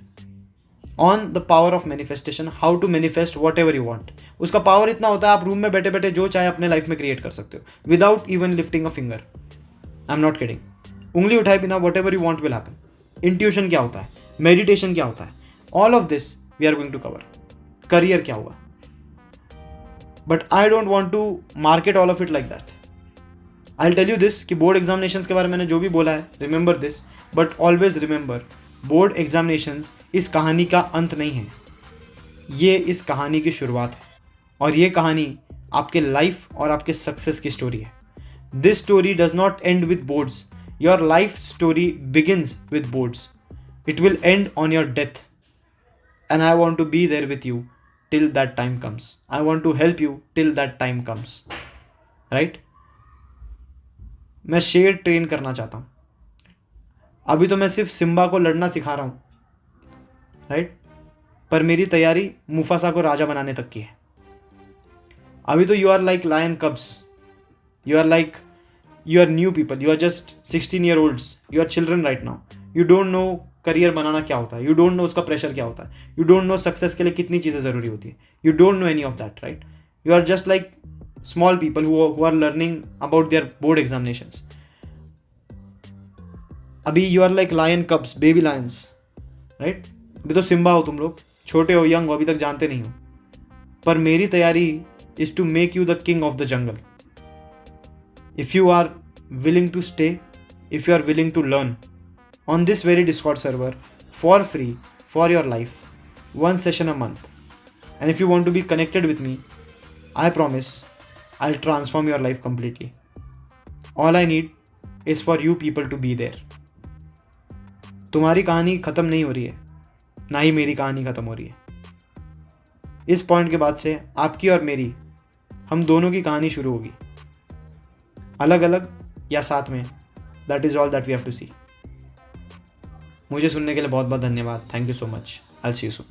on the power of manifestation, how to manifest whatever you want. उसका पावर इतना होता है, आप रूम में बैठे बैठे जो चाहे अपने लाइफ में क्रिएट कर सकते हो without even lifting a finger. I am not kidding. उंगली उठाए बिना whatever you want will happen. Intuition क्या होता है, मेडिटेशन क्या होता है, all of this we are going to cover. Career क्या हुआ, but I don't want to market all of it like that. I will tell you this कि board examinations के बारे में मैंने जो भी बोला है, remember this, but always remember, board examinations इस कहानी का अंत नहीं है, ये इस कहानी की शुरुआत है, और ये कहानी आपके लाइफ और आपके सक्सेस की स्टोरी है। This story does not end with boards, your life story begins with boards, it will end on your death, and I want to be there with you till that time comes. I want to help you till that time comes, right? मैं शेर train करना चाहता हूँ। अभी तो मैं सिर्फ Simba को लड़ना सिखा रहा हूँ, राइट, पर मेरी तैयारी मुफासा को राजा बनाने तक की है। अभी तो you are like lion cubs, you are new people, you are just 16 year olds, you are children right now. You don't know career बनाना क्या होता है, यू डोंट नो उसका प्रेशर क्या होता है, यू डोंट नो सक्सेस के लिए कितनी चीज़ें ज़रूरी होती है, you don't know any of that, right. You are just like small people who are learning about their board examinations. अभी you are like lion cubs, baby lions, right. अभी तो सिम्बा हो तुम लोग, छोटे हो, यंग हो, अभी तक जानते नहीं हो, पर मेरी तैयारी is to make you the king of the jungle. If you are willing to stay, if you are willing to learn on this very Discord server for free for your life, one session a month, and if you want to be connected with me, I promise I'll transform your life completely. All I need is for you people to be there. तुम्हारी कहानी ख़त्म नहीं हो रही है, ना ही मेरी कहानी ख़त्म हो रही है। इस पॉइंट के बाद से आपकी और मेरी, हम दोनों की कहानी शुरू होगी, अलग अलग या साथ में। That is all that we have to see. मुझे सुनने के लिए बहुत बहुत धन्यवाद। Thank you so much. I will see you soon.